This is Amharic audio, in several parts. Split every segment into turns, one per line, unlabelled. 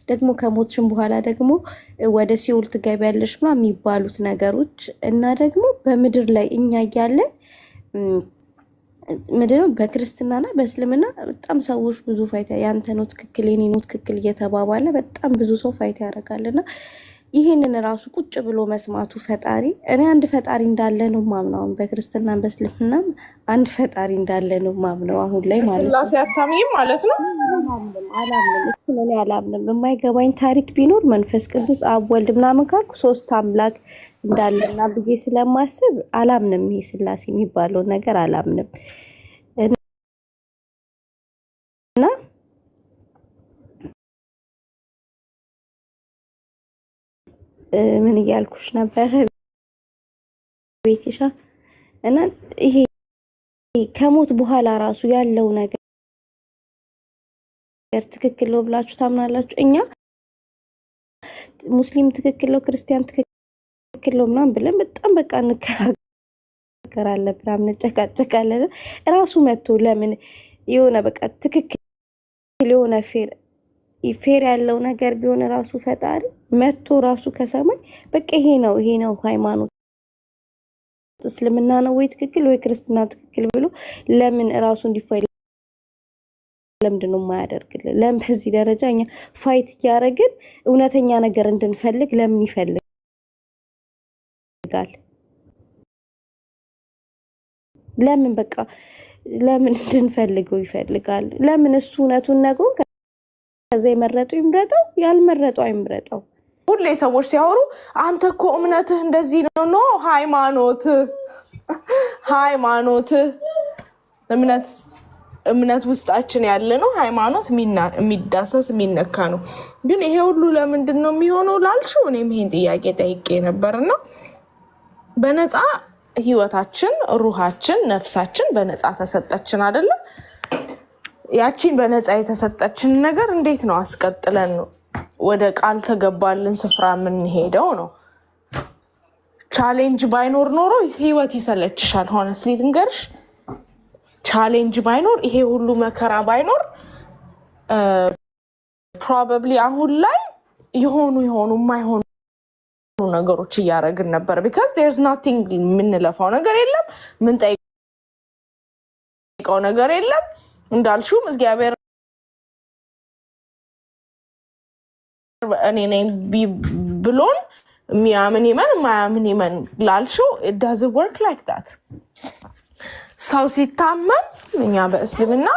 ደግሞ ከሞትሽም በኋላ ደግሞ ወደ ሲኦል ትገቢያለሽ ምናምን የሚባሉት ነገሮች እና ደግሞ በምድር ላይ እኛ እያለን ምንድነው በክርስትናና በእስልምና በጣም ሰዎች ብዙ ፋይት ያንተ ነው ትክክል የኔ ነው ትክክል እየተባባለ በጣም ብዙ ሰው ፋይት ያደርጋልና ይሄንን ራሱ ቁጭ ብሎ መስማቱ ፈጣሪ እኔ አንድ ፈጣሪ እንዳለ ነው ማምነው። በክርስትና በእስልምና አንድ ፈጣሪ እንዳለ ነው ማምነው። አሁን ላይ ማለት
ስላሴ አታምኝም ማለት ነው?
አላምንም። እኔ አላምንም። የማይገባኝ ታሪክ ቢኖር መንፈስ ቅዱስ አብ ወልድ ምናምን ካልኩ ሶስት አምላክ እንዳለና ብዬ ስለማስብ አላምንም። ይሄ ስላሴ የሚባለው ነገር አላምንም። እና ምን እያልኩሽ ነበር ቤትሻ? እና ይሄ ከሞት በኋላ ራሱ ያለው ነገር ትክክል ነው ብላችሁ ታምናላችሁ? እኛ ሙስሊም ትክክል ነው ክርስቲያን ትክክል ነው ምናምን ብለን በጣም በቃ እንከራከራለን፣ ምናምን እንጨቃጨቃለን። ራሱ መጥቶ ለምን የሆነ በቃ ትክክል የሆነ ፌር ያለው ነገር ቢሆን ራሱ ፈጣሪ መጥቶ ራሱ ከሰማይ በቃ ይሄ ነው ሃይማኖት እስልምና ነው ወይ ትክክል ወይ ክርስትና ትክክል ብሎ ለምን ራሱ እንዲፋይ ለምንድን ነው የማያደርግልን? ለምን በዚህ ደረጃ እኛ ፋይት እያደረግን እውነተኛ ነገር እንድንፈልግ ለምን ይፈልጋል? ለምን በቃ ለምን እንድንፈልገው ይፈልጋል? ለምን እሱ እውነቱን ነግሮ ከዛ የመረጠው ይምረጠው ያልመረጠው አይምረጠው።
ሁሌ ሰዎች ሲያወሩ አንተ እኮ እምነትህ እንደዚህ ነው ሃይማኖት እምነት ውስጣችን ያለ ነው። ሃይማኖት የሚዳሰስ የሚነካ ነው። ግን ይሄ ሁሉ ለምንድን ነው የሚሆነው ላልሽው እኔም ይሄን ጥያቄ ጠይቄ ነበርና በነፃ ህይወታችን ሩሃችን ነፍሳችን በነፃ ተሰጠችን አይደለ? ያቺን በነፃ የተሰጠችን ነገር እንዴት ነው አስቀጥለን ነው ወደ ቃል ተገባልን ስፍራ የምንሄደው ነው? ቻሌንጅ ባይኖር ኖሮ ህይወት ይሰለችሻል። ሆነስሊ ልንገርሽ፣ ቻሌንጅ ባይኖር ይሄ ሁሉ መከራ ባይኖር ፕሮባብሊ አሁን ላይ የሆኑ የማይሆኑ ነገሮች እያደረግን ነበር። ቢካዝ there's nothing የምንለፋው ነገር የለም፣ ምን ጠይቀው ነገር የለም። እንዳልሽውም እግዚአብሔር እኔ ነኝ ብሎን የሚያምን ይመን የማያምን ይመን ላልሽው it doesn't work like that። ሰው ሲታመም እኛ በእስልምና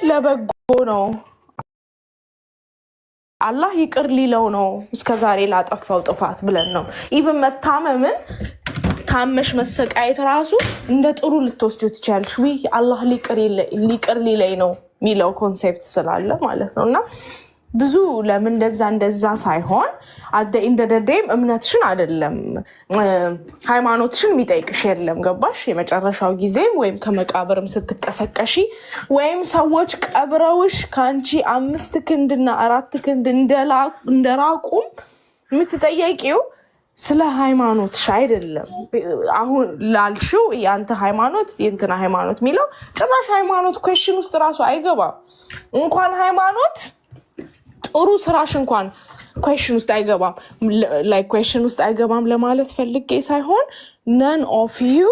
ለበጎ ነው አላህ ይቅር ሊለው ነው እስከዛሬ ላጠፋው ጥፋት ብለን ነው። ኢቭን መታመምን ታመሽ መሰቃየት ራሱ እንደ ጥሩ ልትወስጂው ትችያለሽ። አላህ ሊቅር ሊለኝ ነው የሚለው ኮንሴፕት ስላለ ማለት ነውና ብዙ ለምን እንደዛ ሳይሆን አደ እንደደደም እምነትሽን አይደለም ሃይማኖትሽን የሚጠይቅሽ የለም። ገባሽ? የመጨረሻው ጊዜም ወይም ከመቃብርም ስትቀሰቀሺ ወይም ሰዎች ቀብረውሽ ካንቺ 5 ክንድና 4 ክንድ እንደራቁም የምትጠየቂው ስለ ሃይማኖትሽ አይደለም። አሁን ላልሽው ያንተ ሃይማኖት የእንትና ሃይማኖት የሚለው ጭራሽ ሃይማኖት ኩዌስችን ውስጥ ራሱ አይገባም። እንኳን ሃይማኖት ጥሩ ስራሽ እንኳን ኩዌስችን ውስጥ አይገባም። ላይክ ኩዌስችን ውስጥ አይገባም ለማለት ፈልጌ ሳይሆን none of you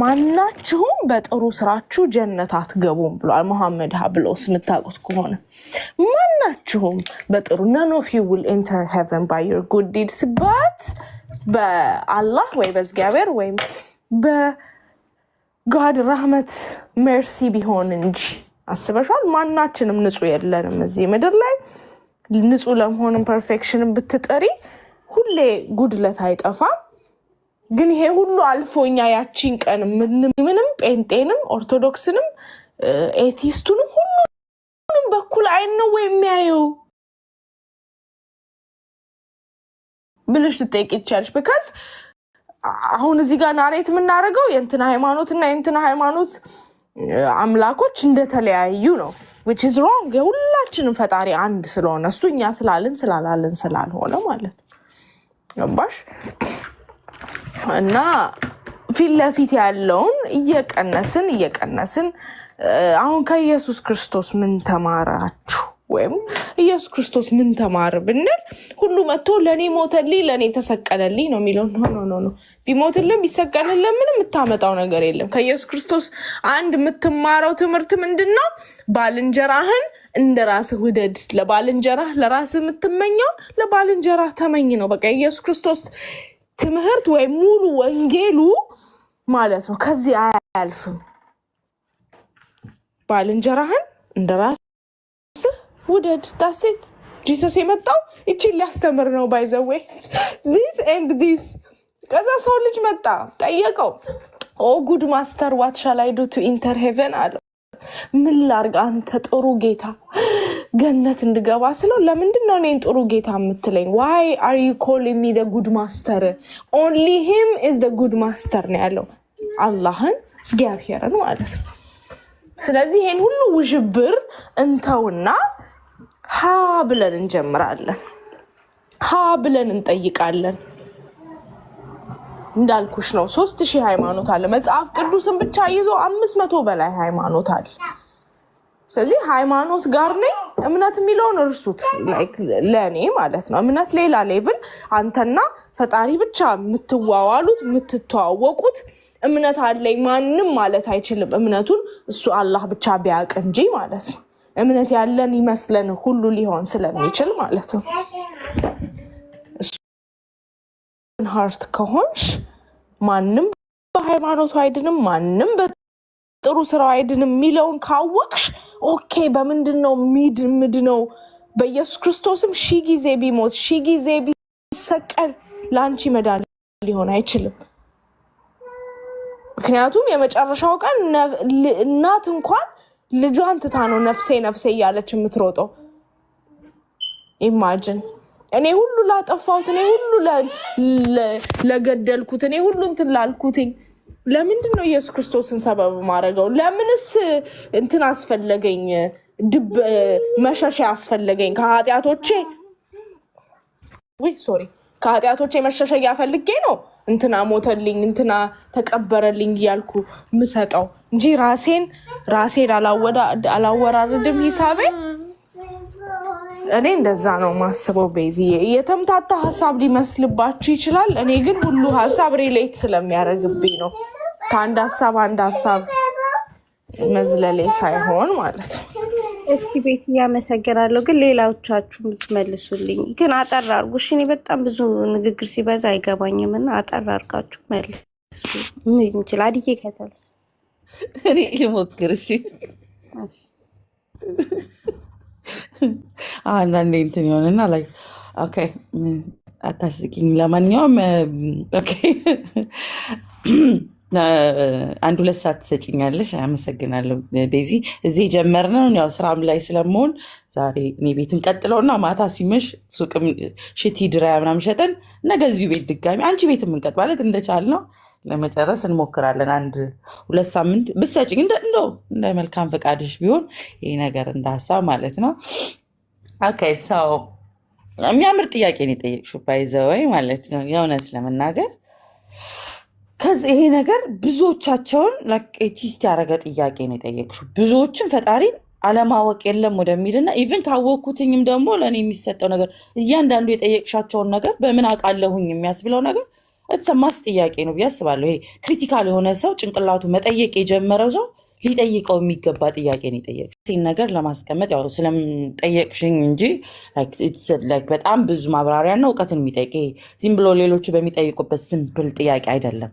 ማናችሁም በጥሩ ስራችሁ ጀነት አትገቡም ብሏል መሐመድ ብሎስ የምታውቁት ከሆነ ማናችሁም በጥሩ none of you will enter heaven by your good deeds but በአላህ ወይ በእግዚአብሔር ወይ በጋድ ረህመት ሜርሲ ቢሆን እንጂ አስበሻል? ማናችንም ንጹህ የለንም እዚህ ምድር ላይ። ንጹህ ለመሆንም ፐርፌክሽንን ብትጠሪ ሁሌ ጉድለት አይጠፋም። ግን ይሄ ሁሉ አልፎኛ ያቺን ቀን ምንም ጴንጤንም ኦርቶዶክስንም ኤቲስቱንም ሁሉንም በኩል አይን ነው የሚያየው ብለሽ ትጠይቂ ትችያለሽ። ቢካዝ አሁን እዚህ ጋር ናሬት የምናደርገው የእንትና ሃይማኖትና የእንትና ሃይማኖት አምላኮች እንደተለያዩ ነው which is wrong። የሁላችንም ፈጣሪ አንድ ስለሆነ እሱ እኛ ስላልን ስላላልን ስላልሆነ ማለት ነው። ገባሽ? እና ፊት ለፊት ያለውን እየቀነስን አሁን ከኢየሱስ ክርስቶስ ምን ተማራችሁ ወይም ኢየሱስ ክርስቶስ ምን ተማር ብንል ሁሉ መጥቶ ለኔ ሞተልኝ ለኔ ተሰቀለልኝ ነው የሚለው። ኖ ቢሞትልም ቢሰቀልልም ምንም የምታመጣው ነገር የለም። ከኢየሱስ ክርስቶስ አንድ የምትማረው ትምህርት ምንድነው? ባልንጀራህን እንደ ራስህ ውደድ። ለባልንጀራህ ለራስህ የምትመኘው ለባልንጀራህ ተመኝ ነው። በቃ ኢየሱስ ክርስቶስ ትምህርት ወይ ሙሉ ወንጌሉ ማለት ነው። ከዚህ አያልፍም። ባልንጀራህን እንደ ራስህ ውደድ። ዳሴት ጂሰስ የመጣው ይቺን ሊያስተምር ነው። ባይዘዌ ዲስ ኤንድ ዲስ። ከዛ ሰው ልጅ መጣ ጠየቀው፣ ኦ ጉድ ማስተር ዋት ሻል አይ ዱ ቱ ኢንተር ሄቨን አለው። ምን ላርግ አንተ ጥሩ ጌታ ገነት እንድገባ ስለው፣ ለምንድን ነው እኔን ጥሩ ጌታ የምትለኝ? ዋይ አር ዩ ኮሊንግ ሚ ዘ ጉድ ማስተር? ኦንሊ ሂም ኢዝ ዘ ጉድ ማስተር ነው ያለው። አላህን እግዚአብሔርን ማለት ነው። ስለዚህ ይሄን ሁሉ ውዥብር እንተውና ሀ ብለን እንጀምራለን። ሀ ብለን እንጠይቃለን። እንዳልኩሽ ነው 3000 ሃይማኖት አለ። መጽሐፍ ቅዱስን ብቻ ይዞ 500 በላይ ሃይማኖት አለ። ስለዚህ ሃይማኖት ጋር ነኝ። እምነት የሚለውን እርሱት። ለእኔ ማለት ነው እምነት ሌላ ሌቭል፣ አንተና ፈጣሪ ብቻ የምትዋዋሉት የምትተዋወቁት እምነት አለኝ ማንም ማለት አይችልም። እምነቱን እሱ አላህ ብቻ ቢያውቅ እንጂ ማለት ነው። እምነት ያለን ይመስለን ሁሉ ሊሆን ስለሚችል ማለት ነው። እሱን ሀርት ከሆንሽ ማንም በሃይማኖቱ አይድንም፣ ማንም በጥሩ ስራው አይድንም የሚለውን ካወቅሽ ኦኬ፣ በምንድን ነው ምድነው? በኢየሱስ ክርስቶስም 1000 ጊዜ ቢሞት 1000 ጊዜ ቢሰቀል ለአንቺ መዳን ሊሆን አይችልም። ምክንያቱም የመጨረሻው ቀን እናት እንኳን ልጇን ትታ ነው ነፍሴ ነፍሴ እያለች የምትሮጠው። ኢማጅን እኔ ሁሉ ላጠፋሁት፣ እኔ ሁሉ ለገደልኩት፣ እኔ ሁሉ እንትን ላልኩትኝ ለምንድን ነው ኢየሱስ ክርስቶስን ሰበብ ማድረገው? ለምንስ እንትን አስፈለገኝ? መሸሻ አስፈለገኝ ከኃጢአቶቼ? ከኃጢአቶቼ መሸሸያ ፈልጌ ነው እንትና ሞተልኝ እንትና ተቀበረልኝ እያልኩ ምሰጠው እንጂ ራሴን አላወራርድም ሂሳቤ። እኔ እንደዛ ነው ማስበው። ቤዚዬ የተምታታ ሀሳብ ሊመስልባችሁ ይችላል። እኔ ግን ሁሉ ሀሳብ ሪሌት ስለሚያደርግብኝ ነው። ከአንድ ሀሳብ አንድ ሀሳብ መዝለሌ ሳይሆን ማለት ነው።
እሺ ቤት እያመሰግናለሁ። ግን ሌላዎቻችሁ የምትመልሱልኝ ግን አጠር አድርጉ እሺ። እኔ በጣም ብዙ ንግግር ሲበዛ አይገባኝም እና አጠር አድርጋችሁ መልሱ። ምን እንችል አድዬ ከተል
እኔ ልሞክር። እሺ አንዳንዴ እንትን ይሆንና ላይ ኦኬ አታስቂኝ። ለማንኛውም ኦኬ አንድ 2 ሰዓት ትሰጪኛለሽ። አመሰግናለሁ ቤዚ። እዚህ ጀመርነው ያው ስራም ላይ ስለመሆን ዛሬ እኔ ቤት እንቀጥለውና ማታ ሲመሽ ሱቅም ሽቲ ድራያ ምናምን ሸጠን ነገ እዚሁ ቤት ድጋሚ አንቺ ቤት የምንቀጥ ማለት እንደቻልነው ለመጨረስ እንሞክራለን። 1-2 ሳምንት ብትሰጪኝ እንደ መልካም ፈቃድሽ ቢሆን ይሄ ነገር እንደ ሀሳብ ማለት ነው። ኦኬ ሰው የሚያምር ጥያቄ ነው የጠየቅሽው ባይዘወይ ማለት ነው የእውነት ለመናገር ከዚህ ይሄ ነገር ብዙዎቻቸውን ቴስት ያደረገ ጥያቄ ነው የጠየቅሽው። ብዙዎችን ፈጣሪን አለማወቅ የለም ወደሚልና ኢቭን ካወቅኩትኝም ደግሞ ለእኔ የሚሰጠው ነገር እያንዳንዱ የጠየቅሻቸውን ነገር በምን አውቃለሁኝ የሚያስብለው ነገር ማስ ጥያቄ ነው ብዬ አስባለሁ። ይሄ ክሪቲካል የሆነ ሰው ጭንቅላቱ መጠየቅ የጀመረው ሰው ሊጠይቀው የሚገባ ጥያቄ ነው የጠየቅሽው። ይህን ነገር ለማስቀመጥ ያው ስለምጠየቅሽኝ እንጂ በጣም ብዙ ማብራሪያና እውቀትን የሚጠይቅ ዝም ብሎ ሌሎቹ በሚጠይቁበት ሲምፕል ጥያቄ አይደለም።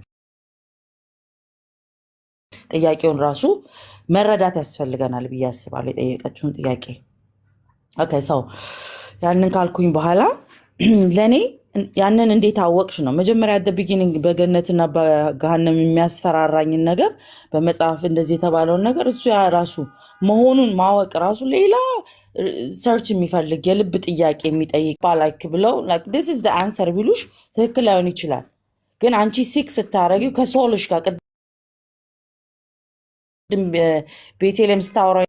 ጥያቄውን ራሱ መረዳት ያስፈልገናል ብዬ አስባለሁ። የጠየቀችውን ጥያቄ ኦኬ ሰው ያንን ካልኩኝ በኋላ ለእኔ ያንን እንዴት አወቅሽ ነው መጀመሪያ ቢጊኒንግ። በገነትና በገሃነም የሚያስፈራራኝን ነገር በመጽሐፍ እንደዚህ የተባለውን ነገር እሱ ራሱ መሆኑን ማወቅ ራሱ ሌላ ሰርች የሚፈልግ የልብ ጥያቄ የሚጠይቅ ባላይክ ብለው this is the answer ቢሉሽ ትክክል ላይሆን ይችላል። ግን አንቺ ሲክ ስታረጊው ከሶልሽ ጋር ቤቴልም ስታወራ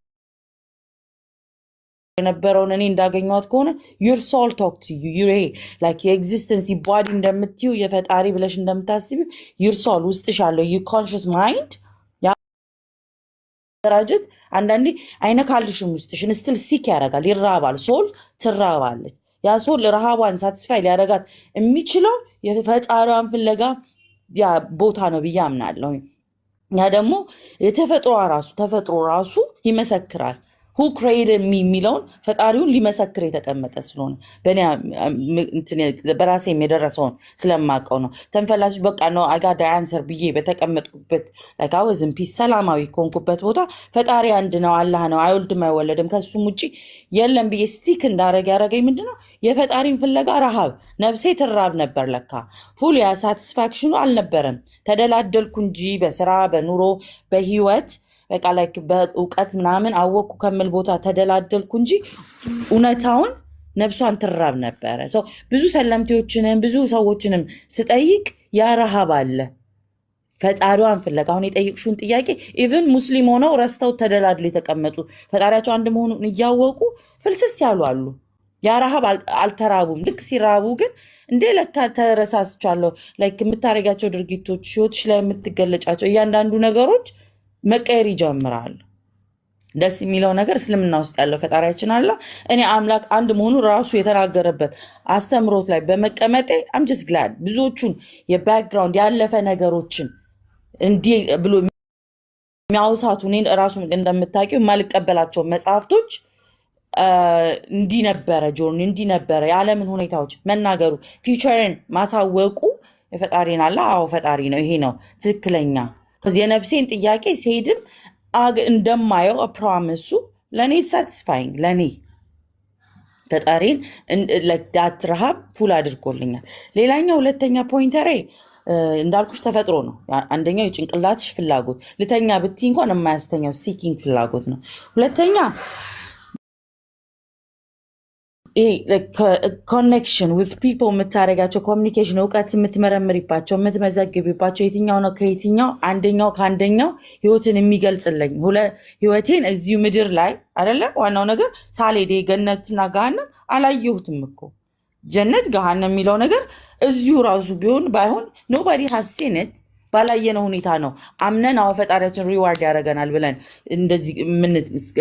የነበረውን እኔ እንዳገኘኋት ከሆነ your soul talk to you like የኤግዚስተንስ ቦዲ እንደምትዩ የፈጣሪ ብለሽ እንደምታስቢው your soul ውስጥሽ ያለው you conscious mind ማደራጀት አንዳንዴ አይነካልሽም ውስጥሽን ስትል ሲክ ያደርጋል፣ ይራባል፣ ሶል ትራባለች። ያ ሶል ረሃቧን ሳትስፋይ ሊያደርጋት የሚችለው የፈጣሪዋን ፍለጋ ያ ቦታ ነው ብዬ አምናለሁ። ያ ደግሞ ተፈጥሮ ራሱ ይመሰክራል። who created me የሚለውን ፈጣሪውን ሊመሰክር የተቀመጠ ስለሆነ በራሴ የደረሰውን ስለማውቀው ነው። ተንፈላሽ በቃ ነው አጋዳ አንሰር ብዬ በተቀመጥኩበት ላይካወዝም ፒስ ሰላማዊ ከሆንኩበት ቦታ ፈጣሪ አንድ ነው፣ አላህ ነው፣ አይወልድም አይወለድም፣ ከሱም ውጭ የለም ብዬ ስቲክ እንዳረግ ያደረገኝ ምንድነው የፈጣሪን ፍለጋ ረሃብ። ነፍሴ ትራብ ነበር ለካ ፉል ያ ሳቲስፋክሽኑ አልነበረም። ተደላደልኩ እንጂ በስራ በኑሮ በህይወት በቃ ላይክ በእውቀት ምናምን አወቅኩ ከምል ቦታ ተደላደልኩ እንጂ እውነታውን ነፍሷን ትራብ ነበረ። ብዙ ሰለምቴዎችንም ብዙ ሰዎችንም ስጠይቅ ያ ረሃብ አለ ፈጣሪዋን ፍለጋ። አሁን የጠየቅሽውን ጥያቄ ኢቭን ሙስሊም ሆነው ረስተው ተደላድሎ የተቀመጡ ፈጣሪያቸው አንድ መሆኑን እያወቁ ፍልስስ ያሉ አሉ። ያ ረሃብ አልተራቡም። ልክ ሲራቡ ግን እንዴ ለካ ተረሳስቻለሁ። ላይክ የምታደርጋቸው ድርጊቶች፣ ህይወትሽ ላይ የምትገለጫቸው እያንዳንዱ ነገሮች መቀየር ይጀምራል። ደስ የሚለው ነገር እስልምና ውስጥ ያለው ፈጣሪያችን አለ እኔ አምላክ አንድ መሆኑ ራሱ የተናገረበት አስተምሮት ላይ በመቀመጤ አም ጀስት ግላድ። ብዙዎቹን የባክግራውንድ ያለፈ ነገሮችን እንዲህ ብሎ የሚያውሳቱ እኔን ራሱ እንደምታውቂው የማልቀበላቸው መጽሐፍቶች እንዲህ ነበረ ጆርኒ እንዲህ ነበረ የዓለምን ሁኔታዎች መናገሩ ፊውቸርን ማሳወቁ የፈጣሪን አለ አዎ ፈጣሪ ነው ይሄ ነው ትክክለኛ ከዚህ የነፍሴን ጥያቄ ሲሄድም እንደማየው ፕሮሚሱ ለእኔ ሳቲስፋይንግ ለእኔ ፈጣሪን ዳት ረሃብ ፉል አድርጎልኛል። ሌላኛው ሁለተኛ ፖይንተሬ እንዳልኩሽ ተፈጥሮ ነው። አንደኛው የጭንቅላትሽ ፍላጎት ልተኛ ብትይ እንኳን የማያስተኛው ሲኪንግ ፍላጎት ነው። ሁለተኛ ኮኔክሽን ዊዝ ፒፕል የምታደርጋቸው ኮሚኒኬሽን እውቀት የምትመረምሪባቸው የምትመዘግቢባቸው የትኛው ነው ከየትኛው አንደኛው ከአንደኛው ህይወትን የሚገልጽልኝ ህይወቴን እዚሁ ምድር ላይ አይደለ ዋናው ነገር ሳልሄድ ገነትና ገሃነም አላየሁትም እኮ ጀነት ገሃነም የሚለው ነገር እዚሁ ራሱ ቢሆን ባይሆን ኖባዲ ሃዝ ሲን ኢት ባላየነው ሁኔታ ነው አምነን አዎ ፈጣሪያችን ሪዋርድ ያደርገናል ብለን እንደዚህ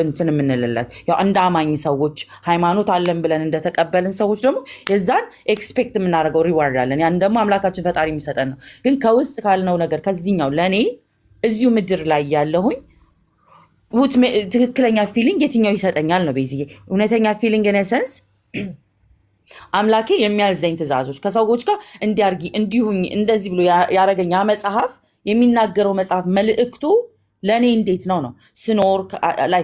እንትን የምንልለት ያው እንደ አማኝ ሰዎች ሃይማኖት አለን ብለን እንደተቀበልን ሰዎች ደግሞ የዛን ኤክስፔክት የምናደርገው ሪዋርድ አለን። ያን ደግሞ አምላካችን ፈጣሪ የሚሰጠን ነው። ግን ከውስጥ ካልነው ነገር ከዚህኛው ለእኔ እዚሁ ምድር ላይ ያለሁኝ ትክክለኛ ፊሊንግ የትኛው ይሰጠኛል ነው ቤዝዬ እውነተኛ ፊሊንግ ኢነሰንስ አምላኬ የሚያዘኝ ትእዛዞች ከሰዎች ጋር እንዲያርጊ እንዲሁኝ እንደዚህ ብሎ ያረገኝ መጽሐፍ የሚናገረው መጽሐፍ መልእክቱ ለእኔ እንዴት ነው ስኖር ላይ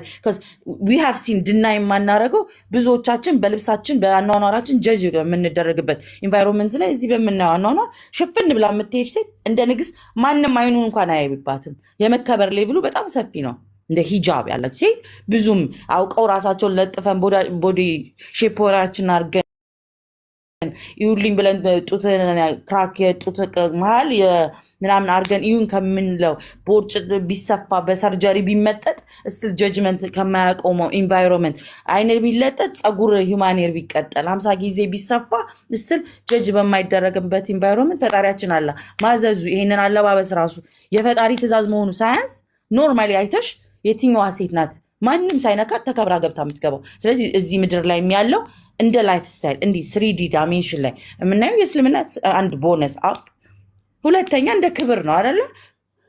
we have seen ድናይ የማናረገው ብዙዎቻችን በልብሳችን በአኗኗራችን ጀጅ የምንደረግበት ኢንቫይሮንመንት ላይ እዚህ በምናየው አኗኗር ሽፍን ብላ የምትሄድ ሴት እንደ ንግስት ማንም አይኑን እንኳን አያይባትም። የመከበር ሌቭሉ በጣም ሰፊ ነው። እንደ ሂጃብ ያለች ሴት ብዙም አውቀው ራሳቸውን ለጥፈን ቦዲ ሼፖራችን አርገን ይሁልኝ ብለን ጡት ክራክ የጡት መሃል ምናምን አርገን ይሁን ከምንለው ቦርጭ ቢሰፋ በሰርጀሪ ቢመጠጥ እስል ጀጅመንት ከማያቆመው ኢንቫይሮንመንት አይነ ቢለጠጥ ጸጉር ሂማኔር ቢቀጠል 50 ጊዜ ቢሰፋ እስል ጀጅ በማይደረግበት ኢንቫይሮንመንት ፈጣሪያችን አለ ማዘዙ ይሄንን አለባበስ ራሱ የፈጣሪ ትእዛዝ መሆኑ ሳያንስ ኖርማሊ አይተሽ የትኛዋ ሴት ናት ማንም ሳይነካት ተከብራ ገብታ የምትገባው? ስለዚህ እዚህ ምድር ላይ ያለው እንደ ላይፍ ስታይል እንዲህ 3D ዳይሜንሽን ላይ የምናየው የእስልምና አንድ ቦነስ አፕ፣ ሁለተኛ እንደ ክብር ነው አይደለ?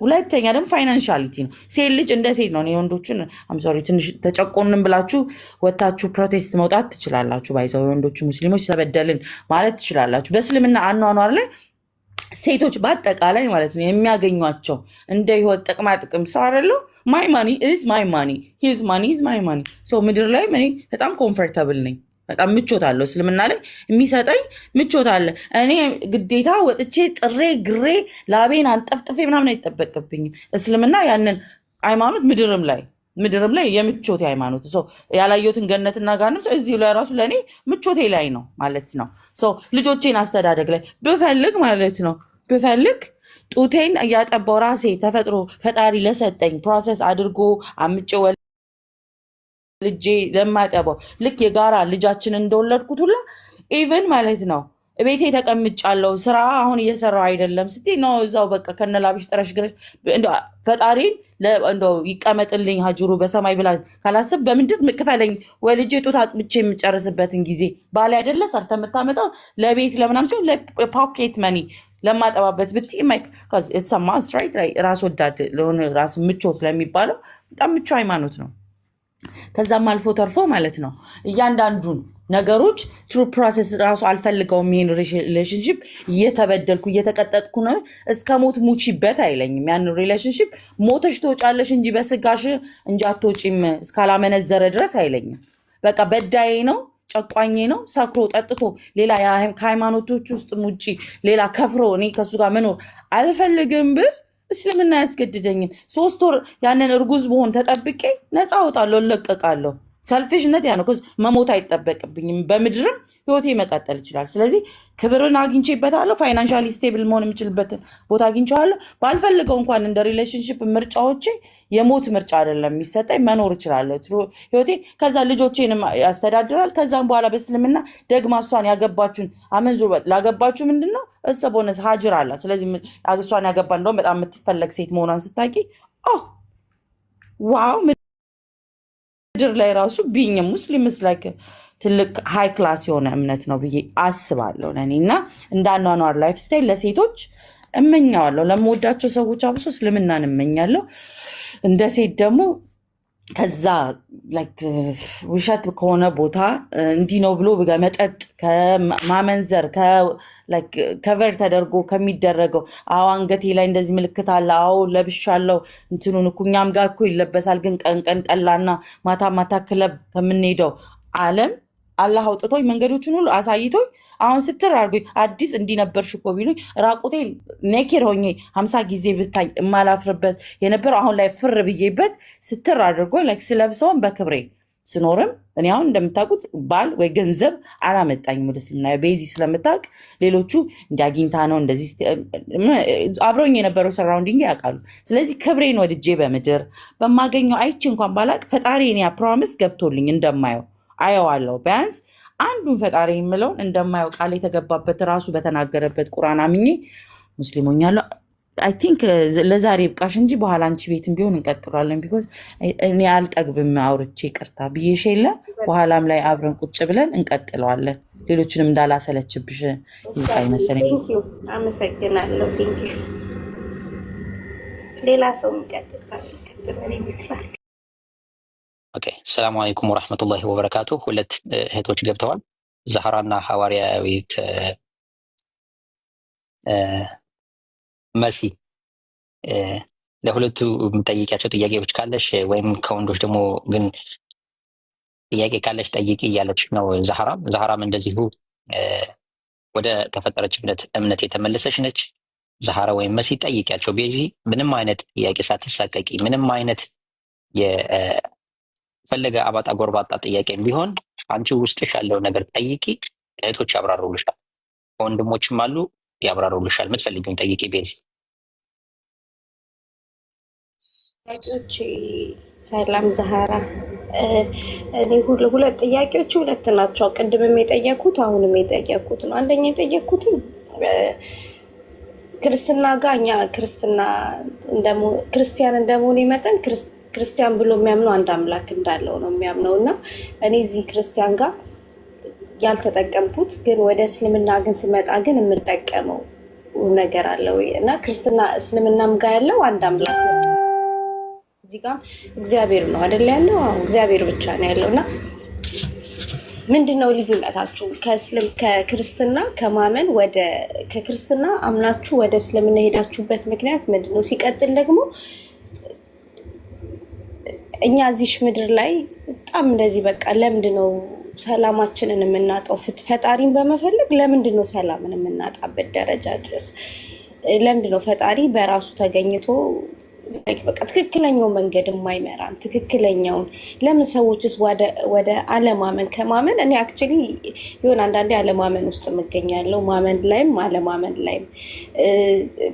ሁለተኛ ደግሞ ፋይናንሻሊቲ ነው። ሴት ልጅ እንደ ሴት ነው። የወንዶችን አምሶሪ ትንሽ ተጨቆንን ብላችሁ ወታችሁ ፕሮቴስት መውጣት ትችላላችሁ። ባይዘው ወንዶቹ ሙስሊሞች ተበደልን ማለት ትችላላችሁ። በእስልምና አኗኗር ላይ ሴቶች በአጠቃላይ ማለት ነው የሚያገኟቸው እንደ ህይወት ጥቅማ ጥቅም ሰው አይደለው ማይ ማኒ ኢዝ ማይ ማኒ ሂዝ ማኒ ኢዝ ማይ ማኒ። ሶ ምድር ላይ እኔ በጣም ኮምፎርታብል ነኝ። በጣም ምቾት አለው እስልምና ላይ የሚሰጠኝ ምቾት አለ። እኔ ግዴታ ወጥቼ ጥሬ ግሬ ላቤን አንጠፍጥፌ ምናምን አይጠበቅብኝም። እስልምና ያንን ሃይማኖት ምድርም ላይ የምቾቴ ሃይማኖት ሰው ያላየሁትን ገነትና ገሃነም ሰው እዚህ ላይ ራሱ ለእኔ ምቾቴ ላይ ነው ማለት ነው። ሰው ልጆቼን አስተዳደግ ላይ ብፈልግ ማለት ነው ብፈልግ ጡቴን እያጠባው ራሴ ተፈጥሮ ፈጣሪ ለሰጠኝ ፕሮሰስ አድርጎ አምጬ ልጄ ለማጠባው ልክ የጋራ ልጃችን እንደወለድኩት ሁላ ኢቨን ማለት ነው ቤቴ ተቀምጫለሁ ስራ አሁን እየሰራው አይደለም ስትይ ነው እዛው በቃ ከነላብሽ ጥረሽ ግረሽ ፈጣሪን እንደው ይቀመጥልኝ ሀጅሩ በሰማይ ብላ ካላስብ በምንድን ምክፈለኝ ወልጄ ጡት አጥብቼ የምጨርስበትን ጊዜ ባለ አይደለ ሰርተ የምታመጣው ለቤት ለምናም ሲሆን ለፖኬት መኒ ለማጠባበት ብትይ ማይክ ራስ ወዳድ ለሆነ ራስ ምቾት ለሚባለው በጣም ምቹ ሃይማኖት ነው። ከዛም አልፎ ተርፎ ማለት ነው እያንዳንዱን ነገሮች ትሩ ፕሮሰስ ራሱ አልፈልገውም። ይሄን ሪሌሽንሽፕ እየተበደልኩ እየተቀጠጥኩ ነው እስከ ሞት ሙቺበት አይለኝም። ያን ሪሌሽንሽፕ ሞተሽ ትወጫለሽ እንጂ በስጋሽ እንጂ አትወጪም እስካላመነዘረ ድረስ አይለኝም። በቃ በዳዬ ነው፣ ጨቋኜ ነው፣ ሰክሮ ጠጥቶ ሌላ ከሃይማኖቶች ውስጥ ውጪ ሌላ ከፍሮ እኔ ከሱ ጋር መኖር አልፈልግም ብል እስልምና አያስገድደኝም። 3 ወር ያንን እርጉዝ በሆን ተጠብቄ ነፃ አወጣለሁ፣ እለቀቃለሁ። ሰልፊሽነት ያ ነው። መሞት አይጠበቅብኝም። በምድርም ህይወቴ መቀጠል ይችላል። ስለዚህ ክብርን አግኝቼበታለሁ። ፋይናንሻሊ ስቴብል መሆን የምችልበትን ቦታ አግኝቼዋለሁ። ባልፈልገው እንኳን እንደ ሪሌሽንሽፕ ምርጫዎቼ የሞት ምርጫ አይደለም የሚሰጠኝ፣ መኖር እችላለሁ ህይወቴ። ከዛ ልጆቼንም ያስተዳድራል። ከዛም በኋላ በእስልምና ደግማ እሷን ያገባችሁን አመንዙር ላገባችሁ ምንድነው ቦነስ ሀጅር አላት። ስለዚህ እሷን ያገባ እንደውም በጣም የምትፈለግ ሴት መሆኗን ስታቂ ዋው ምድር ላይ ራሱ ቢኝ ሙስሊም ስላክ ትልቅ ሃይ ክላስ የሆነ እምነት ነው ብዬ አስባለሁ ለኔ። እና እንዳኗኗር ላይፍ ስታይል ለሴቶች እመኛዋለሁ። ለምወዳቸው ሰዎች አብሶ እስልምናን እመኛለሁ። እንደ ሴት ደግሞ ከዛ ውሸት ከሆነ ቦታ እንዲህ ነው ብሎ መጠጥ ከማመንዘር ከቨር ተደርጎ ከሚደረገው አዎ አንገቴ ላይ እንደዚህ ምልክት አለ፣ አዎ ለብሻለሁ እንትኑን እኛም ጋር እኮ ይለበሳል፣ ግን ቀን ቀን ጠላና ማታ ማታ ክለብ ከምንሄደው ዓለም አላህ አውጥቶኝ መንገዶችን ሁሉ አሳይቶኝ አሁን ስትር አድርጎኝ አዲስ እንዲነበርሽ እኮ ቢሉኝ ራቁቴ ኔኬር ሆኜ 50 ጊዜ ብታኝ የማላፍርበት የነበረው አሁን ላይ ፍር ብዬበት ስትር አድርጎኝ ስለብሰውን በክብሬ ስኖርም እኔ አሁን እንደምታውቁት ባል ወይ ገንዘብ አላመጣኝም ወደ እስልምና ቤዚ ስለምታውቅ ሌሎቹ እንዲያጊንታ ነው እንደዚህ አብረውኝ የነበረው ሰራውንዲንግ ያውቃሉ። ስለዚህ ክብሬን ወድጄ በምድር በማገኘው አይቼ እንኳን ባላቅ ፈጣሪ እኔ ፕሮሚስ ገብቶልኝ እንደማየው አየዋለሁ። ቢያንስ አንዱን ፈጣሪ የምለውን እንደማየው ቃል የተገባበት ራሱ በተናገረበት ቁርአን አምኜ ሙስሊም ሆኛለሁ። አይ ቲንክ ለዛሬ ብቃሽ እንጂ በኋላ አንቺ ቤትም ቢሆን እንቀጥሏለን። ቢኮዝ እኔ አልጠግብም አውርቼ ቅርታ ብዬሽ የለ በኋላም ላይ አብረን ቁጭ ብለን እንቀጥለዋለን። ሌሎችንም እንዳላሰለችብሽ ይልቃይ መሰለኝ።
አመሰግናለሁ። ቴንክ ዩ። ሌላ ሰው የሚቀጥል ይመስላል።
ኦኬ ሰላም አለይኩም ወራህመቱላሂ ወበረካቱ። ሁለት እህቶች ገብተዋል፣ ዛህራና ሐዋርያዊት መሲ። ለሁለቱ የምጠይቂያቸው ጥያቄዎች ካለሽ ወይም ከወንዶች ደግሞ ግን ጥያቄ ካለሽ ጠይቂ እያለች ነው። ዛህራም እንደዚሁ ወደ ተፈጠረችበት እምነት የተመለሰች ነች። ዛህራ ወይም መሲ ጠይቂያቸው። ቤዚ ምንም አይነት ጥያቄ ሳትሳቀቂ ምንም አይነት ፈለገ አባጣ ጎርባጣ ጥያቄ ቢሆን አንቺ ውስጥሽ ያለው ነገር ጠይቂ፣ እህቶች ያብራሩልሻል። ወንድሞችም አሉ ያብራሩልሻል። የምትፈልጊውን ጠይቂ ቤዚ።
ሰላም ዛህራ። እኔ ሁለት ጥያቄዎች ሁለት ናቸው። ቅድምም የጠየኩት አሁንም የጠየኩት ነው። አንደኛ የጠየኩትም ክርስትና ጋር እኛ ክርስቲያን እንደመሆኔ መጠን ክርስቲያን ብሎ የሚያምነው አንድ አምላክ እንዳለው ነው የሚያምነው እና እኔ እዚህ ክርስቲያን ጋር ያልተጠቀምኩት ግን ወደ እስልምና ግን ስመጣ ግን የምጠቀመው ነገር አለ ወይ እና ክርስትና እስልምናም ጋር ያለው አንድ አምላክ ነው። እዚህ ጋር እግዚአብሔር ነው አይደል ያለው? አዎ እግዚአብሔር ብቻ ነው ያለው እና ምንድነው ልዩነታችሁ? ከክርስትና ከማመን ከክርስትና አምናችሁ ወደ እስልምና ሄዳችሁበት ምክንያት ምንድነው? ሲቀጥል ደግሞ እኛ እዚህ ምድር ላይ በጣም እንደዚህ በቃ ለምንድነው ሰላማችንን የምናጣው? ፈጣሪን በመፈለግ ለምንድነው ሰላምን የምናጣበት ደረጃ ድረስ? ለምንድነው ፈጣሪ በራሱ ተገኝቶ በቃ ትክክለኛው መንገድ የማይመራን? ትክክለኛውን ለምን ሰዎችስ ወደ አለማመን ከማመን እኔ አክቹሊ የሆነ አንዳንዴ አለማመን ውስጥ የምገኛለው ማመን ላይም አለማመን ላይም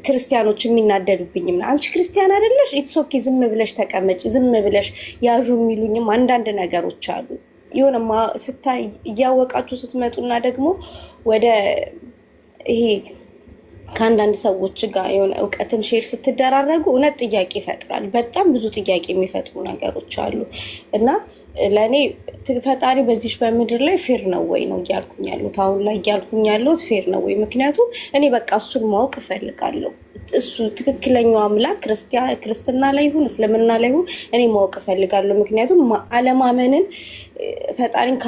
ክርስቲያኖች የሚናደዱብኝም አንቺ ክርስቲያን አይደለሽ ኢትስ ኦኬ ዝም ብለሽ ተቀመጪ ዝም ብለሽ ያዡ የሚሉኝም አንዳንድ ነገሮች አሉ። የሆነ ስታይ እያወቃችሁ ስትመጡና ደግሞ ወደ ይሄ ከአንዳንድ ሰዎች ጋር የሆነ እውቀትን ሼር ስትደራረጉ እውነት ጥያቄ ይፈጥራል። በጣም ብዙ ጥያቄ የሚፈጥሩ ነገሮች አሉ እና ለእኔ ፈጣሪ በዚች በምድር ላይ ፌር ነው ወይ ነው እያልኩኝ ያሉት። አሁን ላይ እያልኩኝ ያለሁት ፌር ነው ወይ? ምክንያቱም እኔ በቃ እሱን ማወቅ እፈልጋለሁ። እሱ ትክክለኛው አምላክ ክርስትና ላይ ይሁን እስልምና ላይ ይሁን እኔ ማወቅ እፈልጋለሁ። ምክንያቱም አለማመንን ፈጣሪን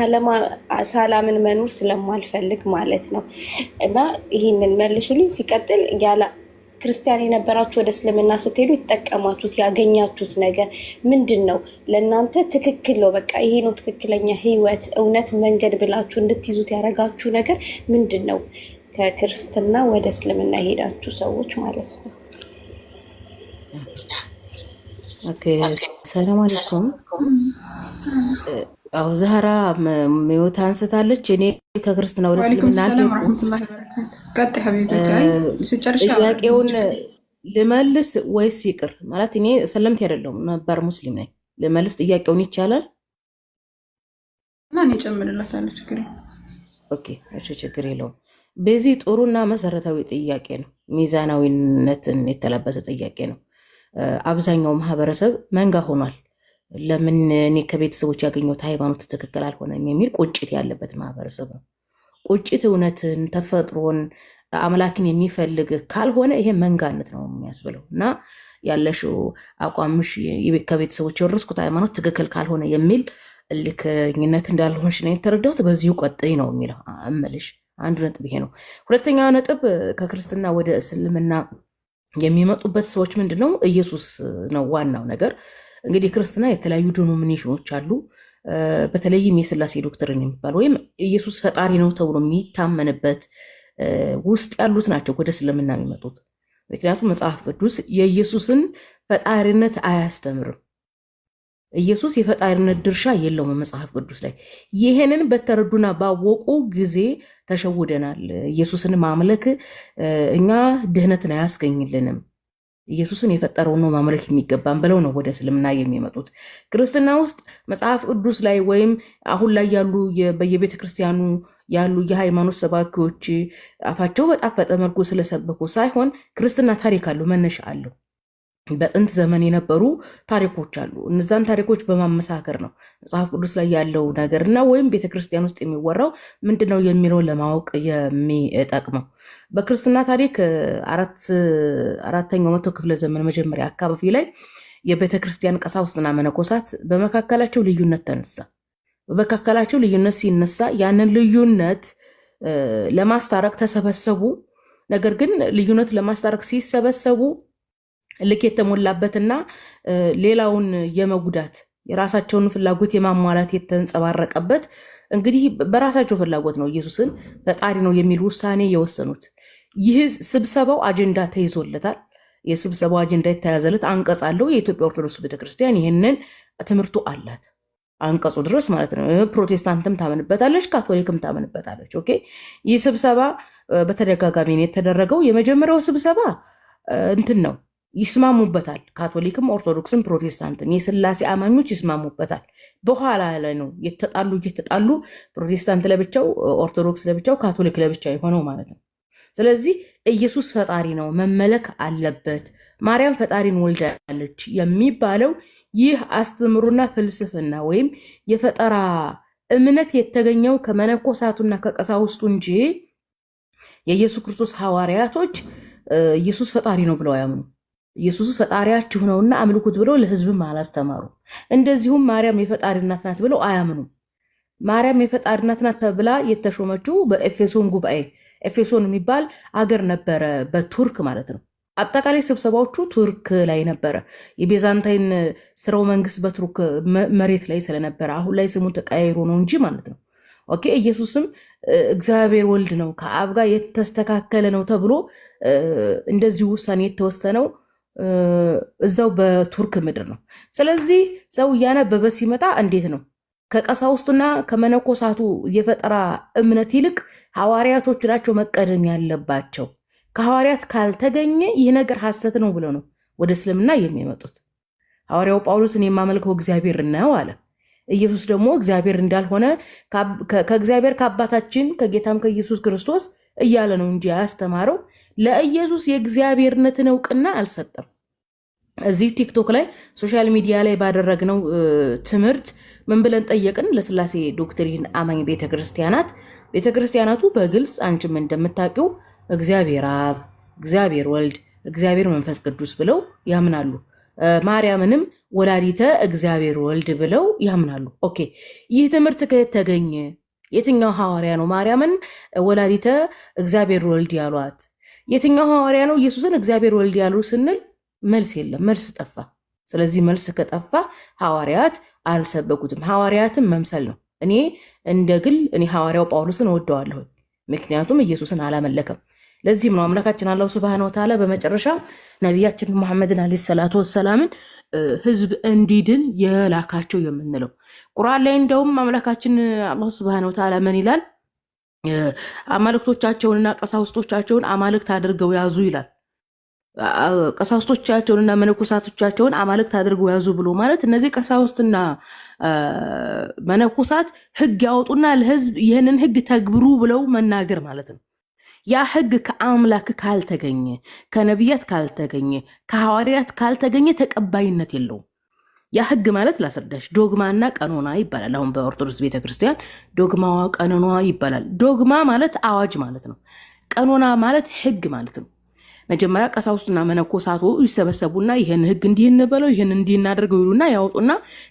ሳላምን መኖር ስለማልፈልግ ማለት ነው። እና ይህንን መልሱልኝ። ሲቀጥል ያለ ክርስቲያን የነበራችሁ ወደ እስልምና ስትሄዱ የተጠቀማችሁት ያገኛችሁት ነገር ምንድን ነው? ለእናንተ ትክክል ነው፣ በቃ ይሄ ነው ትክክለኛ ህይወት፣ እውነት መንገድ ብላችሁ እንድትይዙት ያደረጋችሁ ነገር ምንድን ነው? ከክርስትና ወደ እስልምና የሄዳችሁ ሰዎች ማለት ነው።
ኦኬ፣ ሰላም አለይኩም። አው ዛህራ ሚውት አንስታለች። እኔ ከክርስትና ወደ እስልምና ጥያቄውን ልመልስ ወይስ ይቅር? ማለት እኔ ሰለምት አይደለሁም ነበር ሙስሊም ነኝ። ልመልስ ጥያቄውን ይቻላል?
እና እኔ ጨምርላታለሁ።
ኦኬ፣ ችግር የለውም። በዚህ ጥሩና መሰረታዊ ጥያቄ ነው። ሚዛናዊነትን የተለበሰ ጥያቄ ነው። አብዛኛው ማህበረሰብ መንጋ ሆኗል። ለምን እኔ ከቤተሰቦች ያገኘሁት ሃይማኖት ትክክል አልሆነም የሚል ቁጭት ያለበት ማህበረሰብ ነው። ቁጭት እውነትን፣ ተፈጥሮን፣ አምላክን የሚፈልግ ካልሆነ ይሄ መንጋነት ነው የሚያስብለው እና ያለሽው አቋምሽ ከቤተሰቦች የወረስኩት ሃይማኖት ትክክል ካልሆነ የሚል እልከኝነት እንዳልሆንሽ ነው የተረዳሁት። በዚሁ ቀጥይ ነው የሚለው እምልሽ። አንዱ ነጥብ ይሄ ነው። ሁለተኛው ነጥብ ከክርስትና ወደ እስልምና የሚመጡበት ሰዎች ምንድነው? ኢየሱስ ነው ዋናው ነገር። እንግዲህ ክርስትና የተለያዩ ዲኖሚኔሽኖች አሉ። በተለይም የስላሴ ዶክትሪን የሚባል ወይም ኢየሱስ ፈጣሪ ነው ተብሎ የሚታመንበት ውስጥ ያሉት ናቸው ወደ እስልምና የሚመጡት። ምክንያቱም መጽሐፍ ቅዱስ የኢየሱስን ፈጣሪነት አያስተምርም። ኢየሱስ የፈጣሪነት ድርሻ የለውም መጽሐፍ ቅዱስ ላይ። ይህንን በተረዱና ባወቁ ጊዜ ተሸውደናል። ኢየሱስን ማምለክ እኛ ድህነትን አያስገኝልንም፣ ኢየሱስን የፈጠረው ነው ማምለክ የሚገባን ብለው ነው ወደ እስልምና የሚመጡት። ክርስትና ውስጥ መጽሐፍ ቅዱስ ላይ ወይም አሁን ላይ ያሉ በየቤተ ክርስቲያኑ ያሉ የሃይማኖት ሰባኪዎች አፋቸው በጣፈጠ መልኩ ስለሰበኩ ሳይሆን ክርስትና ታሪክ አለው፣ መነሻ አለው። በጥንት ዘመን የነበሩ ታሪኮች አሉ። እነዛን ታሪኮች በማመሳከር ነው መጽሐፍ ቅዱስ ላይ ያለው ነገርና ወይም ቤተክርስቲያን ውስጥ የሚወራው ምንድነው የሚለውን ለማወቅ የሚጠቅመው። በክርስትና ታሪክ አራተኛው መቶ ክፍለ ዘመን መጀመሪያ አካባቢ ላይ የቤተክርስቲያን ቀሳውስትና መነኮሳት በመካከላቸው ልዩነት ተነሳ። በመካከላቸው ልዩነት ሲነሳ ያንን ልዩነት ለማስታረቅ ተሰበሰቡ። ነገር ግን ልዩነት ለማስታረቅ ሲሰበሰቡ ልክ የተሞላበትና ሌላውን የመጉዳት የራሳቸውን ፍላጎት የማሟላት የተንጸባረቀበት እንግዲህ በራሳቸው ፍላጎት ነው ኢየሱስን ፈጣሪ ነው የሚል ውሳኔ የወሰኑት። ይህ ስብሰባው አጀንዳ ተይዞለታል። የስብሰባው አጀንዳ የተያዘለት አንቀጽ አለው። የኢትዮጵያ ኦርቶዶክስ ቤተክርስቲያን ይህንን ትምህርቱ አላት፣ አንቀጹ ድረስ ማለት ነው። ፕሮቴስታንትም ታመንበታለች፣ ካቶሊክም ታመንበታለች። ኦኬ፣ ይህ ስብሰባ በተደጋጋሚ ነው የተደረገው። የመጀመሪያው ስብሰባ እንትን ነው ይስማሙበታል። ካቶሊክም ኦርቶዶክስም ፕሮቴስታንትም የስላሴ አማኞች ይስማሙበታል። በኋላ ላይ ነው እየተጣሉ ፕሮቴስታንት ለብቻው፣ ኦርቶዶክስ ለብቻው፣ ካቶሊክ ለብቻው የሆነው ማለት ነው። ስለዚህ ኢየሱስ ፈጣሪ ነው መመለክ አለበት፣ ማርያም ፈጣሪን ወልዳለች የሚባለው ይህ አስተምሮና ፍልስፍና ወይም የፈጠራ እምነት የተገኘው ከመነኮሳቱና ከቀሳውስቱ እንጂ የኢየሱስ ክርስቶስ ሐዋርያቶች ኢየሱስ ፈጣሪ ነው ብለው አያምኑ። ኢየሱስ ፈጣሪያችሁ ነውና አምልኩት ብለው ለሕዝብም አላስተማሩ። እንደዚሁም ማርያም የፈጣሪ እናት ናት ብለው አያምኑ። ማርያም የፈጣሪ እናት ናት ተብላ የተሾመችው በኤፌሶን ጉባኤ፣ ኤፌሶን የሚባል አገር ነበረ፣ በቱርክ ማለት ነው። አጠቃላይ ስብሰባዎቹ ቱርክ ላይ ነበረ። የቤዛንታይን ስርወ መንግስት በቱርክ መሬት ላይ ስለነበረ አሁን ላይ ስሙ ተቀያይሮ ነው እንጂ ማለት ነው። ኦኬ፣ ኢየሱስም እግዚአብሔር ወልድ ነው ከአብ ጋር የተስተካከለ ነው ተብሎ እንደዚሁ ውሳኔ የተወሰነው እዛው በቱርክ ምድር ነው። ስለዚህ ሰው እያነበበ ሲመጣ እንዴት ነው ከቀሳውስቱና ከመነኮሳቱ የፈጠራ እምነት ይልቅ ሐዋርያቶች ናቸው መቀደም ያለባቸው። ከሐዋርያት ካልተገኘ ይህ ነገር ሐሰት ነው ብለው ነው ወደ እስልምና የሚመጡት። ሐዋርያው ጳውሎስን የማመልከው እግዚአብሔር ነው አለ። ኢየሱስ ደግሞ እግዚአብሔር እንዳልሆነ ከእግዚአብሔር ከአባታችን ከጌታም ከኢየሱስ ክርስቶስ እያለ ነው እንጂ ያስተማረው ለኢየሱስ የእግዚአብሔርነትን እውቅና አልሰጠም። እዚህ ቲክቶክ ላይ ሶሻል ሚዲያ ላይ ባደረግነው ትምህርት ምን ብለን ጠየቅን? ለስላሴ ዶክትሪን አማኝ ቤተክርስቲያናቱ በግልጽ አንቺም እንደምታውቂው እግዚአብሔር አብ፣ እግዚአብሔር ወልድ፣ እግዚአብሔር መንፈስ ቅዱስ ብለው ያምናሉ። ማርያምንም ወላዲተ እግዚአብሔር ወልድ ብለው ያምናሉ። ኦኬ፣ ይህ ትምህርት ከየት ተገኘ? የትኛው ሐዋርያ ነው ማርያምን ወላዲተ እግዚአብሔር ወልድ ያሏት? የትኛው ሐዋርያ ነው ኢየሱስን እግዚአብሔር ወልድ ያሉ ስንል መልስ የለም፣ መልስ ጠፋ። ስለዚህ መልስ ከጠፋ ሐዋርያት አልሰበኩትም። ሐዋርያትን መምሰል ነው። እኔ እንደ ግል ሐዋርያው ጳውሎስን እወደዋለሁ፣ ምክንያቱም ኢየሱስን አላመለከም። ለዚህም ነው አምላካችን አላሁ ሱብሃነሁ ወተዓላ በመጨረሻ ነቢያችን ሙሐመድን አለይሂ ሰላቱ ወሰላምን ህዝብ እንዲድን የላካቸው የምንለው። ቁርአን ላይ እንደውም አምላካችን አላሁ ሱብሃነሁ ወተዓላ ምን ይላል? አማልክቶቻቸውንና ቀሳውስቶቻቸውን አማልክት አድርገው ያዙ ይላል። ቀሳውስቶቻቸውንና መነኮሳቶቻቸውን አማልክት አድርገው ያዙ ብሎ ማለት እነዚህ ቀሳውስትና መነኮሳት ህግ ያወጡና ለህዝብ ይህንን ህግ ተግብሩ ብለው መናገር ማለት ነው። ያ ህግ ከአምላክ ካልተገኘ፣ ከነቢያት ካልተገኘ፣ ከሐዋርያት ካልተገኘ ተቀባይነት የለውም። ያ ህግ ማለት ላስረዳሽ፣ ዶግማና ቀኖና ይባላል። አሁን በኦርቶዶክስ ቤተክርስቲያን ዶግማዋ ቀኖና ይባላል። ዶግማ ማለት አዋጅ ማለት ነው። ቀኖና ማለት ህግ ማለት ነው። መጀመሪያ ቀሳውስቱና መነኮሳቱ ይሰበሰቡና ይህን ህግ እንዲህ እንበለው ይህን እንዲህ እናደርገው ይሉና ያወጡና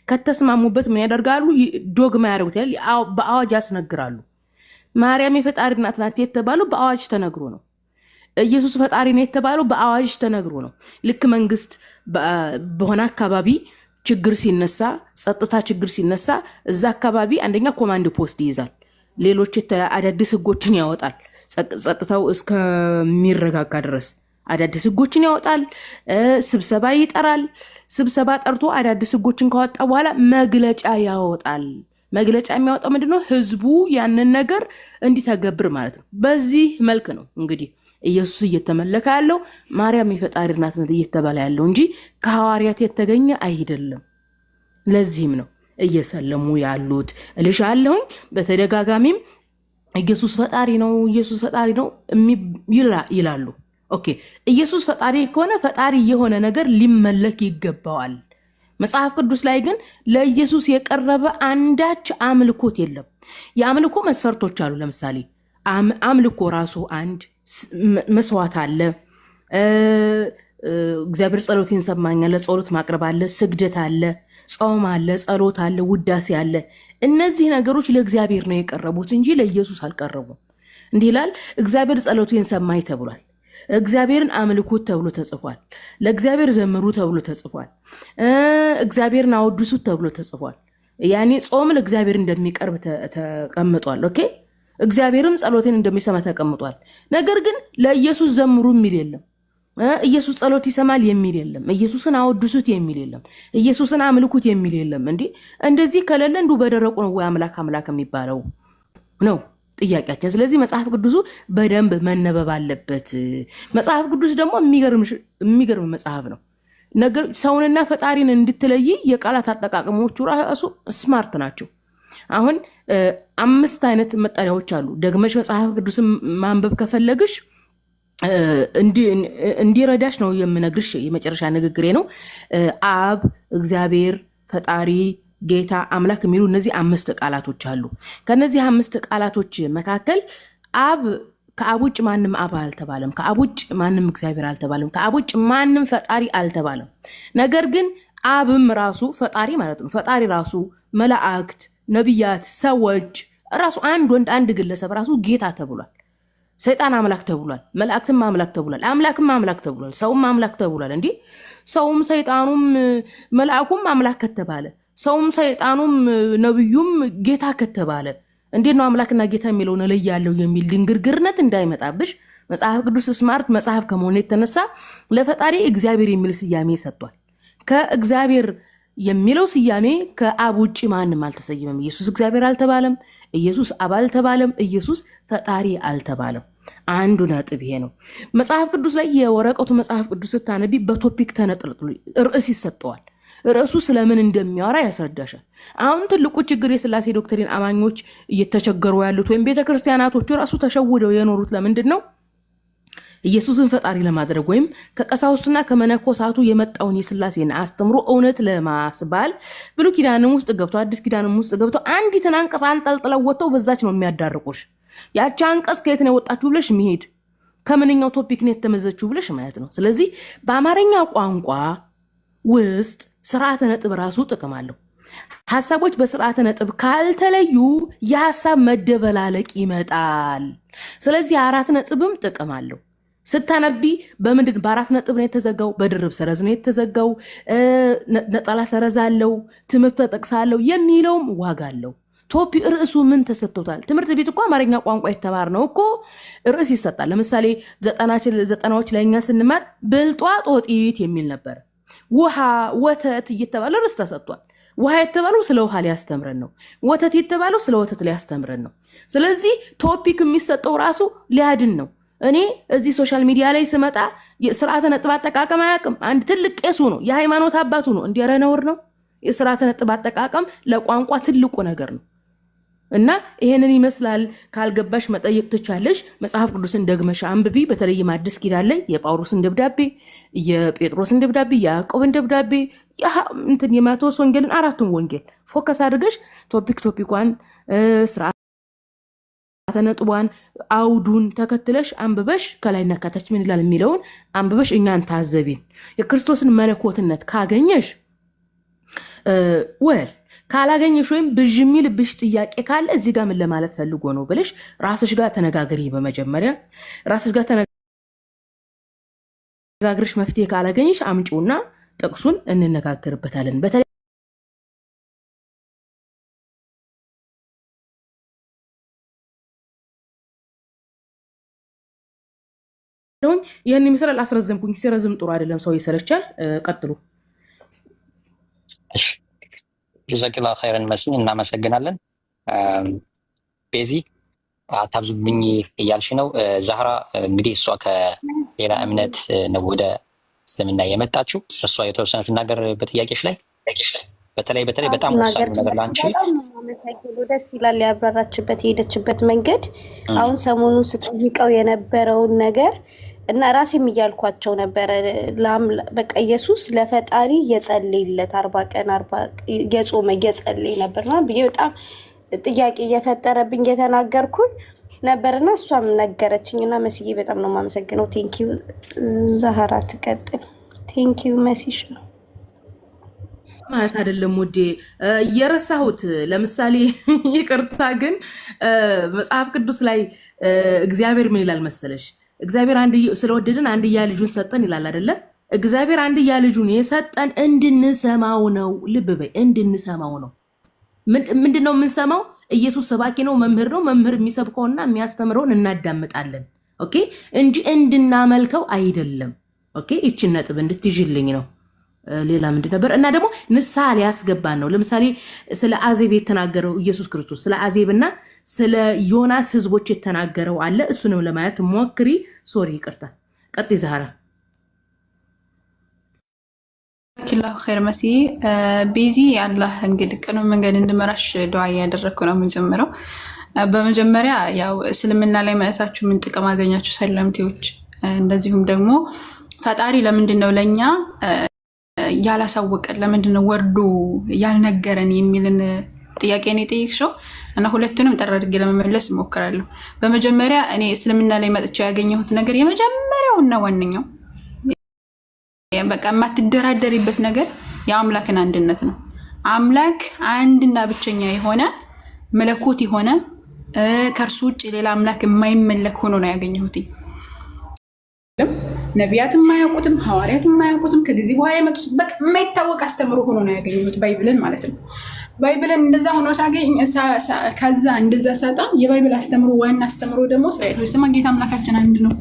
ከተስማሙበት ምን ያደርጋሉ? ዶግማ ያደርጉታል። በአዋጅ ያስነግራሉ። ማርያም የፈጣሪ እናት ናት የተባለው በአዋጅ ተነግሮ ነው። ኢየሱስ ፈጣሪ ነው የተባለው በአዋጅ ተነግሮ ነው። ልክ መንግስት በሆነ አካባቢ ችግር ሲነሳ፣ ጸጥታ ችግር ሲነሳ እዛ አካባቢ አንደኛ ኮማንድ ፖስት ይይዛል፣ ሌሎች አዳዲስ ህጎችን ያወጣል። ጸጥታው እስከሚረጋጋ ድረስ አዳዲስ ህጎችን ያወጣል። ስብሰባ ይጠራል። ስብሰባ ጠርቶ አዳዲስ ህጎችን ካወጣ በኋላ መግለጫ ያወጣል። መግለጫ የሚያወጣው ምንድነው? ህዝቡ ያንን ነገር እንዲተገብር ማለት ነው። በዚህ መልክ ነው እንግዲህ ኢየሱስ እየተመለከ ያለው፣ ማርያም የፈጣሪ እናት ናት እየተባለ ያለው እንጂ ከሐዋርያት የተገኘ አይደለም። ለዚህም ነው እየሰለሙ ያሉት እልሻለሁኝ። በተደጋጋሚም ኢየሱስ ፈጣሪ ነው፣ ኢየሱስ ፈጣሪ ነው ይላሉ። ኦኬ፣ ኢየሱስ ፈጣሪ ከሆነ ፈጣሪ የሆነ ነገር ሊመለክ ይገባዋል። መጽሐፍ ቅዱስ ላይ ግን ለኢየሱስ የቀረበ አንዳች አምልኮት የለም። የአምልኮ መስፈርቶች አሉ። ለምሳሌ አምልኮ ራሱ አንድ መስዋዕት አለ። እግዚአብሔር ጸሎቴን ይሰማኛል፣ ጸሎት ማቅረብ አለ፣ ስግደት አለ፣ ጾም አለ፣ ጸሎት አለ፣ ውዳሴ አለ። እነዚህ ነገሮች ለእግዚአብሔር ነው የቀረቡት እንጂ ለኢየሱስ አልቀረቡም። እንዲህ ይላል፣ እግዚአብሔር ጸሎቴን ሰማኝ ተብሏል። እግዚአብሔርን አምልኩት ተብሎ ተጽፏል። ለእግዚአብሔር ዘምሩ ተብሎ ተጽፏል። እግዚአብሔርን አወድሱት ተብሎ ተጽፏል። ያኔ ጾም ለእግዚአብሔር እንደሚቀርብ ተቀምጧል። ኦኬ፣ እግዚአብሔርም ጸሎትን እንደሚሰማ ተቀምጧል። ነገር ግን ለኢየሱስ ዘምሩ የሚል የለም። ኢየሱስ ጸሎት ይሰማል የሚል የለም። ኢየሱስን አወድሱት የሚል የለም። ኢየሱስን አምልኩት የሚል የለም። እንደዚህ ከሌለ እንዱ በደረቁ ነው ወይ አምላክ አምላክ የሚባለው ነው ጥያቄያችን። ስለዚህ መጽሐፍ ቅዱሱ በደንብ መነበብ አለበት። መጽሐፍ ቅዱስ ደግሞ የሚገርም መጽሐፍ ነው። ነገር ሰውንና ፈጣሪን እንድትለይ የቃላት አጠቃቀሞቹ ራሱ ስማርት ናቸው። አሁን 5 አይነት መጠሪያዎች አሉ። ደግመሽ መጽሐፍ ቅዱስን ማንበብ ከፈለግሽ እንዲረዳሽ ነው የምነግርሽ። የመጨረሻ ንግግሬ ነው። አብ፣ እግዚአብሔር፣ ፈጣሪ፣ ጌታ፣ አምላክ የሚሉ እነዚህ 5 ቃላቶች አሉ። ከነዚህ 5 ቃላቶች መካከል አብ ከአብ ውጭ ማንም አብ አልተባለም። ከአብ ውጭ ማንም እግዚአብሔር አልተባለም። ከአብ ውጭ ማንም ፈጣሪ አልተባለም። ነገር ግን አብም ራሱ ፈጣሪ ማለት ነው። ፈጣሪ ራሱ መላእክት፣ ነቢያት፣ ሰዎች ራሱ አንድ ወንድ አንድ ግለሰብ ራሱ ጌታ ተብሏል። ሰይጣን አምላክ ተብሏል። መላእክትም አምላክ ተብሏል። አምላክም አምላክ ተብሏል። ሰውም አምላክ ተብሏል። እንዲህ ሰውም ሰይጣኑም መልአኩም አምላክ ከተባለ ሰውም ሰይጣኑም ነብዩም ጌታ ከተባለ እንዴት ነው አምላክና ጌታ የሚለው ነው ላይ ያለው የሚል ድንግርግርነት እንዳይመጣብሽ መጽሐፍ ቅዱስ ስማርት መጽሐፍ ከመሆኑ የተነሳ ለፈጣሪ እግዚአብሔር የሚል ስያሜ ሰጥቷል። ከእግዚአብሔር የሚለው ስያሜ ከአብ ውጭ ማንም አልተሰየመም። ኢየሱስ እግዚአብሔር አልተባለም። ኢየሱስ አብ አልተባለም። ኢየሱስ ፈጣሪ አልተባለም። አንዱ ነጥብ ይሄ ነው። መጽሐፍ ቅዱስ ላይ የወረቀቱ መጽሐፍ ቅዱስ ስታነቢ በቶፒክ ተነጥልጥሉ ርዕስ ይሰጠዋል። ርዕሱ ስለምን እንደሚያወራ ያስረዳሻል። አሁን ትልቁ ችግር የሥላሴ ዶክትሪን አማኞች እየተቸገሩ ያሉት ወይም ቤተክርስቲያናቶቹ ራሱ ተሸውደው የኖሩት ለምንድን ነው? ኢየሱስን ፈጣሪ ለማድረግ ወይም ከቀሳውስቱና ከመነኮሳቱ የመጣውን የሥላሴን አስተምሮ እውነት ለማስባል ብሉይ ኪዳንም ውስጥ ገብቶ አዲስ ኪዳንም ውስጥ ገብቶ አንዲትን አንቀጽ አንጠልጥለው ወጥተው በዛች ነው የሚያዳርቁሽ። ያቺ አንቀጽ ከየት ነው የወጣችሁ ብለሽ መሄድ፣ ከምንኛው ቶፒክ ነው የተመዘችው ብለሽ ማየት ነው። ስለዚህ በአማርኛ ቋንቋ ውስጥ ስርዓተ ነጥብ ራሱ ጥቅም አለው። ሐሳቦች በስርዓተ ነጥብ ካልተለዩ የሐሳብ መደበላለቅ ይመጣል። ስለዚህ አራት ነጥብም ጥቅም አለው። ስታነቢ በምንድን በአራት ነጥብ ነው የተዘጋው? በድርብ ሰረዝ ነው የተዘጋው። ነጠላ ሰረዝ አለው፣ ትምህርት ተጠቅሳለሁ የሚለውም ዋጋ አለው። ቶፒ ርዕሱ ምን ተሰጥቶታል? ትምህርት ቤት እኮ አማርኛ ቋንቋ የተማርነው እኮ ርዕስ ይሰጣል። ለምሳሌ ዘጠናዎች ላይ እኛ ስንማር ብልጧ ጦጢት የሚል ነበር። ውሃ፣ ወተት እየተባለ ርዕስ ተሰጥቷል። ውሃ የተባለው ስለ ውሃ ሊያስተምረን ነው። ወተት የተባለው ስለ ወተት ሊያስተምረን ነው። ስለዚህ ቶፒክ የሚሰጠው ራሱ ሊያድን ነው። እኔ እዚህ ሶሻል ሚዲያ ላይ ስመጣ ስርዓተ ነጥብ አጠቃቀም አያውቅም። አንድ ትልቅ ቄሱ ነው፣ የሃይማኖት አባቱ ነው። እንዲያረ ነውር ነው። የስርዓተ ነጥብ አጠቃቀም ለቋንቋ ትልቁ ነገር ነው። እና ይሄንን ይመስላል። ካልገባሽ መጠየቅ ትቻለሽ። መጽሐፍ ቅዱስን ደግመሽ አንብቢ። በተለይም አዲስ ኪዳን ላይ የጳውሎስን ደብዳቤ፣ የጴጥሮስን ደብዳቤ፣ የያዕቆብን ደብዳቤ፣ የማቴዎስ ወንጌልን፣ አራቱን ወንጌል ፎከስ አድርገሽ ቶፒኳን ስርዓተ ነጥቧን አውዱን ተከትለሽ አንብበሽ ከላይና ከታች ምን ይላል የሚለውን አንብበሽ እኛን ታዘቢን። የክርስቶስን መለኮትነት ካገኘሽ ወል ካላገኘሽ ወይም ብዥ የሚልብሽ ጥያቄ ካለ እዚህ ጋር ምን ለማለት ፈልጎ ነው ብለሽ ራስሽ ጋር ተነጋገሪ። በመጀመሪያ ራስሽ ጋር ተነጋግረሽ መፍትሄ ካላገኘሽ አምጪውና ጥቅሱን እንነጋገርበታለን። በተለይ ይህን ይመስላል። አስረዘምኩኝ። ሲረዝም ጥሩ አይደለም፣ ሰው ይሰለቻል። ቀጥሉ።
ጀዛኪላ ኸይረን መሲ፣ እናመሰግናለን። ቤዚ አታብዙብኝ እያልሽ ነው። ዛህራ እንግዲህ እሷ ከሌላ እምነት ነው ወደ እስልምና የመጣችው። እሷ የተወሰነ ትናገር በጥያቄሽ ላይ በተለይ በጣም ወሳኝ ነገር ላንቺ
ደስ ይላል ያብራራችበት የሄደችበት መንገድ። አሁን ሰሞኑን ስጠይቀው የነበረውን ነገር እና ራሴም እያልኳቸው ነበረ። በቃ ኢየሱስ ለፈጣሪ እየጸለየለት 40 ቀን የጾመ እየጸለየ ነበርና ብዬ በጣም ጥያቄ እየፈጠረብኝ እየተናገርኩኝ ነበርና እሷም ነገረችኝና መስዬ በጣም ነው የማመሰግነው። ቴንኪዩ ዛህራ፣ ትቀጥል። ቴንኪዩ መሲሽ ነው
ማለት አይደለም ውዴ፣ የረሳሁት ለምሳሌ ይቅርታ፣ ግን መጽሐፍ ቅዱስ ላይ እግዚአብሔር ምን ይላል መሰለሽ? እግዚአብሔር ስለወደደን አንድያ ልጁን ሰጠን ይላል አይደለም? እግዚአብሔር አንድያ ልጁን የሰጠን እንድንሰማው ነው። ልብ በይ፣ እንድንሰማው ነው። ምንድነው የምንሰማው? ኢየሱስ ሰባኪ ነው፣ መምህር ነው። መምህር የሚሰብከውና የሚያስተምረውን እናዳምጣለን። ኦኬ፣ እንጂ እንድናመልከው አይደለም። ኦኬ፣ ይችን ነጥብ እንድትይዥልኝ ነው። ሌላ ምንድን ነበር? እና ደግሞ ንስሐ ሊያስገባን ነው። ለምሳሌ ስለ አዜብ የተናገረው ኢየሱስ ክርስቶስ ስለ አዜብና ስለ ዮናስ ህዝቦች የተናገረው አለ። እሱንም ለማየት ሞክሪ። ሶሪ፣ ይቅርታ። ቀጥይ ዛህራ።
ኪላሁ ኸይር መሲ። ቤዚ አላህ እንግዲህ ቀኑ መንገድ እንድመራሽ ዱዓ እያደረግኩ ነው የምንጀምረው። በመጀመሪያ ያው እስልምና ላይ መለሳችሁ ምን ጥቅም አገኛችሁ ሰለምቴዎች? እንደዚሁም ደግሞ ፈጣሪ ለምንድን ነው ለእኛ ያላሳወቀን፣ ለምንድን ነው ወርዶ ያልነገረን የሚልን ጥያቄ ነው የጠየቅሽው እና ሁለቱንም ጠር አድርጌ ለመመለስ እሞክራለሁ። በመጀመሪያ እኔ እስልምና ላይ መጥቼ ያገኘሁት ነገር የመጀመሪያውና ዋነኛው በቃ የማትደራደሪበት ነገር የአምላክን አንድነት ነው። አምላክ አንድና ብቸኛ የሆነ መለኮት የሆነ ከእርሱ ውጭ ሌላ አምላክ የማይመለክ ሆኖ ነው ያገኘሁት። ነቢያት የማያውቁትም ሐዋርያት የማያውቁትም ከጊዜ በኋላ የመጡት በቃ የማይታወቅ አስተምሮ ሆኖ ነው ያገኘሁት፣ ባይብልን ማለት ነው። ባይብልን እንደዛ ሆኖ ሳገኝ ከዛ እንደዛ ሳጣ የባይብል አስተምሮ ዋና አስተምሮ ደግሞ እስራኤል ስማ ጌታ አምላካችን አንድ ነው።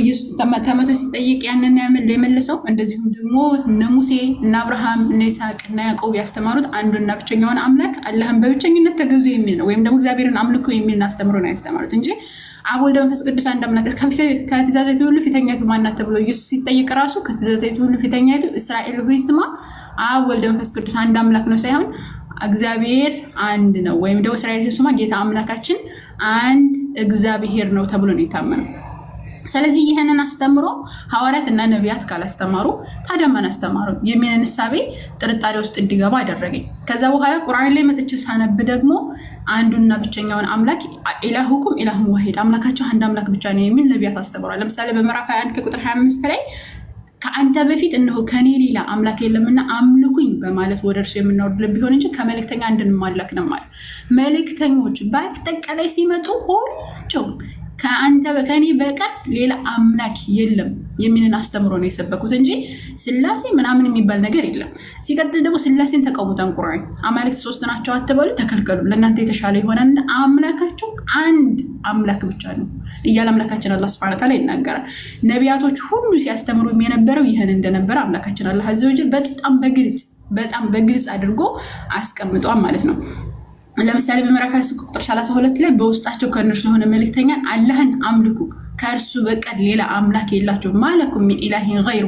ኢየሱስ ተመቶ ሲጠየቅ ያንን የመለሰው እንደዚሁም ደግሞ እነ ሙሴ እነ አብርሃም እነ ይስሐቅ እና ያዕቆብ ያስተማሩት አንዱና ብቸኛውን አምላክ አላህን በብቸኝነት ተገዙ የሚል ነው፣ ወይም ደግሞ እግዚአብሔርን አምልኮ የሚልን አስተምሮ ነው ያስተማሩት እንጂ አብ ወልድ መንፈስ ቅዱስ አንድ አምላክ። ከትእዛዛቱ ሁሉ ፊተኛይቱ ማናት ተብሎ ኢየሱስ ሲጠየቅ ራሱ ከትእዛዛቱ ሁሉ ፊተኛይቱ እስራኤል ሆይ ስማ አብ ወልድ መንፈስ ቅዱስ አንድ አምላክ ነው ሳይሆን እግዚአብሔር አንድ ነው ወይም ደግሞ እስራኤል ስማ ጌታ አምላካችን አንድ እግዚአብሔር ነው ተብሎ ነው የታመነው። ስለዚህ ይሄንን አስተምሮ ሐዋርያት እና ነቢያት ካላስተማሩ ታዲያ ማን አስተማሩ የሚልን ሐሳቤ ጥርጣሬ ውስጥ እንዲገባ አደረገኝ። ከዛ በኋላ ቁርአን ላይ መጥቼ ሳነብ ደግሞ አንዱና ብቸኛውን አምላክ ኢላሁኩም ኢላሁን ዋሂድ አምላካቸው አንድ አምላክ ብቻ ነው የሚል ነቢያት አስተምሯል። ለምሳሌ በምዕራፍ 21 ከቁጥር 25 ላይ ከአንተ በፊት እነሆ ከኔ ሌላ አምላክ የለምና አምልኩኝ በማለት ወደ እርሱ የምናወርድልን ቢሆን እንጂ ከመልእክተኛ እንድንማለክ ነው ማለት። መልእክተኞች በአጠቃላይ ሲመጡ ሁላቸውም ከኔ በቀር ሌላ አምላክ የለም የሚልን አስተምሮ ነው የሰበኩት እንጂ ስላሴ ምናምን የሚባል ነገር የለም። ሲቀጥል ደግሞ ስላሴን ተቃውሞታን ቁርአን አማልክት ሶስት ናቸው አትበሉ፣ ተከልከሉ፣ ለእናንተ የተሻለ ይሆናል፣ አምላካቸው አንድ አምላክ ብቻ ነው እያለ አምላካችን አላህ ሱብሓነሁ ወተዓላ ይናገራል። ነቢያቶች ሁሉ ሲያስተምሩ የነበረው ይህን እንደነበረ አምላካችን አላህ አዘ ወጀል በጣም በግልጽ አድርጎ አስቀምጧል ማለት ነው። ለምሳሌ በምዕራፍ 20 ቁጥር 32 ላይ በውስጣቸው ከእነርሱ ለሆነ መልእክተኛ አላህን አምልኩ ከእርሱ በቀር ሌላ አምላክ የላችሁም ማለኩም ሚን ኢላሂን ገይሩ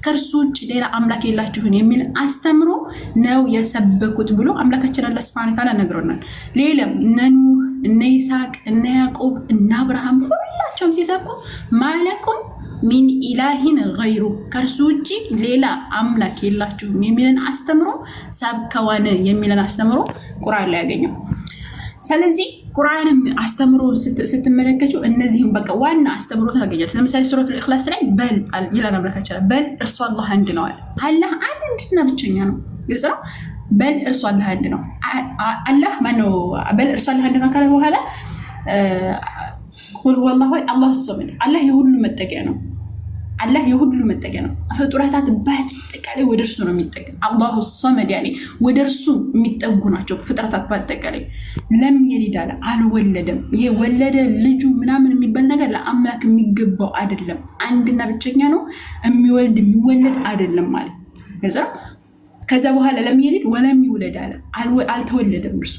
ከእርሱ ውጭ ሌላ አምላክ የላችሁም የሚል አስተምሮ ነው የሰበኩት ብሎ አምላካችን አላህ ሱብሓነሁ ወተዓላ ነግሮናል። ሌላም እነ ኑህ እነ ይስሐቅ እነ ያዕቆብ እነ አብርሃም ሁላቸውም ሲሰብኩ ማለኩም ሚን ኢላሂን ገይሩ ከእርሱ ውጭ ሌላ አምላክ የላችሁም የሚልን አስተምሮ ሰብከዋን የሚልን አስተምሮ ቁርአን ላይ ያገኘው። ስለዚህ ቁርአንን አስተምሮ ስትመለከቱ እነዚህም በቃ ዋና አስተምሮ ታገኛለች። ለምሳሌ ሱረቱል ኢኽላስ ላይ በል ይላል አምላካችን በል እርሱ አላህ አንድ ነው አለ። አላህ አንድና ብቸኛ ነው። ግልጽ ነው። በል እርሱ አላህ አንድ ነው። አላህ ማነው? በል እርሱ አላህ አንድ ነው ካለ በኋላ ቁል ሁወላሁ አሐድ አላሁ ሰመድ አላህ የሁሉ መጠጊያ ነው። አላህ የሁሉ መጠጊያ ነው። ፍጡራታት በአጠቃላይ ወደ እርሱ ነው የሚጠጉ። አላሁ ሰመድ ያኔ ወደ እርሱ የሚጠጉ ናቸው ፍጥረታት በአጠቃላይ። ለም የሊድ አለ አልወለደም። ይሄ ወለደ ልጁ ምናምን የሚባል ነገር ለአምላክ የሚገባው አይደለም። አንድና ብቸኛ ነው። የሚወልድ የሚወለድ አይደለም ማለት ነው። ከዛ በኋላ ለም የሊድ ወለም ይውለድ አለ አልተወለደም። እርሱ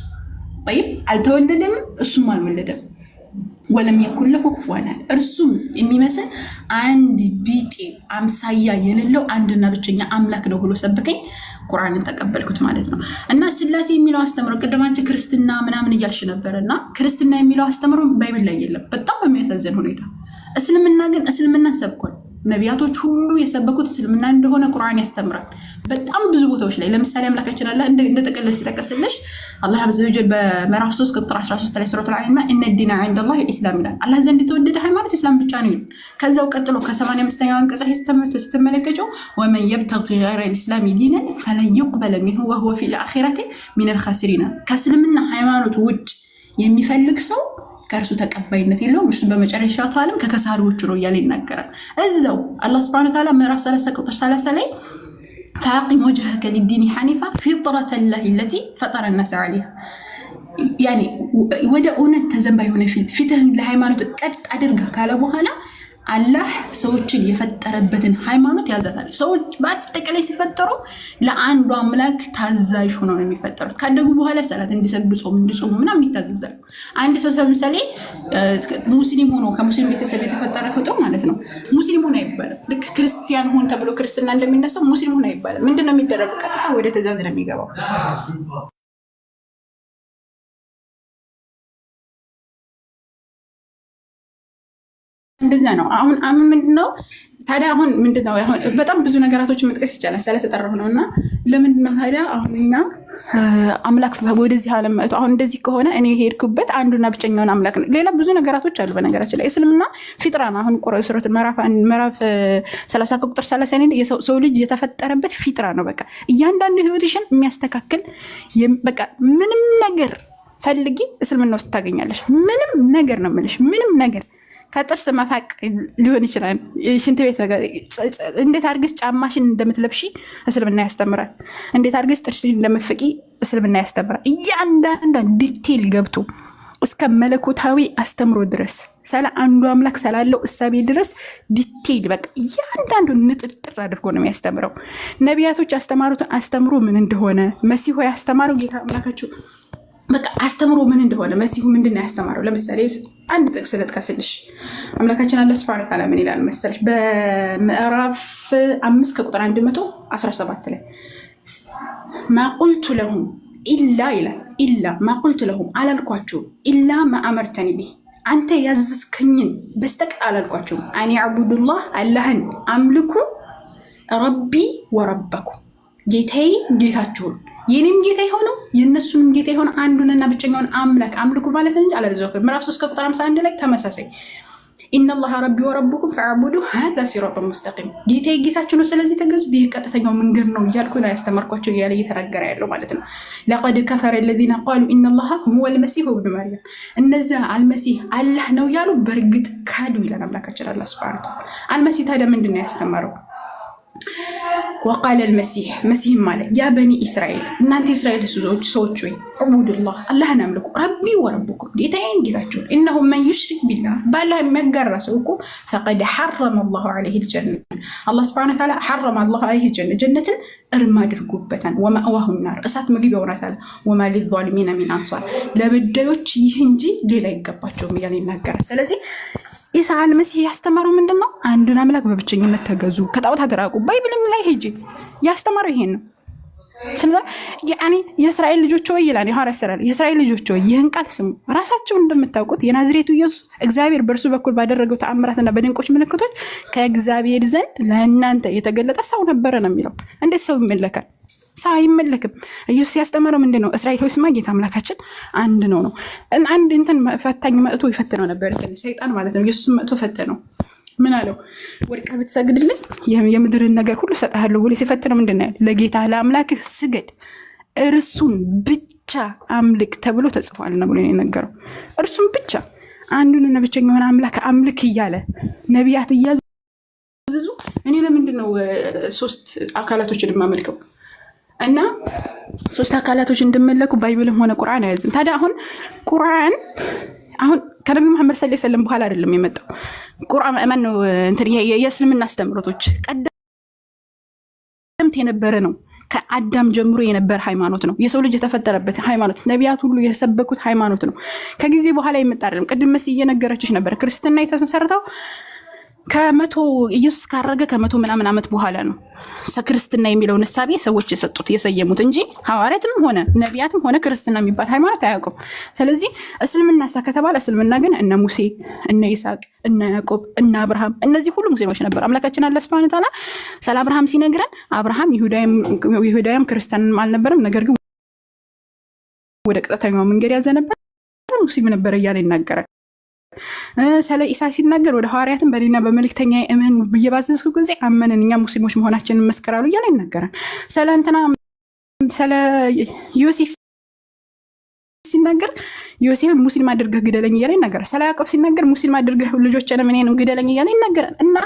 ወይም አልተወለደም እሱም አልወለደም። ወለም የኩን ለሁ ኩፉወን አሐድ እርሱም የሚመስል አንድ ቢጤ አምሳያ የሌለው አንድና ብቸኛ አምላክ ነው ብሎ ሰበከኝ። ቁርአንን ተቀበልኩት ማለት ነው። እና ስላሴ የሚለው አስተምሮ ቅድም አንቺ ክርስትና ምናምን እያልሽ ነበር እና ክርስትና የሚለው አስተምሮ ባይብል ላይ የለም በጣም በሚያሳዝን ሁኔታ። እስልምና ግን እስልምና ሰብኳል። ነቢያቶች ሁሉ የሰበኩት እስልምና እንደሆነ ቁርአን ያስተምራል በጣም ብዙ ቦታዎች ላይ። ለምሳሌ አምላካችን አላህ እንደ ተቀለስ ሲጠቀስልሽ አላህ አዘ ወጀል በምዕራፍ 3 ቁጥር 13 ላይ ሱረቱል አሊምራን ኢነ ዲነ ዐንደላሂ አልኢስላም ይላል። አላህ ዘንድ የተወደደ ሃይማኖት እስላም ብቻ ነው ይላል። ከዛው ቀጥሎ ከ85ኛው አንቀጽ ላይ ስትመለከቱ ወመን የብተጊ ገይረ አልኢስላም ዲነን ፈለን ይቅበለ ሚንሁ ወሁወ ፊል አኺረቲ ሚነል ኻሲሪን ከእስልምና ሃይማኖት ውጭ የሚፈልግ ሰው ከእርሱ ተቀባይነት የለውም፣ እርሱ በመጨረሻው ዓለም ከከሳሪዎቹ ነው እያለ ይናገራል። እዛው አላህ ሱብሓነሁ ወተዓላ ምዕራፍ 30 ቁጥር 30 ላይ ፈአቂም ወጅሀከ ሊዲኒ ሐኒፋ ፊጥረተላሂ አለቲ ፈጠረ ናስ ዐለይሃ ያኔ ወደ እውነት ተዘንባ የሆነ ፊትህን ለሃይማኖት ቀጥ አድርጋ ካለ በኋላ አላህ ሰዎችን የፈጠረበትን ሃይማኖት ያዛታል። ሰዎች በአጠቃላይ ሲፈጠሩ ለአንዱ አምላክ ታዛዥ ሆነው ነው የሚፈጠሩት። ካደጉ በኋላ ሰላት እንዲሰግዱ፣ ጾም እንዲጾሙ ምናምን ይታዘዛሉ። አንድ ሰው ለምሳሌ ሙስሊም ሆኖ ከሙስሊም ቤተሰብ የተፈጠረ ፍጡር ማለት ነው ሙስሊም ሆኖ አይባልም። ልክ ክርስቲያን ሆን ተብሎ ክርስትና እንደሚነሳው ሙስሊም ሆኖ አይባልም። ምንድነው የሚደረገው? ቀጥታ ወደ ትእዛዝ ነው የሚገባው። እንደዛ ነው። አሁን ምንድነው ታዲያ አሁን ምንድነው በጣም ብዙ ነገራቶችን መጥቀስ ይቻላል ስለተጠራሁ ነው። እና ለምንድነው ታዲያ አሁን እኛ አምላክ ወደዚህ ዓለም መጥቶ አሁን እንደዚህ ከሆነ እኔ ሄድኩበት አንዱና ብቸኛውን አምላክ ነው። ሌላ ብዙ ነገራቶች አሉ በነገራችን ላይ እስልምና ፊጥራ ነው። አሁን ሱረት ምዕራፍ 30 ቁጥር 30 ሰው ልጅ የተፈጠረበት ፊጥራ ነው። በቃ እያንዳንዱ ህይወትሽን የሚያስተካክል በቃ ምንም ነገር ፈልጊ እስልምና ውስጥ ታገኛለሽ። ምንም ነገር ነው የምልሽ ምንም ነገር ከጥርስ መፋቅ ሊሆን ይችላል። ሽንት ቤት እንዴት አድርገሽ ጫማሽን እንደምትለብሺ እስልምና ያስተምራል። እንዴት አድርገሽ ጥርስሽን እንደምትፍቂ እስልምና ያስተምራል። እያንዳንዷን ዲቴል ገብቶ እስከ መለኮታዊ አስተምሮ ድረስ ስለ አንዱ አምላክ ስላለው እሳቤ ድረስ ዲቴል በቃ እያንዳንዱ ንጥርጥር አድርጎ ነው የሚያስተምረው። ነቢያቶች ያስተማሩትን አስተምሮ ምን እንደሆነ መሲሁ ያስተማረው ጌታ አምላካችሁ በቃ አስተምሮ ምን እንደሆነ መሲሁ ምንድነው ያስተማረው? ለምሳሌ አንድ ጥቅስ ልጥቀስልሽ። አምላካችን አላህ ሱብሓነሁ ወተዓላ ምን ይላል መሰለሽ? በምዕራፍ 5 ከቁጥር 117 ላይ ማ ቁልቱ ለሁም ኢላ ይላል። ኢላ ማ ቁልቱ ለሁም አላልኳቸውም። ኢላ ማ አመርተኒ ቢህ አንተ ያዘዝከኝን በስተቀር አላልኳቸውም። አን ያዕቡዱላህ አላህን አምልኩ፣ ረቢ ወረበኩም ጌታዬ ጌታችሁን፣ የኔም ጌታ የሆነው የእነሱንም ጌታ የሆነ አንዱንና ብቸኛውን አምላክ አምልኩ ማለት እንጂ አላዘዝኩም። ምዕራፍ 3 ቁጥር 51 ላይ ተመሳሳይ ኢነላህ ረቢ ወረቡኩም ፈዕቡዱ ሀዛ ሲራጡን ሙስተቂም ጌታዬ ጌታችሁ ነው፣ ስለዚህ ተገዙት፣ ይህ ቀጥተኛው መንገድ ነው እያልኩ ነው ያስተማርኳቸው እያለ እየተናገረ ያለው ማለት ነው። ለቀድ ከፈረ ለዚነ ቃሉ ኢነላህ ሁወል መሲሁ ብኑ መርየም እነዚያ አልመሲህ አላህ ነው ያሉ በእርግጥ ካዱ ይላል አምላካችን አላህ ሱብሓነሁ ወተዓላ። አልመሲህ ታዲያ ምንድን ነው ያስተማረው? ወቃለ አልመሲህ መሲህም አለ ያ በኒ እስራኤል እናንተ እስራኤል ሰዎች ወይ ዕቡዱላህ አላህን አምልኩ፣ ረቢ ወረቡኩም ጌታዬን ጌታችሁን፣ እነሁ መን ዩሽሪክ ቢላህ በአላህ የሚያጋራ ሰው እኮ ፈቀድ ሐረመ አላሁ ዐለይሂ ልጀነ አላህ ሱብሓነሁ ወተዓላ ሐረመ አላሁ ዐለይሂ ልጀነ ጀነትን እርም አድርጎበታል። ወመእዋሁ ናር እሳት ምግብ ይሆናታል። ወማ ሊዛሊሚነ ሚን አንሷር ለበዳዮች ይህ እንጂ ሌላ አይገባቸውም እያለ ይናገራል። ስለዚህ ኢሳ አልመሲህ ያስተማረው ምንድን ነው? አንዱን አምላክ በብቸኝነት ተገዙ፣ ከጣዖታት ራቁ። ባይብልም ላይ ሄጂ ያስተማረው ይሄን ነው። ስለዚህ ያኔ የእስራኤል ልጆች ወይ ይላል ሐዋርያ ሥራ የእስራኤል ልጆች ወይ ይህን ቃል ስሙ። ራሳቸው እንደምታውቁት የናዝሬቱ ኢየሱስ እግዚአብሔር በእርሱ በኩል ባደረገው ተአምራትና በድንቆች ምልክቶች ከእግዚአብሔር ዘንድ ለእናንተ የተገለጠ ሰው ነበረ ነው የሚለው። እንዴት ሰው ይመለካል? ሰው አይመለክም። ኢየሱስ ያስተማረው ምንድን ነው? እስራኤል ሆይ ስማ ጌታ አምላካችን አንድ ነው ነው። አንድ እንትን ፈታኝ መጥቶ ይፈትነው ነበር ሰይጣን ማለት ነው። ኢየሱስ መጥቶ ፈተነው። ምን አለው? ወድቀህ ብትሰግድልኝ የምድርን ነገር ሁሉ እሰጥሃለሁ ብሎ ሲፈትነው ምንድን ነው? ለጌታ ለአምላክህ ስገድ፣ እርሱን ብቻ አምልክ ተብሎ ተጽፏል ነው ብሎ የነገረው። እርሱን ብቻ አንዱንና ብቸኛውን አምላክ አምልክ እያለ ነቢያት እያዘዙ እኔ ለምንድን ነው 3 አካላቶችን የማመልከው? እና 3 አካላቶች እንድመለኩ ባይብልም ሆነ ቁርአን አያዝም። ታዲያ አሁን ቁርአን ከነቢ መሐመድ ሰለላሁ ዐለይሂ ወሰለም በኋላ አይደለም የመጣው። ቁርአን ማነው እንትን የእስልምና አስተምህሮቶች ቀደምት የነበረ ነው። ከአዳም ጀምሮ የነበረ ሃይማኖት ነው። የሰው ልጅ የተፈጠረበት ሃይማኖት፣ ነቢያት ሁሉ የሰበኩት ሃይማኖት ነው። ከጊዜ በኋላ የመጣ አይደለም። ቅድም መሲ እየነገረችሽ ነበር። ክርስትና የተመሰረተው ኢየሱስ ካረገ ከ100 ምናምን ዓመት በኋላ ነው። ክርስትና የሚለውን እሳቤ ሰዎች የሰጡት የሰየሙት እንጂ ሐዋርያትም ሆነ ነቢያትም ሆነ ክርስትና የሚባል ሃይማኖት አያውቁም። ስለዚህ እስልምና ከተባለ እስልምና ግን እነ ሙሴ፣ እነ ይስሐቅ፣ እነ ያዕቆብ፣ እነ አብርሃም እነዚህ ሁሉ ሙስሊሞች ነበሩ። አምላካችን አላህ ሱብሓነሁ ወተዓላ ስለ አብርሃም ሲነግረን አብርሃም ይሁዳዊም ክርስቲያንም አልነበረም፣ ነገር ግን ወደ ቀጥተኛው መንገድ ያዘ ነበር፣ ሙስሊም ነበር እያለ ይናገራል። ስለ ኢሳ ሲናገር ወደ ሐዋርያትን በእኔና በመልእክተኛ እመኑ ብዬ ባዘዝኩ ጊዜ አመንን፣ እኛ ሙስሊሞች መሆናችንን መስከራሉ እያለ ይናገራል። ስለ ዮሴፍ ሲናገር ዮሴፍ ሙስሊም አድርገህ ግደለኝ እያለ ይናገራል። ስለ ያዕቆብ ሲናገር ሙስሊም አድርገህ ልጆችንም እኔንም ግደለኝ እያለ ይናገራል። እና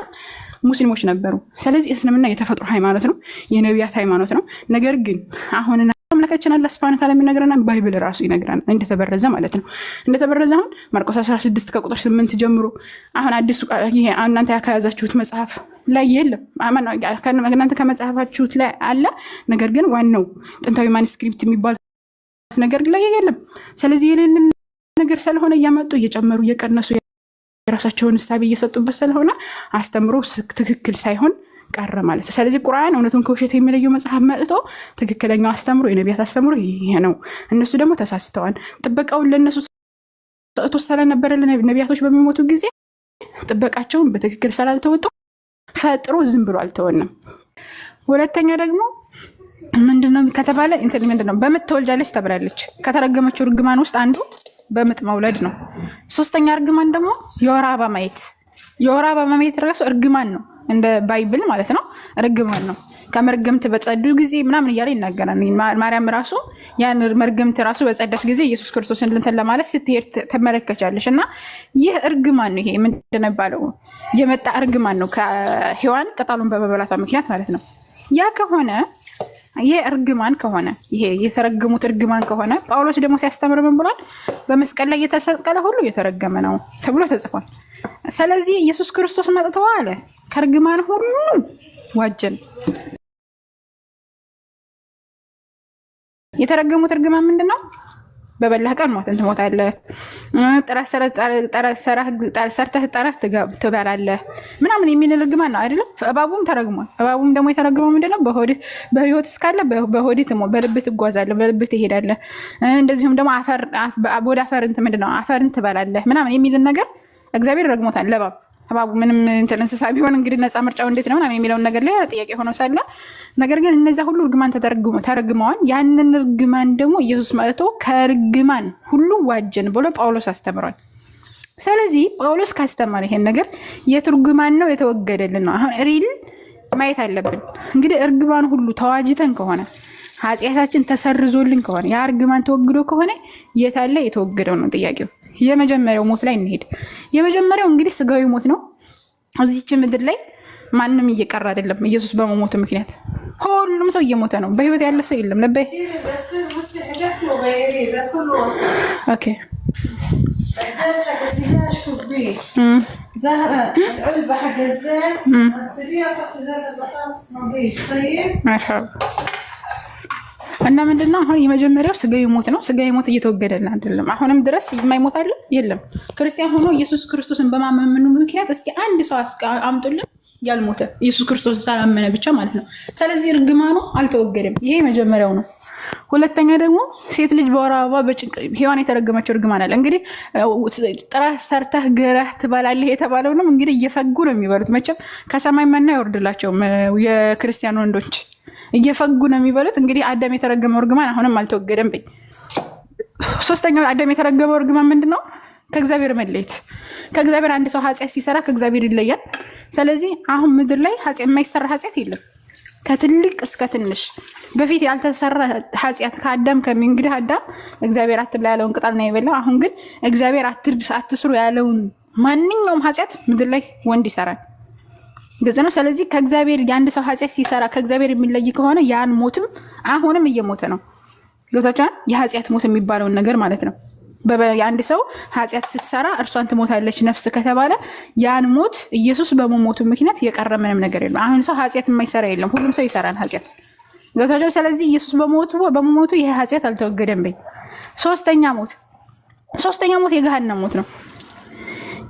ሙስሊሞች ነበሩ። ስለዚህ እስልምና የተፈጥሮ ሃይማኖት ነው፣ የነቢያት ሃይማኖት ነው። ነገር ግን አሁን አምላካችን አላህ ሱብሓነሁ ወተዓላ የሚነግረና ባይብል ራሱ ይነግረናል እንደተበረዘ ማለት ነው። እንደተበረዘ አሁን ማርቆስ 16 ከቁጥር 8 ጀምሮ አሁን አዲሱ ይሄ እናንተ ያከያዛችሁት መጽሐፍ ላይ የለም። እናንተ ከመጽሐፋችሁት ላይ አለ፣ ነገር ግን ዋናው ጥንታዊ ማኑስክሪፕት የሚባል ነገር ላይ የለም። ስለዚህ የሌለ ነገር ስለሆነ እያመጡ እየጨመሩ እየቀነሱ የራሳቸውን እሳቤ እየሰጡበት ስለሆነ አስተምሮ ትክክል ሳይሆን ቀረ ማለት ነው። ስለዚህ ቁርአን እውነቱን ከውሸት የሚለየው መጽሐፍ መጥቶ ትክክለኛው አስተምሮ የነቢያት አስተምሮ ይሄ ነው። እነሱ ደግሞ ተሳስተዋል። ጥበቃውን ለነሱ ሰጥቶ ስለነበረ ነቢያቶች በሚሞቱ ጊዜ ጥበቃቸውን በትክክል ስላልተወጡ ፈጥሮ ዝም ብሎ አልተወንም። ሁለተኛ ደግሞ ምንድነው ከተባለ እንትን ምንድነው በምጥ ትወልጃለች ተብላለች። ከተረገመችው እርግማን ውስጥ አንዱ በምጥ መውለድ ነው። 3ኛ እርግማን ደግሞ የወር አበባ ማየት። የወር አበባ ማየት ራሱ እርግማን ነው፣ እንደ ባይብል ማለት ነው። እርግማን ነው። ከመርገምት በጸዱ ጊዜ ምናምን እያለ ይናገራል። ማርያም ራሱ ያን መርገምት ራሱ በጸዳች ጊዜ ኢየሱስ ክርስቶስን እንትን ለማለት ስትሄድ ተመለከቻለሽ። እና ይህ እርግማን ነው። ይሄ ምንድን ነው የሚባለው? የመጣ እርግማን ነው ከሔዋን ቅጠሉን በመብላቷ ምክንያት ማለት ነው። ያ ከሆነ ይሄ እርግማን ከሆነ ይሄ የተረገሙት እርግማን ከሆነ ጳውሎስ ደግሞ ሲያስተምር ምን ብሏል? በመስቀል ላይ የተሰቀለ ሁሉ የተረገመ ነው ተብሎ ተጽፏል። ስለዚህ ኢየሱስ ክርስቶስ መጥቶ አለ ከእርግማን ሁሉ ዋጀን። የተረገሙት እርግማን ምንድን ነው? በበላህ ቀን ሞትን ትሞታለህ። ሰርተህ ጠረህ ትበላለህ ምናምን የሚል እርግማን ነው አይደለም? እባቡም ተረግሟል። እባቡም ደግሞ የተረግመው ምንድነው? በህይወት እስካለ በሆድህ በልብህ ትጓዛለህ፣ በልብህ ትሄዳለህ። እንደዚሁም ደግሞ ወደ አፈር ምንድነው አፈርን ትበላለህ ምናምን የሚልን ነገር እግዚአብሔር ረግሞታል ለእባብ። እባቡ ምንም እንስሳ ቢሆን እንግዲህ ነፃ ምርጫው እንዴት ነው ምናምን የሚለውን ነገር ላይ ጥያቄ ሆኖ ሳለ ነገር ግን እነዚያ ሁሉ እርግማን ተረግመዋል። ያንን እርግማን ደግሞ ኢየሱስ መጥቶ ከእርግማን ሁሉ ዋጀን ብሎ ጳውሎስ አስተምሯል። ስለዚህ ጳውሎስ ካስተማረ ይሄን ነገር የትርጉማን ነው የተወገደልን ነው። አሁን ሪል ማየት አለብን። እንግዲህ እርግማን ሁሉ ተዋጅተን ከሆነ ኃጢአታችን ተሰርዞልን ከሆነ ያ እርግማን ተወግዶ ከሆነ የታለ የተወገደው ነው ጥያቄው። የመጀመሪያው ሞት ላይ እንሄድ። የመጀመሪያው እንግዲህ ስጋዊ ሞት ነው። እዚች ምድር ላይ ማንም እየቀረ አይደለም። ኢየሱስ በመሞቱ ምክንያት ሁሉም ሰው እየሞተ ነው። በህይወት ያለ ሰው የለም። ለበይ ኦኬ እና ምንድነው አሁን የመጀመሪያው ስጋዊ ሞት ነው። ስጋዊ ሞት እየተወገደልን አይደለም። አሁንም ድረስ የማይሞት አለ የለም። ክርስቲያን ሆኖ ኢየሱስ ክርስቶስን በማመኑ ምክንያት እስኪ አንድ ሰው አምጡልን ያልሞተ ኢየሱስ ክርስቶስን ስላመነ ብቻ ማለት ነው። ስለዚህ እርግማኑ አልተወገደም። ይሄ የመጀመሪያው ነው። ሁለተኛ ደግሞ ሴት ልጅ በወር አበባ በጭንቅ ሔዋን የተረገመችው እርግማን አለ። እንግዲህ ጥረህ ሰርተህ ግረህ ትበላለህ የተባለው ነው። እንግዲህ እየፈጉ ነው የሚበሉት። መቼም ከሰማይ መና አይወርድላቸውም የክርስቲያን ወንዶች እየፈጉ ነው የሚበሉት። እንግዲህ አዳም የተረገመው እርግማን አሁንም አልተወገደም። በይ ሶስተኛው አዳም የተረገመው እርግማን ምንድነው? ከእግዚአብሔር መለየት። ከእግዚአብሔር አንድ ሰው ኃጢአት ሲሰራ ከእግዚአብሔር ይለያል። ስለዚህ አሁን ምድር ላይ የማይሰራ ኃጢአት የለም። ከትልቅ እስከ ትንሽ በፊት ያልተሰራ ኃጢአት ከአዳም እንግዲህ አዳም እግዚአብሔር አትብላ ያለውን ቅጠል ነው የበላው። አሁን ግን እግዚአብሔር አትስሩ ያለውን ማንኛውም ኃጢአት ምድር ላይ ወንድ ይሰራል። ግልጽ ነው። ስለዚህ ከእግዚአብሔር የአንድ ሰው ኃጢአት ሲሰራ ከእግዚአብሔር የሚለይ ከሆነ ያን ሞትም አሁንም እየሞተ ነው። ገብታችኋል? የኃጢአት ሞት የሚባለውን ነገር ማለት ነው። የአንድ ሰው ኃጢአት ስትሰራ እርሷን ትሞታለች ነፍስ ከተባለ ያን ሞት ኢየሱስ በመሞቱ ምክንያት የቀረ ምንም ነገር የለም። አሁን ሰው ኃጢአት የማይሰራ የለም። ሁሉም ሰው ይሰራል ኃጢአት። ገብታችኋል? ስለዚህ ኢየሱስ በመሞቱ ይሄ ኃጢአት አልተወገደም። በይ ሶስተኛ ሞት የገሃነም ሞት ነው።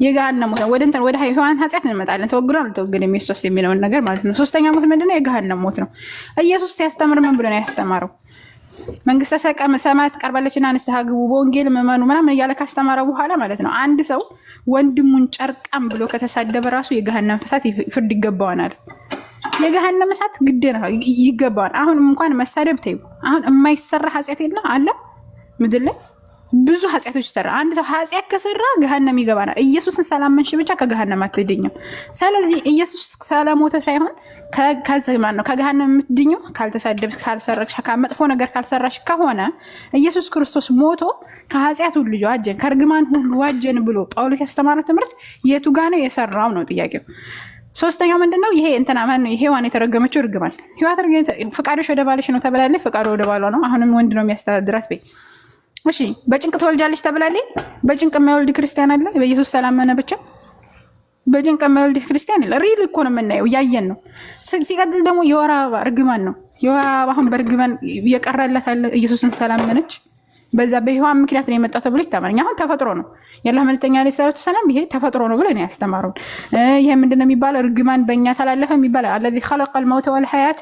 የገሃነም ሞት ወደ ሔዋን ኃጢአት እንመጣለን። ተወግዶ አልተወገደም ኢየሱስ የሚለውን ነገር ማለት ነው። ሶስተኛ ሞት ምንድነው? የገሃነም ሞት ነው። ኢየሱስ ሲያስተምር ምን ብሎ ነው ያስተማረው? መንግስተ ሰማያት ቀርባለችና ንስሐ ግቡ በወንጌል እመኑ ምናምን እያለ ካስተማረ በኋላ ማለት ነው አንድ ሰው ወንድሙን ጨርቃም ብሎ ከተሳደበ ራሱ የገሃነም እሳት ፍርድ ይገባዋል። የገሃነም እሳት ግድ ነው ይገባዋል። አሁን እንኳን መሳደብ ተይው። አሁን የማይሰራ ኃጢአት የለ አለ ምድር ላይ ብዙ ኃጢአቶች ይሰራ። አንድ ሰው ኃጢአት ከሰራ ገሃነም ይገባናል። ኢየሱስን ሰላመንሽ ብቻ ከገሃነም አትድኝም። ስለዚህ ኢየሱስ ሰላሞተ ሳይሆን ከገሃነም የምትድኙ ካልተሳደብሽ፣ ካልሰረቅሽ፣ መጥፎ ነገር ካልሰራሽ ከሆነ ኢየሱስ ክርስቶስ ሞቶ ከኃጢአት ሁሉ ዋጀን፣ ከእርግማን ሁሉ ዋጀን ብሎ ጳውሎስ ያስተማረው ትምህርት የቱ ጋ ነው የሰራው ነው ጥያቄው። ሶስተኛው ምንድነው? ይሄ ሔዋን የተረገመችው እርግማን። ፍቃድሽ ወደ ባልሽ ነው ተብላለች። ፍቃዱ ወደ ባሏ ነው። አሁንም ወንድ ነው የሚያስተዳድራት። በይ እሺ በጭንቅ ትወልጃለች ተብላለች። በጭንቅ የማይወልድ ክርስቲያን አለ? በኢየሱስ ሰላመነ ብቻ በጭንቅ የማይወልድ ክርስቲያን የለ። ሪል እኮ ነው የምናየው፣ እያየን ነው። ሲቀጥል ደግሞ የወር አበባ እርግማን ነው። የወር አበባ አሁን በእርግማን እየቀረላት አለ። ኢየሱስን ሰላመነች፣ በዛ በሔዋን ምክንያት ነው የመጣው ተብሎ ይታመናል። አሁን ተፈጥሮ ነው። የአላህ መልእክተኛ ዓለይሂ ሰላቱ ወሰላም ይሄ ተፈጥሮ ነው ብለው ነው ያስተማሩን። ይሄ ምንድነው የሚባለው? እርግማን በእኛ ተላለፈ የሚባለው አለዚ ኸለቀል መውተ ወልሐያተ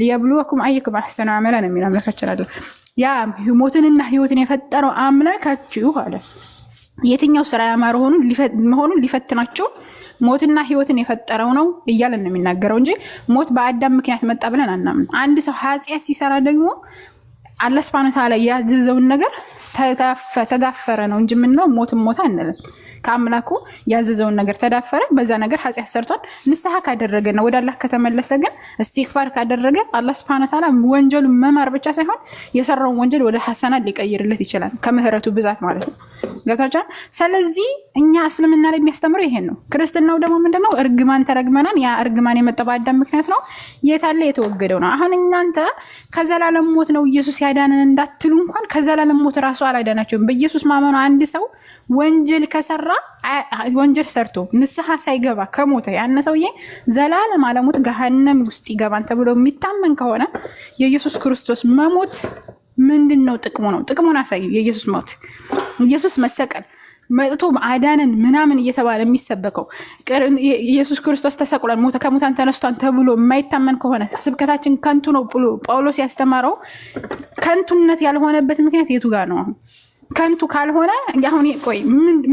ሊየብሉወኩም አየኩም አሕሰኑ ዐመላ ነው የሚለው አምላካችን አለ። ያ ሞትንና ህይወትን የፈጠረው አምላካችሁ አለ የትኛው ስራ ያማረ መሆኑን ሊፈትናችሁ ሞትና ህይወትን የፈጠረው ነው እያለን ነው የሚናገረው እንጂ ሞት በአዳም ምክንያት መጣ ብለን አናምን። አንድ ሰው ኃጢአት ሲሰራ ደግሞ አላህ ሱብሓነሁ ወተዓላ ያዘዘውን ነገር ተዳፈረ ነው እንጂ ምንለው ሞትም ሞታ አንልም። ከአምላኩ ያዘዘውን ነገር ተዳፈረ፣ በዛ ነገር ኃጢአት ሰርቷል። ንስሐ ካደረገና ወደ አላህ ከተመለሰ ግን እስቲግፋር ካደረገ አላህ ሱብሓነሁ ወተዓላ ወንጀሉን መማር ብቻ ሳይሆን የሰራውን ወንጀል ወደ ሐሰናት ሊቀይርለት ይችላል፣ ከምህረቱ ብዛት ማለት ነው። ገብታችኋል? ስለዚህ እኛ እስልምና ላይ የሚያስተምረው ይሄን ነው። ክርስትናው ደግሞ ምንድነው? እርግማን ተረግመናል። ያ እርግማን የመጣው በአዳም ምክንያት ነው። የታለ የተወገደው ነው። አሁን እናንተ ከዘላለም ሞት ነው ኢየሱስ ያዳነን እንዳትሉ እንኳን ከዘላለም ሞት ራሱ አላዳናቸውም። በኢየሱስ ማመኑ አንድ ሰው ወንጀል ከሰራ ወንጀል ሰርቶ ንስሐ ሳይገባ ከሞተ ያነ ሰውዬ ዘላለም አለሞት ገሃነም ውስጥ ይገባን ተብሎ የሚታመን ከሆነ የኢየሱስ ክርስቶስ መሞት ምንድነው ጥቅሙ? ነው ጥቅሙን አሳዩ። የኢየሱስ ሞት፣ ኢየሱስ መሰቀል መጥቶ አዳነን ምናምን እየተባለ የሚሰበከው ኢየሱስ ክርስቶስ ተሰቅሏል፣ ሞተ፣ ከሙታን ተነስቷል ተብሎ የማይታመን ከሆነ ስብከታችን ከንቱ ነው ብሎ ጳውሎስ ያስተማረው ከንቱነት ያልሆነበት ምክንያት የቱ ጋር ነው? አሁን ከንቱ ካልሆነ አሁን ቆይ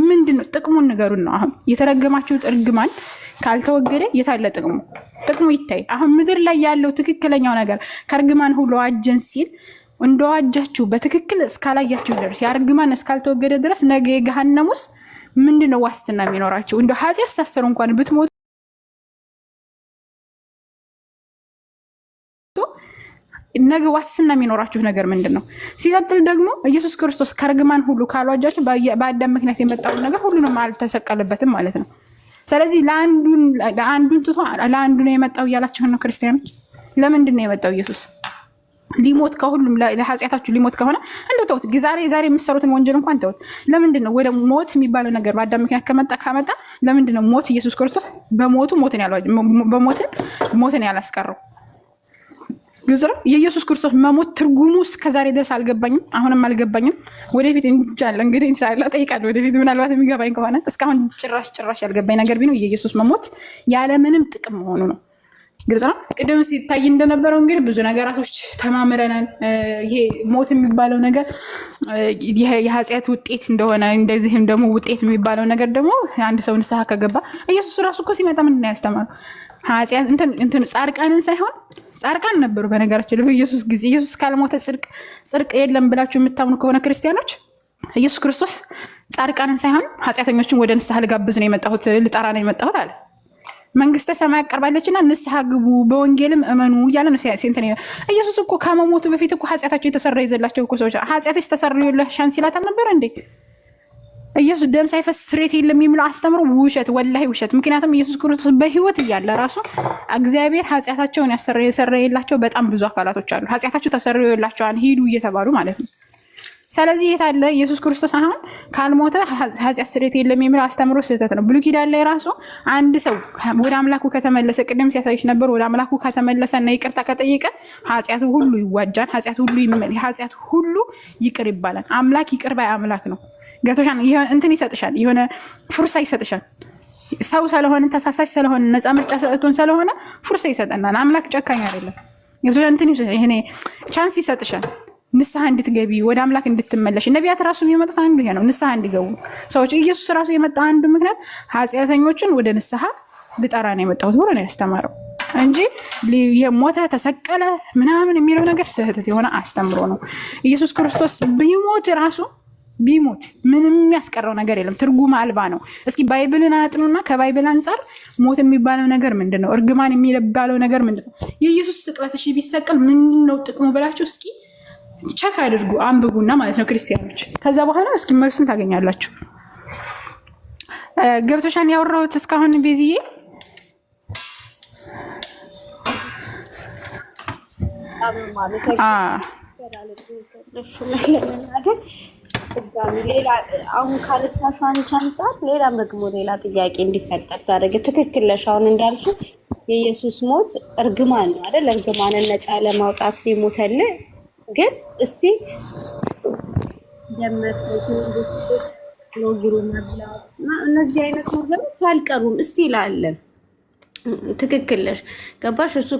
ምንድነው ጥቅሙን ንገሩን ነው። አሁን የተረገማችሁት እርግማን ካልተወገደ የታለ ጥቅሙ? ጥቅሙ ይታይ። አሁን ምድር ላይ ያለው ትክክለኛው ነገር ከእርግማን ሁሉ አጀን ሲል እንደዋጃችሁ በትክክል እስካላያችሁ ድረስ ያርግማን እስካልተወገደ ድረስ ነገ የገሃነሙስ ምንድነው ዋስትና የሚኖራችሁ? እንደ ኃጢአት ሳሰሩ እንኳን ብትሞቱ ነገ ዋስትና የሚኖራችሁ ነገር ምንድነው? ሲቀጥል ደግሞ ኢየሱስ ክርስቶስ ከርግማን ሁሉ ካልዋጃችሁ በአዳም ምክንያት የመጣው ነገር ሁሉንም አልተሰቀለበትም ማለት ነው። ስለዚህ ለአንዱን ትቶ ለአንዱ ነው የመጣው እያላችሁ ነው ክርስቲያኖች። ለምንድን ነው የመጣው ኢየሱስ? ሊሞት ከሁሉም ለኃጢአታችሁ ሊሞት ከሆነ እንደው ተውት። ዛሬ የምትሰሩትን ወንጀል እንኳን ተውት። ለምንድን ነው ወደ ሞት የሚባለው ነገር በአዳም ምክንያት ካመጣ ለምንድን ነው ሞት ኢየሱስ ክርስቶስ በሞቱ ሞትን ያላስቀረው? ግልጽ ነው። የኢየሱስ ክርስቶስ መሞት ትርጉሙ እስከዛሬ ድረስ አልገባኝም፣ አሁንም አልገባኝም። ወደፊት እንጃለ እንግዲህ ኢንሻአላህ ጠይቃለሁ። ወደፊት ምናልባት የሚገባኝ ከሆነ እስካሁን ጭራሽ ያልገባኝ ነገር ቢኖር የኢየሱስ መሞት ያለምንም ጥቅም መሆኑ ነው። ግልጽ ነው። ቅድም ሲታይ እንደነበረው እንግዲህ ብዙ ነገራቶች ተማምረናል። ይሄ ሞት የሚባለው ነገር የኃጢአት ውጤት እንደሆነ እንደዚህም ደግሞ ውጤት የሚባለው ነገር ደግሞ አንድ ሰው ንስሐ ከገባ ኢየሱስ ራሱ እኮ ሲመጣ ምንድን ነው ያስተማረው? ኃጢአት እንትን ጻድቃንን ሳይሆን ጻድቃን ነበሩ በነገራችን ላይ በኢየሱስ ጊዜ። ኢየሱስ ካልሞተ ጽድቅ የለም ብላችሁ የምታምኑ ከሆነ ክርስቲያኖች ኢየሱስ ክርስቶስ ጻድቃንን ሳይሆን ኃጢአተኞችን ወደ ንስሐ ልጋብዝ ነው የመጣሁት፣ ልጠራ ነው የመጣሁት አለ። መንግስተ ሰማይ ቀርባለችና ንስሐ ግቡ በወንጌልም እመኑ እያለ ነው ሲንተን። ኢየሱስ እኮ ከመሞቱ በፊት እኮ ኃጢአታቸው የተሰረየላቸው እኮ ሰዎች ኃጢአትሽ ተሰረየልሻል ሲላት አልነበረ እንዴ? ኢየሱስ ደም ሳይፈስ ስርየት የለም የሚለው አስተምሮ ውሸት፣ ወላሂ ውሸት። ምክንያቱም ኢየሱስ ክርስቶስ በህይወት እያለ ራሱ እግዚአብሔር ኃጢአታቸውን ያሰረየላቸው በጣም ብዙ አካላቶች አሉ። ኃጢአታቸው ተሰረየላቸዋል ሂዱ እየተባሉ ማለት ነው። ስለዚህ የታለ ኢየሱስ ክርስቶስ አሁን ካልሞተ ኃጢአት ስርየት የለም የሚለው አስተምሮ ስህተት ነው። ብሉይ ኪዳን ላይ ራሱ አንድ ሰው ወደ አምላኩ ከተመለሰ ቅድም ሲያሳይሽ ነበር፣ ወደ አምላኩ ከተመለሰና ይቅርታ ከጠየቀ ኃጢአቱ ሁሉ ይዋጃል፣ ኃጢአት ሁሉ ይቅር ይባላል። አምላክ ይቅር ባይ አምላክ ነው። ገብቶሻል? እንትን ይሰጥሻል፣ የሆነ ፉርሳ ይሰጥሻል። ሰው ስለሆነ ተሳሳሽ ስለሆነ ነፃ ምርጫ ሰጥቶን ስለሆነ ፉርሳ ይሰጠናል። አምላክ ጨካኝ አይደለም። ገብቶሻል? እንትን ይሄ ቻንስ ይሰጥሻል ንስሐ እንድትገቢ ወደ አምላክ እንድትመለሽ። ነቢያት ራሱ የመጡት አንዱ ይሄ ነው፣ ንስሐ እንዲገቡ ሰዎች። ኢየሱስ ራሱ የመጣ አንዱ ምክንያት ኃጢአተኞችን ወደ ንስሐ ልጠራ ነው የመጣሁት ብሎ ነው ያስተማረው እንጂ የሞተ ተሰቀለ ምናምን የሚለው ነገር ስህተት የሆነ አስተምሮ ነው። ኢየሱስ ክርስቶስ ቢሞት ምንም የሚያስቀረው ነገር የለም፣ ትርጉም አልባ ነው። እስኪ ባይብልን አጥኑና ከባይብል አንጻር ሞት የሚባለው ነገር ምንድን ነው? እርግማን የሚባለው ነገር ምንድን ነው? የኢየሱስ ስቅለት እሺ ቢሰቀል ምንድን ነው ጥቅሙ ብላችሁ እስኪ ቸክ አድርጉ፣ አንብቡና ማለት ነው ክርስቲያኖች። ከዛ በኋላ እስኪ መልሱን ታገኛላችሁ። ገብቶሻን ያወራሁት እስካሁን ቤዝዬ?
አሁን ካልታሻን ቻንጣት ሌላም ደግሞ ሌላ ጥያቄ እንዲፈጠር ታደርገ ትክክል ነሽ። አሁን እንዳልኩ የኢየሱስ ሞት እርግማን ነው አይደል? እርግማንን ነፃ ለማውጣት ሊሞተል ግን እስቲ ደመት ሎግሩና እነዚህ አይነት ነገሮች አልቀሩም እስቲ ይላለን። ትክክል ነሽ። ገባሽ? እሱ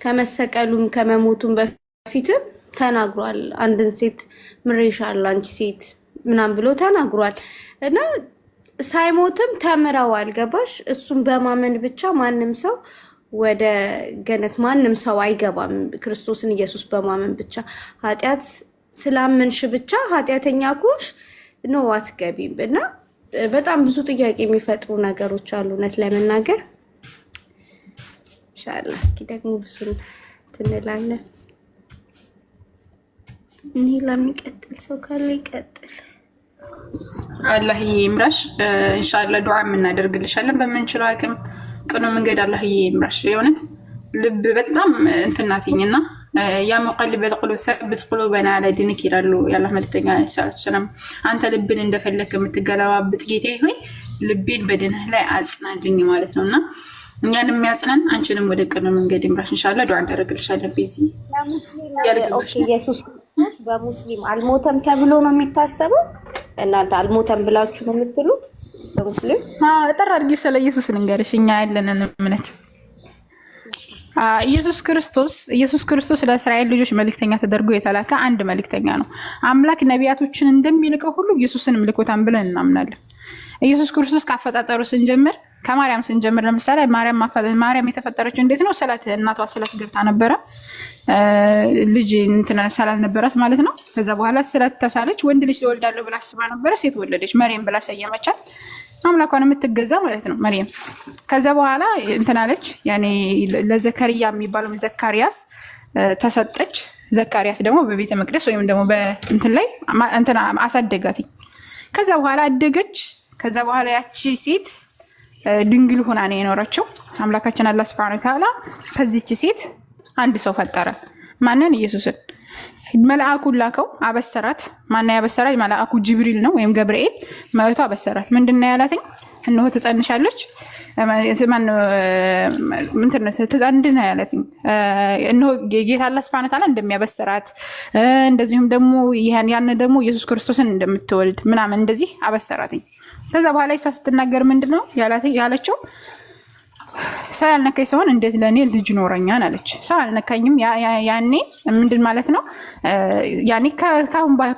ከመሰቀሉም ከመሞቱም በፊትም ተናግሯል። አንድን ሴት ምሬሻለሁ አንቺ ሴት ምናምን ብሎ ተናግሯል እና ሳይሞትም ተምረዋል። ገባሽ? እሱም በማመን ብቻ ማንም ሰው ወደ ገነት ማንም ሰው አይገባም። ክርስቶስን ኢየሱስ በማመን ብቻ ኃጢአት ስላመንሽ ብቻ ኃጢአተኛ ኮሽ ነው አትገቢም። እና በጣም ብዙ ጥያቄ የሚፈጥሩ ነገሮች አሉ እውነት ለመናገር። ኢንሻአላህ እስኪ ደግሞ ብዙ ትንላለን። እኔ ለሚቀጥል ሰው ካለ ይቀጥል።
አላህ ይምራሽ። ኢንሻአላህ ዱዓ እናደርግልሻለን በምንችለው አቅም። ቅኑ መንገድ አላህ ይምራሽ። የሆነት ልብ በጣም እንትናትኝና ያ ሙቀልበል ቁሉብ ሰብት ቁሉበና አላ ዲንክ ይላሉ የአላህ መልእክተኛ ሰለላሁ ዐለይሂ አንተ ልብን እንደፈለክ የምትገለባብጥ ጌታዬ ሆይ ልቤን በድንህ ላይ አጽናልኝ ማለት ነውና እኛን የሚያጽናን አንቺንም ወደ ቅኑ መንገድ ይምራሽ። ኢንሻአላህ ዱዓ እናደርግልሻለን። ቤዚ
ኢየሱስ በሙስሊም አልሞተም ተብሎ ነው የሚታሰበው። እናንተ አልሞተም ብላችሁ ነው የምትሉት በሙስሊም?
እጠር አድርጌ ስለ ኢየሱስ ልንገርሽ። እኛ ያለንን እምነት ኢየሱስ ክርስቶስ ለእስራኤል ልጆች መልእክተኛ ተደርጎ የተላከ አንድ መልእክተኛ ነው። አምላክ ነቢያቶችን እንደሚልከው ሁሉ ኢየሱስንም ልኮታን ብለን እናምናለን። ኢየሱስ ክርስቶስ ካፈጣጠሩ ስንጀምር ከማርያም ስንጀምር ለምሳሌ ማርያም የተፈጠረችው እንዴት ነው? ስለት እናቷ ስለት ገብታ ነበረ ልጅ እንትና ስላልነበራት ማለት ነው። ከዛ በኋላ ስለት ተሳለች፣ ወንድ ልጅ ትወልዳለሁ ብላ አስባ ነበረ፣ ሴት ወለደች። መርየም ብላ ሰየመቻት፣ አምላኳን የምትገዛ ማለት ነው መርየም። ከዛ በኋላ እንትናለች ያኔ ለዘከርያ የሚባለው ዘካሪያስ ተሰጠች። ዘካሪያስ ደግሞ በቤተ መቅደስ ወይም ደግሞ በእንትን ላይ እንትና አሳደጋት። ከዛ በኋላ አደገች። ከዛ በኋላ ያቺ ሴት ድንግል ሆና ነው የኖረችው። አምላካችን አላህ ሱብሃነሁ ወተዓላ ከዚህች ሴት አንድ ሰው ፈጠረ። ማንን? ኢየሱስን። መልአኩን ላከው፣ አበሰራት። ማን ያበሰራት? መልአኩ ጅብሪል ነው ወይም ገብርኤል መጥቶ አበሰራት። ምንድነው ያላትኝ? እነሆ ትጸንሻለች ምንድነው ያላትኝ? እነሆ ጌታ አላህ ሱብሃነሁ ወተዓላ እንደሚያበሰራት እንደዚሁም ደግሞ ያን ደግሞ ኢየሱስ ክርስቶስን እንደምትወልድ ምናምን እንደዚህ አበሰራትኝ። ከዛ በኋላ እሷ ስትናገር ምንድነው ያለችው? ሰው ያልነካኝ ሲሆን እንዴት ለእኔ ልጅ ኖረኛል አለች። ሰው አልነካኝም። ያኔ ምንድን ማለት ነው? ያኔ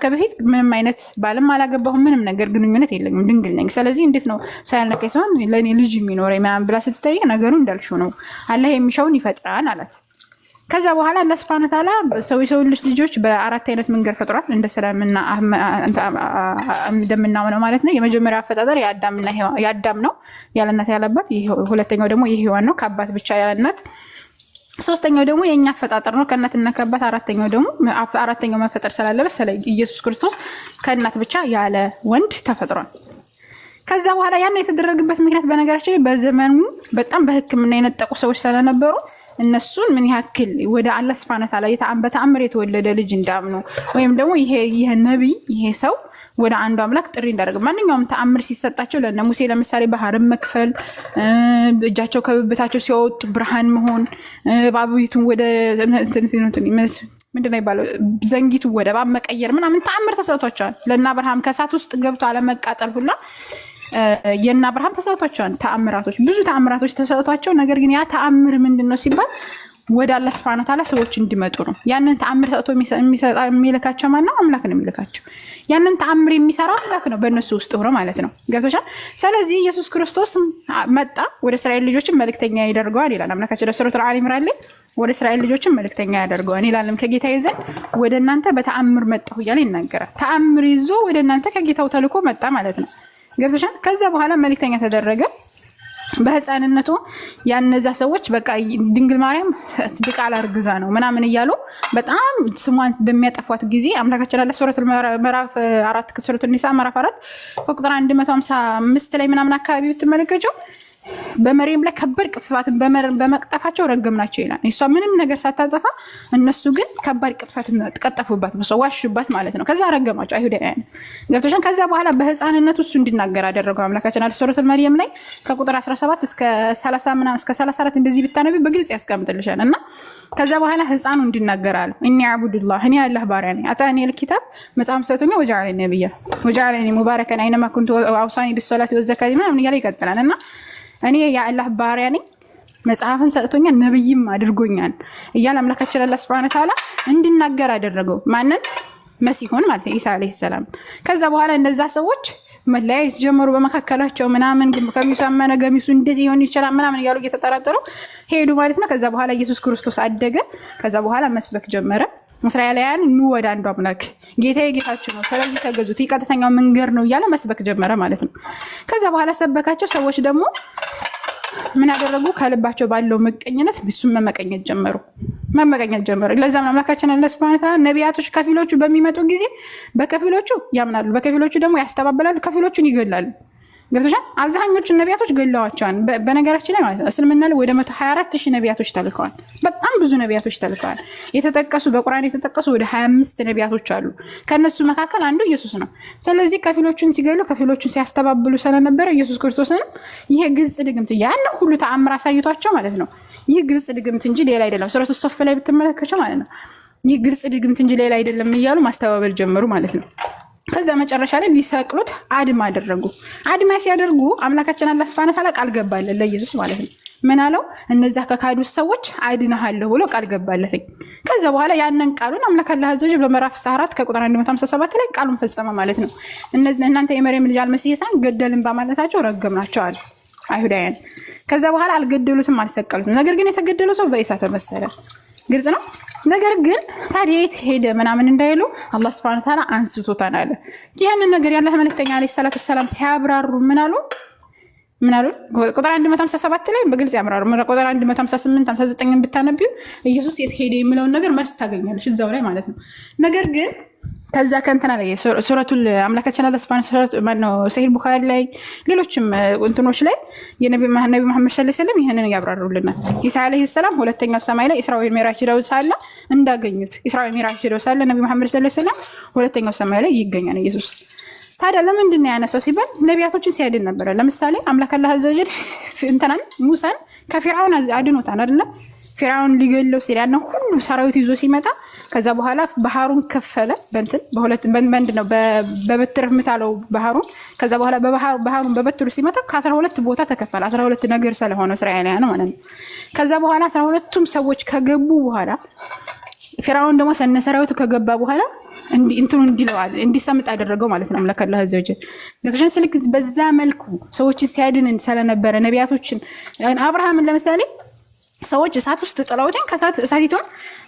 ከበፊት ምንም አይነት ባልም አላገባሁም፣ ምንም ነገር ግንኙነት የለኝም፣ ድንግል ነኝ። ስለዚህ እንዴት ነው ሰው ያልነካኝ ሲሆን ለእኔ ልጅ የሚኖረኝ ምናምን ብላ ስትጠይቅ ነገሩ እንዳልሽው ነው፣ አላህ የሚሻውን ይፈጥራል አላት። ከዛ በኋላ አላህ ሱብሃነሁ ወተዓላ የሰው ልጆች በአራት አይነት መንገድ ፈጥሯል። እንደምናምነው ማለት ነው። የመጀመሪያው አፈጣጠር የአዳም ነው ያለ እናት ያለ አባት። ሁለተኛው ደግሞ የሔዋን ነው ከአባት ብቻ ያለ እናት። ሶስተኛው ደግሞ የኛ አፈጣጠር ነው ከእናትና ከአባት። አራተኛው መፈጠር ስላለበት ስለ ኢየሱስ ክርስቶስ ከእናት ብቻ ያለ ወንድ ተፈጥሯል። ከዛ በኋላ ያን የተደረገበት ምክንያት በነገራችን በዘመኑ በጣም በሕክምና የነጠቁ ሰዎች ስለነበሩ እነሱን ምን ያክል ወደ አላህ ሱብሃነሁ ወተዓላ በተአምር የተወለደ ልጅ እንዳምኑ ወይም ደግሞ ይሄ ነቢይ ይሄ ሰው ወደ አንዱ አምላክ ጥሪ እንዳደረገ ማንኛውም ተአምር ሲሰጣቸው ለነ ሙሴ ለምሳሌ ባህርን መክፈል፣ እጃቸው ከብብታቸው ሲወጡ ብርሃን መሆን፣ ባቡይቱን ወደ ምንድነው ይባለው ዘንጊቱ ወደ እባብ መቀየር ምናምን ተአምር ተሰጥቷቸዋል። ለእነ አብርሃም ከእሳት ውስጥ ገብቶ አለመቃጠል ሁላ የእነ አብርሃም ተሰጥቷቸዋል። ተአምራቶች ብዙ ተአምራቶች ተሰጥቷቸው፣ ነገር ግን ያ ተአምር ምንድነው ሲባል ወደ አላህ ሱብሃነሁ ወተዓላ ሰዎች እንዲመጡ ነው። ያንን ተአምር ሰጥቶ የሚልካቸው ማነው? አምላክ ነው የሚልካቸው። ያንን ተአምር የሚሰራው አምላክ ነው በእነሱ ውስጥ ሆኖ ማለት ነው። ገብቶሻል? ስለዚህ ኢየሱስ ክርስቶስ መጣ፣ ወደ እስራኤል ልጆችን መልእክተኛ ያደርገዋል ይላል አምላካችን በሱረቱል አሊ ኢምራን ላይ። ወደ እስራኤል ልጆችን መልእክተኛ ያደርገዋል ይላልም። ከጌታ ይዘን ወደ እናንተ በተአምር መጣሁ እያለ ይናገራል። ተአምር ይዞ ወደ እናንተ ከጌታው ተልኮ መጣ ማለት ነው። ገብቶሻል? ከዛ በኋላ መልእክተኛ ተደረገ። በህፃንነቱ ያነዛ ሰዎች በቃ ድንግል ማርያም ድቃላ እርግዛ ነው ምናምን እያሉ በጣም ስሟን በሚያጠፏት ጊዜ አምላካችን አለ ሱረቱል ምዕራፍ 4 ሱረቱል ኒሳ ምዕራፍ 4 ቁጥር 155 ላይ ምናምን አካባቢ ብትመለከቸው በመርየም ላይ ከባድ ቅጥፋትን በመቅጠፋቸው ረገምናቸው ይላል። እሷ ምንም ነገር ሳታጠፋ እነሱ ግን ከባድ ቅጥፋትን ተቀጠፉባት፣ ዋሹባት ማለት ነው። ከዛ ረገማቸው አይሁዳውያን። ገብቶሻል? ከዛ በኋላ በህፃንነቱ እሱ እንዲናገር አደረገው አምላካችን አለ ሱረቱል መርየም ላይ ከቁጥር 17 እስከ 30 ምናምን እስከ 34 እንደዚህ ብታነቢ በግልጽ ያስቀምጥልሻል። እና ከዛ በኋላ ህፃኑ እንዲናገር አለ እኒ አዕቡዱላህ እኔ አላህ ባሪያ ነኝ፣ አታኒ ልኪታብ መጽሐፍ ሰጥቶኛ ወጀዐለኒ ነቢያ ወጀዐለኒ ሙባረከን አይነማ ኩንቱ ወአውሳኒ ቢሶላቲ ወዘካቲ ምናምን እያለ ይቀጥላል። እና እኔ የአላህ ባሪያ ነኝ፣ መጽሐፍን ሰጥቶኛል፣ ነብይም አድርጎኛል እያለ አምላካችን አላህ ሱብሃነሁ ወተዓላ እንዲናገር አደረገው። ማንን? መሲሁን ማለት ነው፣ ኢሳ አለይሂ ሰላም። ከዛ በኋላ እነዛ ሰዎች መለያየት ጀመሩ በመካከላቸው ምናምን። ከሚሱ አመነ ገሚሱ እንዴት ይሆን ይችላል ምናምን እያሉ እየተጠራጠሩ ሄዱ ማለት ነው። ከዛ በኋላ ኢየሱስ ክርስቶስ አደገ። ከዛ በኋላ መስበክ ጀመረ። እስራኤላውያን ኑ ወደ አንዱ አምላክ፣ ጌታዬ ጌታችሁ ነው፣ ስለዚህ ተገዙት፣ ቀጥተኛው መንገድ ነው እያለ መስበክ ጀመረ ማለት ነው። ከዛ በኋላ ሰበካቸው። ሰዎች ደግሞ ምን ያደረጉ? ከልባቸው ባለው ምቀኝነት እሱን መመቀኘት ጀመሩ። ለዛም አምላካችን አላህ ሱብሃነሁ ወተዓላ ነቢያቶች ከፊሎቹ በሚመጡ ጊዜ በከፊሎቹ ያምናሉ፣ በከፊሎቹ ደግሞ ያስተባብላሉ፣ ከፊሎቹን ይገላሉ። ገብቶሻል? አብዛኞቹን ነቢያቶች ገለዋቸዋል። በነገራችን ላይ ማለት ነው እስልምና ላይ ወደ 124,000 ነቢያቶች ተልከዋል። በጣም ብዙ ነቢያቶች ተልከዋል። የተጠቀሱ በቁርአን የተጠቀሱ ወደ 25 ነቢያቶች አሉ። ከነሱ መካከል አንዱ ኢየሱስ ነው። ስለዚህ ከፊሎቹን ሲገሉ ከፊሎቹን ሲያስተባብሉ ስለነበረ ኢየሱስ ክርስቶስን ይሄ ግልጽ ድግምት ያን ሁሉ ተአምር አሳይቷቸው ማለት ነው። ይህ ግልጽ ድግምት እንጂ ሌላ አይደለም። ሱረቱ ሶፍ ላይ ብትመለከቸው ማለት ነው ይህ ግልጽ ድግምት እንጂ ሌላ አይደለም እያሉ ማስተባበል ጀመሩ ማለት ነው። ከዛ መጨረሻ ላይ ሊሰቅሉት አድማ አደረጉ። አድማ ሲያደርጉ አምላካችን አላህ ሱብሓነሁ ወተዓላ ቃል ገባለት ለኢየሱስ ማለት ነው። ምን አለው? እነዛ ከካዱት ሰዎች አድነሃለሁ ብሎ ቃል ገባለት። ከዛ በኋላ ያንን ቃሉን አምላክ አላህ አዘወጀ በምዕራፍ 4 ከቁጥር 157 ላይ ቃሉን ፈጸመ ማለት ነው። እናንተ የመርየም ልጅ አልመሲሳን ገደልን በማለታቸው ረገምናቸው አለ አይሁዳውያን። ከዛ በኋላ አልገደሉትም፣ አልሰቀሉትም። ነገር ግን የተገደለው ሰው በእሳት ተመሰለ። ግልጽ ነው። ነገር ግን ታዲያ የት ሄደ ምናምን እንዳይሉ አላህ ሱብሓነሁ ወተዓላ አንስቶታል አለ። ይህንን ነገር ያላህ መልእክተኛ ዓለይሂ ሰላቱ ወሰላም ሲያብራሩ ምን አሉ? ቁጥር 157 ላይ በግልጽ ያምራሩ። ቁጥር 158 59 ብታነቢው ኢየሱስ የት ሄደ የሚለውን ነገር መልስ ታገኛለች እዛው ላይ ማለት ነው። ነገር ግን ከዛ ከእንትና ላይ ሱረቱል አምላካችን አላህ ሱብሓነሁ ወተዓላ ሰሂህ ቡኻሪ ላይ ሌሎችም እንትኖች ላይ የነቢ መሐመድ ሰለላሁ ዐለይሂ ወሰለም ይሄንን ያብራሩልናል። ኢሳ አለይሂ ሰላም ሁለተኛው ሰማይ ላይ ኢስራ ወሚዕራጅ ሄደው ሳለ እንዳገኙት ኢስራ ወሚዕራጅ ሄደው ሳለ ነቢ መሐመድ ሰለላሁ ዐለይሂ ወሰለም ሁለተኛው ሰማይ ላይ ይገኛል ኢየሱስ። ታዲያ ለምንድን ነው ያነሳው ሲባል ነቢያቶችን ሲያድን ነበረ። ለምሳሌ አምላክ አላህ አዘወጀል እንትናን ሙሳን ከፊርዓውን አድኖታል አይደለ? ፊርዓውን ሊገለው ሲል ያንን ሁሉ ሰራዊት ይዞ ሲመጣ ከዛ በኋላ ባህሩን ከፈለ። በሁለት በንድ ነው በበትር ምታለው ባህሩን። ከዛ በኋላ ባህሩን በበትሩ ሲመታ ከ12 ቦታ ተከፈለ። 12 ነገር ስለሆነ እስራኤላውያን ማለት ነው። ከዛ በኋላ 12ቱም ሰዎች ከገቡ በኋላ ፊርዓውን ደግሞ ሰራዊቱ ከገባ በኋላ እንትኑ እንዲለዋል እንዲሰምጥ አደረገው ማለት ነው አምላክ አላህ አዘወጀል። ለተሸን ስልክ በዛ መልኩ ሰዎችን ሲያድንን ስለነበረ ነቢያቶችን አብርሃምን ለምሳሌ ሰዎች እሳት ውስጥ ጥለውትኝ ከሳት እሳቲቱን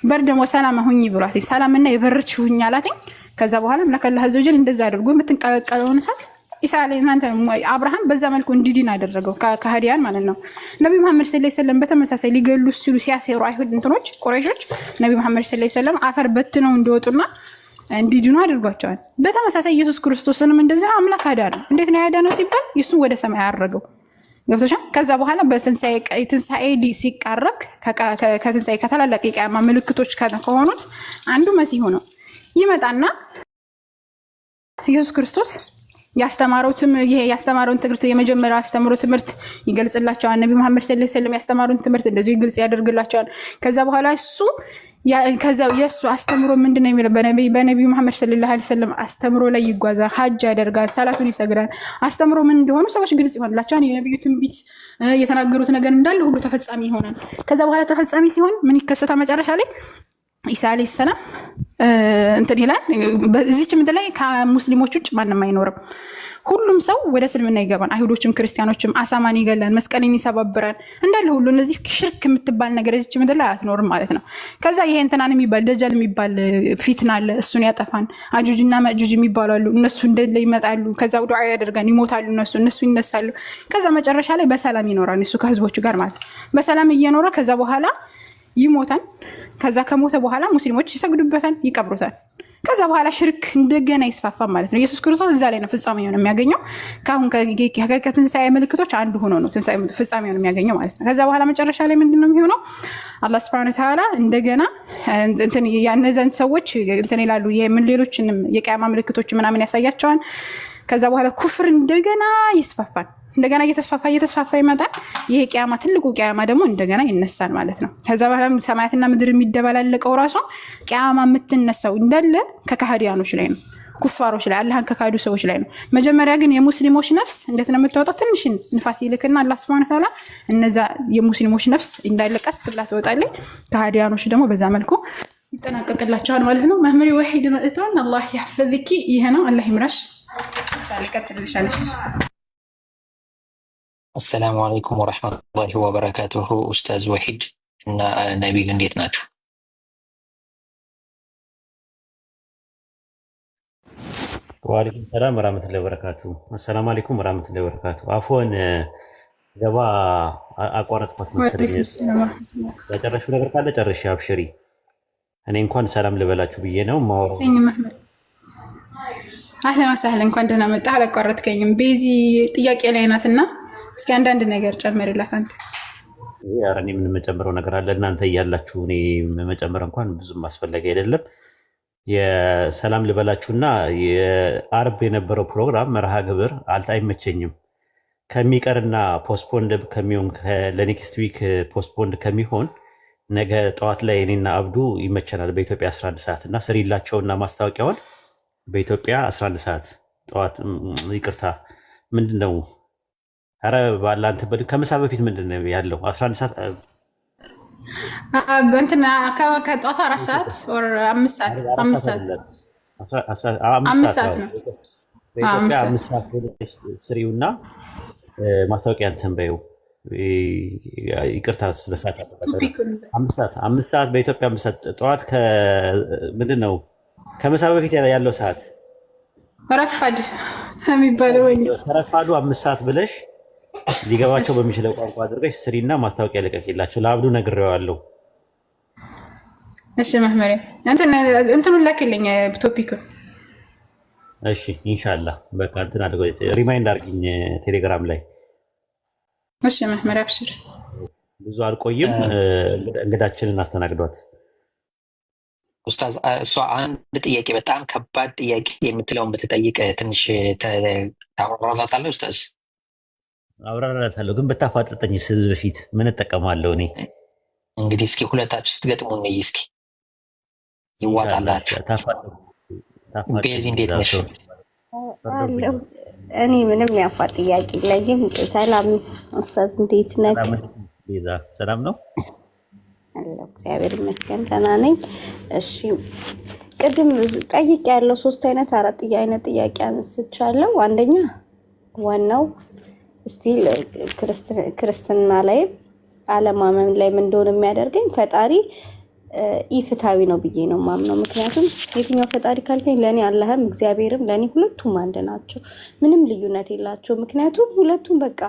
በርድ ደግሞ ሰላም ሁኚ ብሏት ሰላምና የበረች ሁኚ አላትኝ። ከዛ በኋላ አምላክ አላህ አዘወጀል እንደዛ አድርጎ የምትንቀለቀለውን እሳት ኢሳ እናንተ አብርሃም በዛ መልኩ እንዲድን አደረገው ከሃዲያን ማለት ነው። ነብዩ መሐመድ ሰለላሁ ዐለይሂ ወሰለም በተመሳሳይ ሊገሉ ሲሉ ሲያሴሩ አይሁድ እንትኖች ቁረይሾች ነብዩ መሐመድ ሰለላሁ ዐለይሂ ወሰለም አፈር በትነው እንዲወጡና እንዲድኑ አድርጓቸዋል። በተመሳሳይ ኢየሱስ ክርስቶስንም እንደዚህ አምላክ አዳነ። እንዴት ነው ያዳነው ሲባል ኢየሱስ ወደ ሰማይ አረገው። ገብቶሻል? ከዛ በኋላ በትንሳኤ ሲቃረብ ከትንሳኤ ከታላላቅ የቂያማ ምልክቶች ከሆኑት አንዱ መሲሁ ነው። ይመጣና ኢየሱስ ክርስቶስ ያስተማረውን ትምህርት የመጀመሪያው አስተምሮ ትምህርት ይገልጽላቸዋል። ነብዩ መሐመድ ሰለላሁ ዐለይሂ ወሰለም ያስተማሩን ትምህርት እንደዚህ ግልጽ ያደርግላቸዋል። ከዛ በኋላ የእሱ አስተምሮ ምንድን ነው የሚለው? በነቢዩ መሐመድ ሰለላሁ ዐለይሂ ወሰለም አስተምሮ ላይ ይጓዛል፣ ሀጅ ያደርጋል፣ ሰላቱን ይሰግዳል። አስተምሮ ምን እንደሆኑ ሰዎች ግልጽ ይሆንላቸዋል። የነቢዩ ትንቢት የተናገሩት ነገር እንዳለ ሁሉ ተፈጻሚ ይሆናል። ከዛ በኋላ ተፈጻሚ ሲሆን ምን ይከሰታል? መጨረሻ ላይ ኢሳ አለይሂ ሰላም እንትን ይላል። በዚች ምድር ላይ ከሙስሊሞች ውጭ ማንም አይኖርም። ሁሉም ሰው ወደ እስልምና ይገባል። አይሁዶችም ክርስቲያኖችም አሳማን ይገላል፣ መስቀልን ይሰባብራል፣ እንዳለ ሁሉ እነዚህ ሽርክ የምትባል ነገር እዚች ምድር ላይ አትኖርም ማለት ነው። ከዛ ይሄ እንትናን የሚባል ደጃል የሚባል ፊትና አለ፣ እሱን ያጠፋን። አጁጅና መጁጅ የሚባሉ አሉ፣ እነሱ እንደለ ይመጣሉ። ከዛ ዱዓ ያደርጋን፣ ይሞታሉ፣ እነሱ ይነሳሉ። ከዛ መጨረሻ ላይ በሰላም ይኖራል እሱ ከህዝቦቹ ጋር ማለት በሰላም እየኖረ ከዛ በኋላ ይሞታል። ከዛ ከሞተ በኋላ ሙስሊሞች ይሰግዱበታል፣ ይቀብሩታል። ከዛ በኋላ ሽርክ እንደገና ይስፋፋል ማለት ነው። ኢየሱስ ክርስቶስ እዛ ላይ ነው ፍጻሜውን የሚያገኘው። ካሁን ከትንሳኤ ምልክቶች አንዱ ሆኖ ነው ፍጻሜውን የሚያገኘው ማለት ነው። ከዛ በኋላ መጨረሻ ላይ ምንድን ነው የሚሆነው? አላህ ሱብሓነሁ ወተዓላ እንደገና ያነዛን ሰዎች እንትን ይላሉ። ሌሎችንም የቂያማ ምልክቶች ምናምን ያሳያቸዋል። ከዛ በኋላ ኩፍር እንደገና ይስፋፋል። እንደገና እየተስፋፋ ይመጣል። ይሄ ቂያማ ትልቁ ቂያማ ደግሞ እንደገና ይነሳል ማለት ነው። ከዛ በኋላ ሰማያትና ምድር የሚደበላለቀው ራሱ ቂያማ የምትነሳው እንዳለ ከካህዲያኖች ላይ ነው፣ ኩፋሮች ላይ፣ አላህን ከካዱ ሰዎች ላይ ነው። መጀመሪያ ግን የሙስሊሞች ነፍስ እንዴት ነው የምትወጣው? ትንሽ ንፋስ ይልክና አላህ ሱብሓነሁ ወተዓላ እነዛ የሙስሊሞች ነፍስ እንዳለ ቀስ ብላ ትወጣለች። ካህዲያኖች ደግሞ በዛ መልኩ ይጠናቀቅላቸዋል ማለት ነው። መምህር ወሒድ መጥተዋል። አላህ ያሕፈዝኪ። ይሄ ነው። አላህ ይምራሽ። ይቀጥልልሻለሽ።
አሰላሙ አለይኩም ወረሕመቱላሂ ወበረካቱሁ። ኡስታዝ ወሒድ እና ነቢል እንዴት ናችሁ?
ወአለይኩም ሰላም ወራህመቱላሂ ወበረካቱ። አሰላሙ አለይኩም ወራህመቱላሂ ወበረካቱ። አፎን ገባ አቋረጥኳት መሰለኝ። ያጨረሽው ነገር ካለ ጨርሽ፣ አብሽሪ። እኔ እንኳን ሰላም ልበላችሁ ብዬ ነው ማወራው።
አህለን ወሰህለን፣ እንኳን ደህና መጣህ። አላቋረጥከኝም። ቤዚ ጥያቄ ላይ ናትና እስኪ አንዳንድ ነገር ጨምሪላት አንተ።
ኧረ እኔ ምን መጨምረው ነገር አለ? እናንተ እያላችሁ እኔ መጨመር እንኳን ብዙም አስፈላጊ አይደለም። የሰላም ልበላችሁና የአርብ የነበረው ፕሮግራም መርሃ ግብር አይመቸኝም ከሚቀርና ፖስትፖንድ ከሚሆን ለኔክስት ዊክ ፖስትፖንድ ከሚሆን ነገ ጠዋት ላይ እኔና አብዱ ይመቸናል በኢትዮጵያ 11 ሰዓት እና ስሪላቸውና ማስታወቂያውን በኢትዮጵያ 11 ሰዓት ጠዋት ይቅርታ ምንድን ነው ኧረ ባላ አንተ ከምሳ በፊት ምንድን ነው ያለው 11 ሰዓት
እንትና ከጠዋቱ 4 ሰዓት ወር 5 ሰዓት 5 ሰዓት 5 ሰዓት ነው
በኢትዮጵያ 5 ሰዓት ስሪውና ማስታወቂያ እንትን በይው ይቅርታ ስለሰዓት 5 ሰዓት በኢትዮጵያ 5 ሰዓት ጠዋት ምንድን ነው ከምሳ በፊት ያለው ሰዓት
ረፋድ የሚባለው ወይ
ተረፋዱ 5 ሰዓት ብለሽ ሊገባቸው በሚችለው ቋንቋ አድርገሽ ስሪና ማስታወቂያ ለቀቂላቸው። ለአብዱ ነግሬዋለሁ።
እሺ መህመሪያ እንትኑን ላክልኝ ቶፒኩን።
እሺ ኢንሻአላህ በቃ እንትን አድርገው ሪማይንድ አድርጊኝ ቴሌግራም ላይ።
እሺ መህመሪያ አብሽር።
ብዙ አልቆይም። እንግዳችንን አስተናግዷት።
ኡስታዝ እሷ አንድ ጥያቄ በጣም ከባድ ጥያቄ የምትለውን ብትጠይቅ ትንሽ ታወራታለህ ኡስታዝ?
አብራራታለሁ ግን ብታፋጥጠኝ ህዝብ በፊት ምን እጠቀማለሁ እኔ?
እንግዲህ እስኪ ሁለታችሁ ስትገጥሙ እንይ እስኪ ይዋጣላችሁ። ቤዚ እንዴት ነሽ?
እኔ ምንም ያፋጥ ጥያቄ የለኝም። ሰላም ኡስታዝ እንዴት ነህ?
ቤዛ ሰላም ነው?
አለሁ እግዚአብሔር ይመስገን ደህና ነኝ። እሺ ቅድም ጠይቄ ያለው 3 አይነት 4 አይነት ጥያቄ አንስቻለሁ። አንደኛ ዋናው ስቲል ክርስትና ላይ አለማመን ላይ ምን እንደሆነ የሚያደርገኝ ፈጣሪ ኢፍታዊ ነው ብዬ ነው ማምነው። ምክንያቱም የትኛው ፈጣሪ ካልከኝ ለኔ አላህም እግዚአብሔርም ለኔ ሁለቱም አንድ ናቸው፣ ምንም ልዩነት የላቸው። ምክንያቱም ሁለቱም በቃ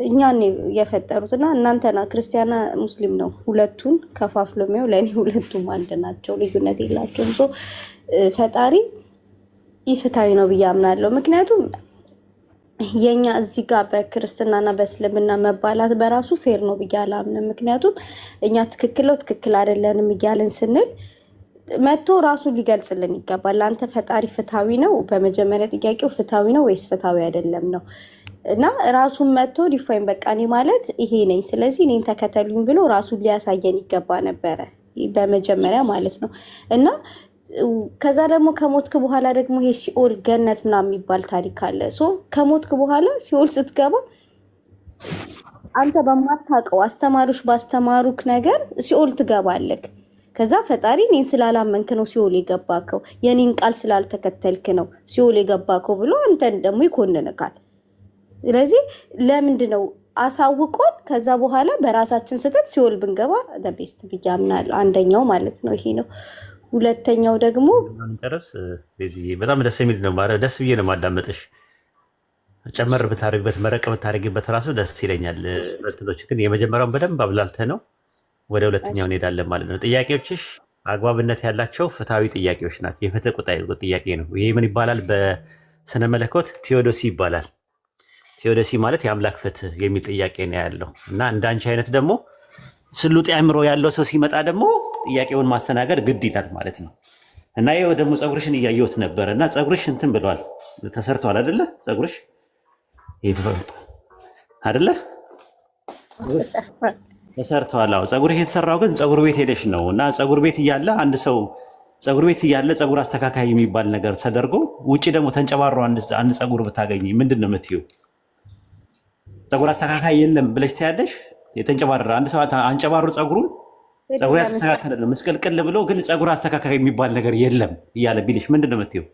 እኛን የፈጠሩትና እናንተና ክርስቲያና ሙስሊም ነው ሁለቱን ከፋፍሎ የሚያው ለኔ ሁለቱም አንድ ናቸው፣ ልዩነት የላቸውም። ሶ ፈጣሪ ኢፍታዊ ነው ብዬ አምናለሁ። ምክንያቱም የኛ እዚህ ጋር በክርስትናና በእስልምና መባላት በራሱ ፌር ነው ብዬ አላምንም። ምክንያቱም እኛ ትክክል አይደለንም እያልን ስንል መጥቶ ራሱ ሊገልጽልን ይገባል። አንተ ፈጣሪ ፍትሃዊ ነው፣ በመጀመሪያ ጥያቄው ፍትሃዊ ነው ወይስ ፍትሃዊ አይደለም ነው እና ራሱን መጥቶ ዲፋይን በቃ እኔ ማለት ይሄ ነኝ፣ ስለዚህ እኔን ተከተሉኝ ብሎ ራሱን ሊያሳየን ይገባ ነበረ በመጀመሪያ ማለት ነው። እና ከዛ ደግሞ ከሞትክ በኋላ ደግሞ ይሄ ሲኦል ገነት ምናምን የሚባል ታሪክ አለ። ሶ ከሞትክ በኋላ ሲኦል ስትገባ አንተ በማታውቀው አስተማሪዎች ባስተማሩክ ነገር ሲኦል ትገባለክ። ከዛ ፈጣሪ እኔን ስላላመንክ ነው ሲኦል የገባከው፣ የኔን ቃል ስላልተከተልክ ነው ሲኦል የገባከው ብሎ አንተን ደግሞ ይኮንንካል። ስለዚህ ለምንድን ነው አሳውቆን ከዛ በኋላ በራሳችን ስህተት ሲኦል ብንገባ ቤስት ብዬ አምናለሁ። አንደኛው ማለት ነው ይሄ ነው። ሁለተኛው ደግሞ
ጨረስ በጣም ደስ የሚል ነው። ደስ ብዬ ነው ማዳመጥሽ። ጨመር ብታደርግበት መረቅ ብታደርግበት ራሱ ደስ ይለኛል። ሁለቶች ግን የመጀመሪያውን በደንብ አብላልተ ነው ወደ ሁለተኛው እንሄዳለን ማለት ነው። ጥያቄዎችሽ አግባብነት ያላቸው ፍትሃዊ ጥያቄዎች ናቸው። የፍትህ ጥያቄ ነው። ይሄ ምን ይባላል? በስነ መለኮት ቴዎዶሲ ይባላል። ቴዎዶሲ ማለት የአምላክ ፍትህ የሚል ጥያቄ ነው ያለው እና እንዳንቺ አይነት ደግሞ ስሉጥ አእምሮ ያለው ሰው ሲመጣ ደግሞ ጥያቄውን ማስተናገድ ግድ ይላል ማለት ነው። እና ይኸው ደግሞ ፀጉርሽን እያየሁት ነበረ እና ፀጉርሽ እንትን ብሏል፣ ተሰርቷል አይደለ? ፀጉርሽ አይደለ ተሰርቷል። አዎ ፀጉርሽ የተሰራው ግን ፀጉር ቤት ሄደሽ ነው። እና ፀጉር ቤት እያለ አንድ ሰው ፀጉር ቤት እያለ ፀጉር አስተካካይ የሚባል ነገር ተደርጎ ውጭ ደግሞ ተንጨባሮ አንድ ፀጉር ብታገኝ ምንድን ነው የምትይው? ፀጉር አስተካካይ የለም ብለሽ ትያለሽ? የተንጨባረረ አንድ ሰው አንጨባሮ ፀጉር ያስተካከለ ነው መስቀልቅል ብሎ ግን ፀጉር አስተካካይ የሚባል ነገር የለም እያለ ቢልሽ ምንድን ነው የምትይው?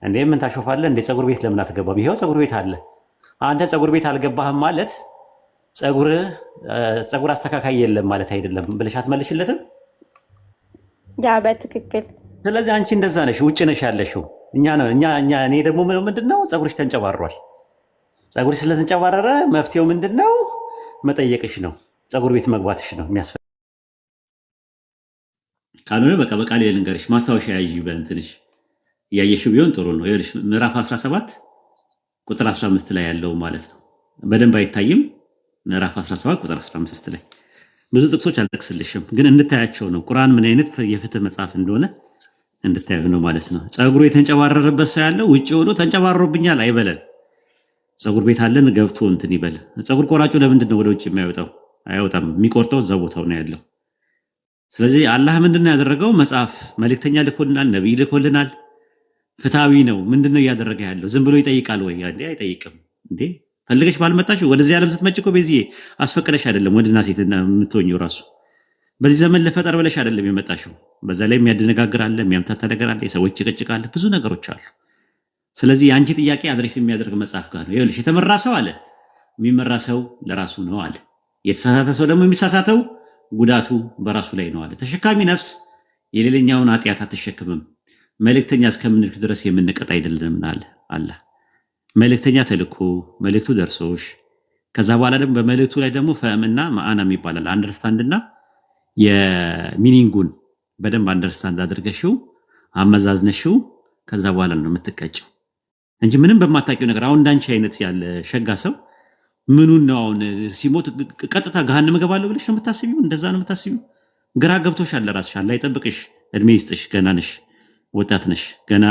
እንዴ ምን ታሾፋለህ እንዴ? ፀጉር ቤት ለምን አትገባም? ይኸው ፀጉር ቤት አለ። አንተ ፀጉር ቤት አልገባህም ማለት ፀጉር አስተካካይ የለም ማለት አይደለም ብለሽ አትመልሽለትም?
ያ በትክክል።
ስለዚህ አንቺ እንደዛ ነሽ፣ ውጭ ነሽ ያለሽው። እኔ ደግሞ ምንድነው ፀጉርሽ ተንጨባሯል። ፀጉርሽ ስለተንጨባረረ መፍትሄው ምንድነው? መጠየቅሽ ነው። ፀጉር ቤት መግባትሽ ነው የሚያስፈልግ። ካልሆነ በቃ በቃል ልንገርሽ፣ ማስታወሻ ያዥ በእንትንሽ እያየሽው ቢሆን ጥሩ ነው። ይኸውልሽ ምዕራፍ 17 ቁጥር 15 ላይ ያለው ማለት ነው። በደንብ አይታይም። ምዕራፍ 17 ቁጥር 15 ላይ ብዙ ጥቅሶች አልጠቅስልሽም፣ ግን እንድታያቸው ነው። ቁርአን ምን አይነት የፍትህ መጽሐፍ እንደሆነ እንድታዩ ነው ማለት ነው። ፀጉሩ የተንጨባረረበት ሰው ያለው ውጭ ሆኖ ተንጨባረሮብኛል አይበለን። ፀጉር ቤት አለን ገብቶ እንትን ይበል። ፀጉር ቆራጩ ለምንድን ነው ወደ ውጭ የሚያወጣው? አይወጣም። የሚቆርጠው እዛ ቦታው ነው ያለው። ስለዚህ አላህ ምንድነው ያደረገው? መጽሐፍ መልእክተኛ ልኮልናል፣ ነብይ ልኮልናል። ፍትሃዊ ነው። ምንድነው እያደረገ ያለው? ዝም ብሎ ይጠይቃል ወይ? እንዴ አይጠይቅም። እንዴ ፈልገሽ ባልመጣሽ ወደዚህ ዓለም ስትመጪ እኮ በዚህ አስፈቅደሽ አይደለም ወንድና ሴት የምትሆኚው ራሱ በዚህ ዘመን ለፈጠር ብለሽ አይደለም የመጣሽው። በዛ ላይ የሚያደነጋግር አለ፣ የሚያምታታ ነገር አለ፣ የሰዎች ጭቅጭቅ አለ፣ ብዙ ነገሮች አሉ። ስለዚህ የአንቺ ጥያቄ አድሬስ የሚያደርግ መጽሐፍ ጋር ነው። ይኸውልሽ የተመራ ሰው አለ የሚመራ ሰው ለራሱ ነው አለ። የተሳሳተ ሰው ደግሞ የሚሳሳተው ጉዳቱ በራሱ ላይ ነው አለ። ተሸካሚ ነፍስ የሌላኛውን ኃጢአት አትሸክምም፣ መልእክተኛ እስከምንልክ ድረስ የምንቀጥ አይደለም አለ አላህ። መልእክተኛ ተልኮ መልእክቱ ደርሶሽ ከዛ በኋላ ደግሞ በመልእክቱ ላይ ደግሞ ፈህምና ማዕናም ይባላል። አንደርስታንድና የሚኒንጉን በደንብ አንደርስታንድ አድርገሽው አመዛዝነሽው ከዛ በኋላ ነው የምትቀጭው እንጂ ምንም በማታውቂው ነገር አሁን እንዳንቺ አይነት ያለ ሸጋ ሰው ምኑን ነው አሁን ሲሞት ቀጥታ ገሃነም እገባለሁ ብለሽ ነው የምታስቢው? እንደዛ ነው የምታስቢው? ግራ ገብቶሻል። ለራስሽ አላህ ይጠብቅሽ፣ እድሜ ይስጥሽ። ገና ነሽ፣ ወጣት ነሽ። ገና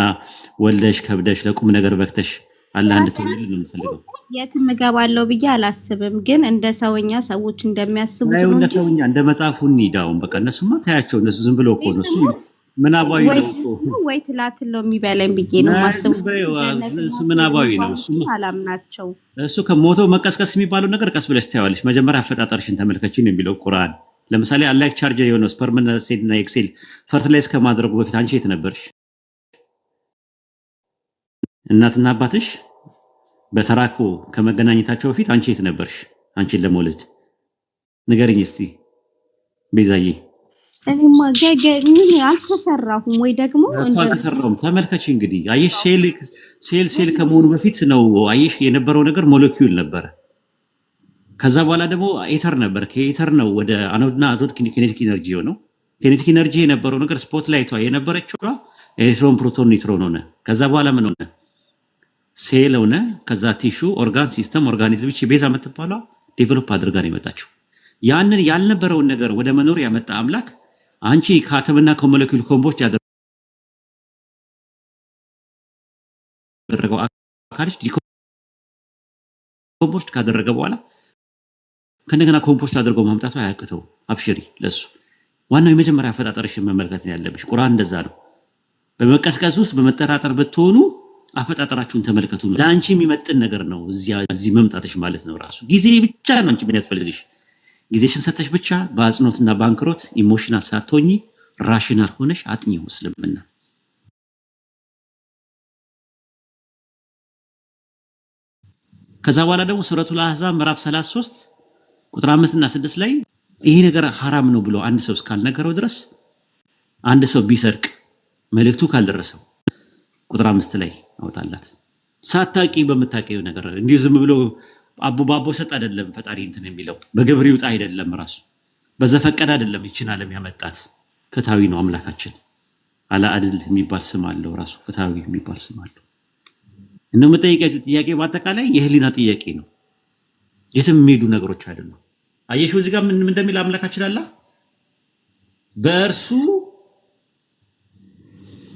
ወልደሽ ከብደሽ ለቁም ነገር በክተሽ አላህ እንድትወልድ ነው የምፈልገው።
የትም እገባለሁ ብዬ አላስብም፣ ግን እንደ ሰውኛ ሰዎች እንደሚያስቡት ነው
እንደ
እንጂ
ሰውኛ እንደ መጽሐፉ እንሂዳውን በቃ እነሱማ ታያቸው። እነሱ ዝም ብለው እኮ ነው እሱ ምናባዊ ነው
ወይ ትላትለው የሚበላኝ ብዬ ነው ማስበው።
እሱ ምናባዊ ነው። እሱ
አላምናቸው።
እሱ ከሞቶ መቀስቀስ የሚባለው ነገር ቀስ ብለሽ ታያዋለሽ። መጀመሪያ አፈጣጠርሽን ተመልከች ነው የሚለው ቁርአን። ለምሳሌ አላህ ቻርጅ የሆነው ስፐርምና ሴልና ኤክሴል ፈርቲላይዝ ከማድረጉ በፊት አንቺ የት ነበርሽ? እናትና አባትሽ በተራክቦ ከመገናኘታቸው በፊት አንቺ የት ነበርሽ? አንቺን ለመውለድ ንገሪኝ እስቲ ቤዛዬ።
እኔማ ምን አልተሰራሁም ወይ ደግሞ
አልተሰራሁም። ተመልከች እንግዲህ አየሽ፣ ሴል ከመሆኑ በፊት ነው አየሽ የነበረው ነገር ሞለኪውል ነበረ። ከዛ በኋላ ደግሞ ኤተር ነበር። ከኤተር ነው ወደ አኖድና አቶድ ኪኔቲክ ኢነርጂ ነው። ኪኔቲክ ኢነርጂ የነበረው ነገር ስፖት ላይቷ የነበረችው ኤሌክትሮን፣ ፕሮቶን፣ ኒውትሮን ሆነ። ከዛ በኋላ ምን ሆነ? ሴል ሆነ። ከዛ ቲሹ፣ ኦርጋን፣ ሲስተም፣ ኦርጋኒዝም ቤዛ የምትባለው ዴቨሎፕ አድርጋ ነው የመጣችው። ያንን ያልነበረውን ነገር ወደ መኖር ያመጣ አምላክ አንቺ ከአተምና ከሞለኪውል ኮምፖስት ያደረገው አካልሽ ዲኮምፖስት ካደረገ በኋላ ከእንደገና ኮምፖስት አድርገው ማምጣቱ አያቅተው። አብሽሪ። ለሱ ዋናው የመጀመሪያ አፈጣጠርሽን መመልከት ነው ያለብሽ። ቁርአን እንደዛ ነው። በመቀስቀስ ውስጥ በመጠራጠር ብትሆኑ አፈጣጠራችሁን ተመልከቱ። ለአንቺ የሚመጥን ነገር ነው እዚህ መምጣትሽ ማለት ነው። ራሱ ጊዜ ብቻ ነው አንቺ ምን ያስፈልግሽ። ጊዜሽን ሰተሽ ብቻ በአጽኖትና ባንክሮት ኢሞሽናል ሳትሆኚ ራሽናል ሆነሽ አጥኚው እስልምና። ከዛ በኋላ ደግሞ ሱረቱል አህዛብ ምዕራፍ 33 ቁጥር 5 እና 6 ላይ ይሄ ነገር ሐራም ነው ብሎ አንድ ሰው እስካልነገረው ድረስ አንድ ሰው ቢሰርቅ መልእክቱ ካልደረሰው ቁጥር 5 ላይ አውጣላት። ሳታቂ በምታቂው ነገር እንዲሁ ዝም ብሎ አቦ ባቦ ሰጥ አይደለም ፈጣሪ እንትን የሚለው በግብር ይውጣ አይደለም። ራሱ በዘፈቀደ አይደለም ይችን ዓለም ያመጣት። ፍትሃዊ ነው አምላካችን። አላአድል የሚባል ስም አለው። ራሱ ፍትሃዊ የሚባል ስም አለው። እንደው የምጠይቀው ጥያቄ በአጠቃላይ የህሊና ጥያቄ ነው። የትም የሚሄዱ ነገሮች አይደሉም። አየሽው እዚህ ጋር ምን እንደሚል አምላካችን አለ። በእርሱ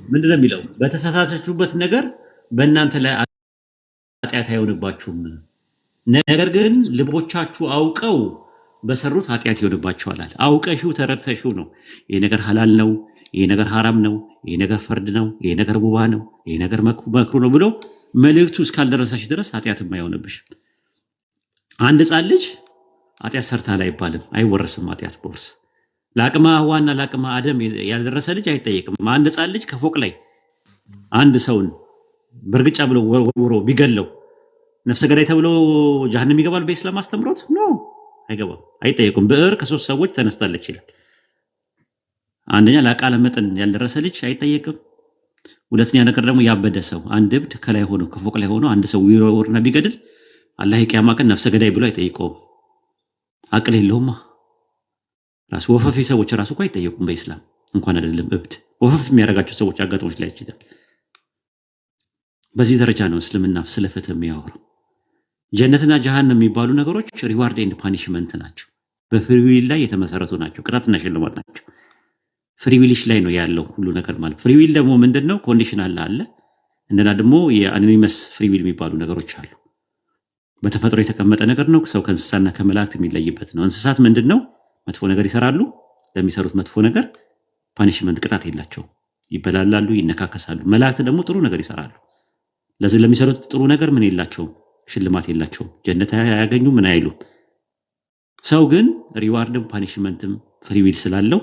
ምንድነው የሚለው? በተሳሳታችሁበት ነገር በእናንተ ላይ ኃጢአት አይሆንባችሁም፣ ነገር ግን ልቦቻችሁ አውቀው በሰሩት ኃጢአት ይሆንባቸዋል። አውቀሽው ተረድተሽው ነው ይሄ ነገር ሐላል ነው፣ ይሄ ነገር ሐራም ነው፣ ይሄ ነገር ፈርድ ነው፣ ይሄ ነገር ቡባ ነው፣ ይሄ ነገር መክሩ ነው ብሎ መልእክቱ እስካልደረሰሽ ድረስ ኃጢአትም አይሆንብሽ። አንድ ሕፃን ልጅ ኃጢአት ሰርታል አይባልም፣ አይወረስም ኃጢአት በውርስ። ለአቅመ ሔዋንና ለአቅመ አደም ያልደረሰ ልጅ አይጠየቅም። አንድ ሕፃን ልጅ ከፎቅ ላይ አንድ ሰውን በእርግጫ ብሎ ወርውሮ ቢገለው ነፍሰ ገዳይ ተብሎ ጀሃነም ይገባል? በኢስላም አስተምሮት ኖ አይገባም፣ አይጠየቁም። ብዕር ከሶስት ሰዎች ተነስታለች ይላል። አንደኛ ለአቃለ መጠን ያልደረሰ ልጅ አይጠየቅም። ሁለተኛ ነገር ደግሞ ያበደ ሰው፣ አንድ እብድ ከላይ ሆኖ ከፎቅ ላይ ሆኖ አንድ ሰው ይወርና ቢገድል አላህ የቂያማ ቀን ነፍሰ ገዳይ ብሎ አይጠይቀውም። አቅል የለውማ። ራሱ ወፈፊ ሰዎች ራሱ እኮ አይጠየቁም በኢስላም እንኳን አይደለም እብድ። ወፈፍ የሚያደርጋቸው ሰዎች አጋጣሞች ላይ ይችላል። በዚህ ደረጃ ነው እስልምና ስለ ፍትህ የሚያወራው። ጀነትና ጀሃነም የሚባሉ ነገሮች ሪዋርድ ኤንድ ፓኒሽመንት ናቸው። በፍሪዊል ላይ የተመሰረቱ ናቸው። ቅጣትና ሽልማት ናቸው። ፍሪዊልሽ ላይ ነው ያለው ሁሉ ነገር ማለት። ፍሪዊል ደግሞ ምንድን ነው? ኮንዲሽናል አለ። እንደና ደግሞ የአኒመስ ፍሪዊል የሚባሉ ነገሮች አሉ። በተፈጥሮ የተቀመጠ ነገር ነው። ሰው ከእንስሳና ከመላእክት የሚለይበት ነው። እንስሳት ምንድን ነው? መጥፎ ነገር ይሰራሉ፣ ለሚሰሩት መጥፎ ነገር ፓኒሽመንት ቅጣት የላቸው፣ ይበላላሉ፣ ይነካከሳሉ። መላእክት ደግሞ ጥሩ ነገር ይሰራሉ። ለዚህ ለሚሰሩት ጥሩ ነገር ምን የላቸውም፣ ሽልማት የላቸውም፣ ጀነት አያገኙ፣ ምን አይሉም። ሰው ግን ሪዋርድም ፓኒሽመንትም ፍሪዊል ስላለው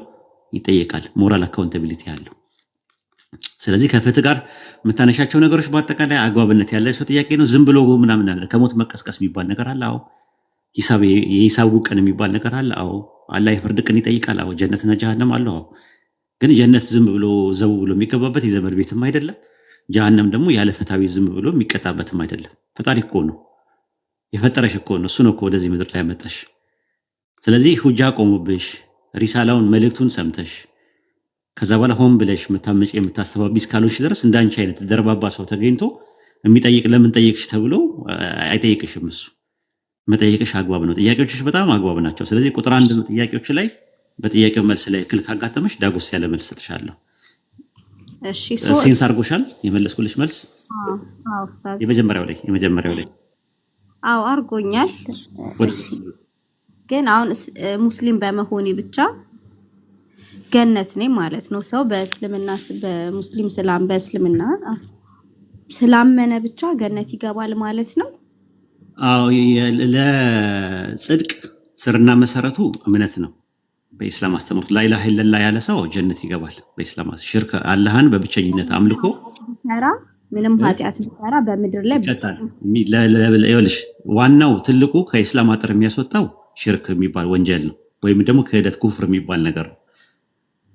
ይጠየቃል፣ ሞራል አካውንታቢሊቲ አለው። ስለዚህ ከፍትህ ጋር የምታነሻቸው ነገሮች በአጠቃላይ አግባብነት ያላቸው ጥያቄ ነው። ዝም ብሎ ምናምን አለ። ከሞት መቀስቀስ የሚባል ነገር አለ። አዎ። የሂሳቡ ቀን የሚባል ነገር አለ። አዎ። አላህ የፍርድ ቀን ይጠይቃል። አዎ። ጀነትና ጀሃነም አለ። አዎ። ግን ጀነት ዝም ብሎ ዘው ብሎ የሚገባበት የዘመድ ቤትም አይደለም። ጀሃነም ደግሞ ያለ ፍትሃዊ ዝም ብሎ የሚቀጣበትም አይደለም። ፈጣሪ እኮ ነው የፈጠረሽ እኮ ነው። እሱ ነው እኮ ወደዚህ ምድር ላይ ያመጣሽ። ስለዚህ ሁጃ ቆሙብሽ ሪሳላውን መልእክቱን ሰምተሽ ከዛ በኋላ ሆን ብለሽ የምታመጪ የምታስተባቢ እስካልሆንሽ ድረስ እንዳንቺ አይነት ደርባባ ሰው ተገኝቶ የሚጠይቅ ለምን ጠየቅሽ ተብሎ አይጠይቅሽም። እሱ መጠየቅሽ አግባብ ነው። ጥያቄዎችሽ በጣም አግባብ ናቸው። ስለዚህ ቁጥር 1 ነው ጥያቄዎች ላይ በጥያቄው መልስ ላይ እክል ካጋጠመሽ ዳጎስ ያለ መልስ ሰጥሻለሁ።
እሺ
ሴንስ አድርጎሻል የመለስኩልሽ መልስ?
አዎ ኡስታዝ፣
የመጀመሪያው ላይ
አዎ አድርጎኛል። ግን አሁን ሙስሊም በመሆኔ ብቻ ገነት ነኝ ማለት ነው። ሰው በእስልምና በሙስሊም በእስልምና ስላመነ ብቻ ገነት ይገባል ማለት ነው?
አዎ፣ ለጽድቅ ስርና መሰረቱ እምነት ነው። በኢስላም አስተምሮት ላ ኢላሃ ኢለላህ ያለ ሰው ጀነት ይገባል። በኢስላም ሽርክ አላህን በብቸኝነት አምልኮ
ምንም ኃጢአት ቢሰራ በምድር ላይ
ይቀጣል። ይኸውልሽ ዋናው ትልቁ ከኢስላም አጥር የሚያስወጣው ሽርክ የሚባል ወንጀል ነው፣ ወይም ደግሞ ክህደት ኩፍር የሚባል ነገር ነው።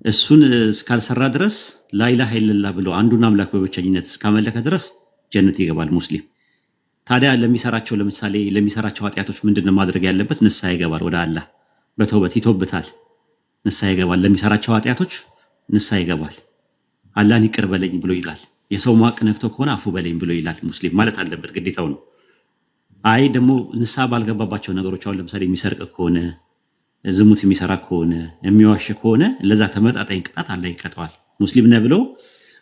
እሱን እስካልሰራ ድረስ ላኢላሃ ኢለላህ ብሎ አንዱን አምላክ በብቸኝነት እስካመለከ ድረስ ጀነት ይገባል ሙስሊም። ታዲያ ለምሳሌ ለሚሰራቸው ኃጢአቶች ምንድነው ማድረግ ያለበት? ንስሐ ይገባል ወደ አላህ በተውበት ይቶብታል። ንስሐ ይገባል ለሚሰራቸው ኃጢአቶች ንስሐ ይገባል። አላህን ይቅር በለኝ ብሎ ይላል። የሰው ማቅ ነክቶ ከሆነ አፉ በለኝ ብሎ ይላል። ሙስሊም ማለት አለበት፣ ግዴታው ነው። አይ ደግሞ ንስሐ ባልገባባቸው ነገሮች አሁን ለምሳሌ የሚሰርቅ ከሆነ ዝሙት የሚሰራ ከሆነ የሚዋሽ ከሆነ ለዛ ተመጣጣኝ ቅጣት አላህ ይቀጣዋል። ሙስሊም ነህ ብሎ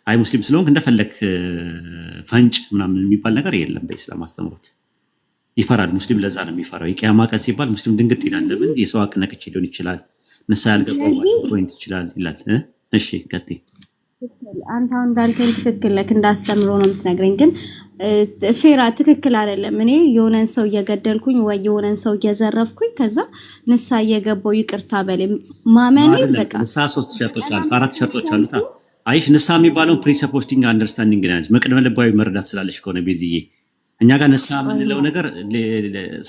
አይ ሙስሊም ስለሆንክ እንደፈለክ ፈንጭ ምናምን የሚባል ነገር የለም በኢስላም አስተምሮት። ይፈራል ሙስሊም፣ ለዛ ነው የሚፈራው። የቂያማ ቀን ሲባል ሙስሊም ድንግጥ ይላል። ለምን? የሰው ሀቅ ነክቼ ሊሆን ይችላል፣ ንስሐ ያልገባባቸው ፖይንት ይችላል ይላል። እሺ ቀጥይ።
አንተ አሁን እንዳልከኝ ትክክል ነህ፣ እንዳስተምሮ ነው የምትነግረኝ። ግን ፌራ ትክክል አይደለም። እኔ የሆነን ሰው እየገደልኩኝ ወይ የሆነን ሰው እየዘረፍኩኝ ከዛ ንስሐ እየገባው ይቅርታ በለኝ ማመኔ በቃ
ንስሐ 3 ሸርጦች አሉት፣ 4 ሸርጦች አሉት። አይሽ ንስሐ የሚባለውን ፕሪሰፖስቲንግ አንደርስታንዲንግ ነች፣ መቅደመ ልባዊ መረዳት ስላለሽ ከሆነ ቤዝዬ እኛ ጋር ንስሐ የምንለው ነገር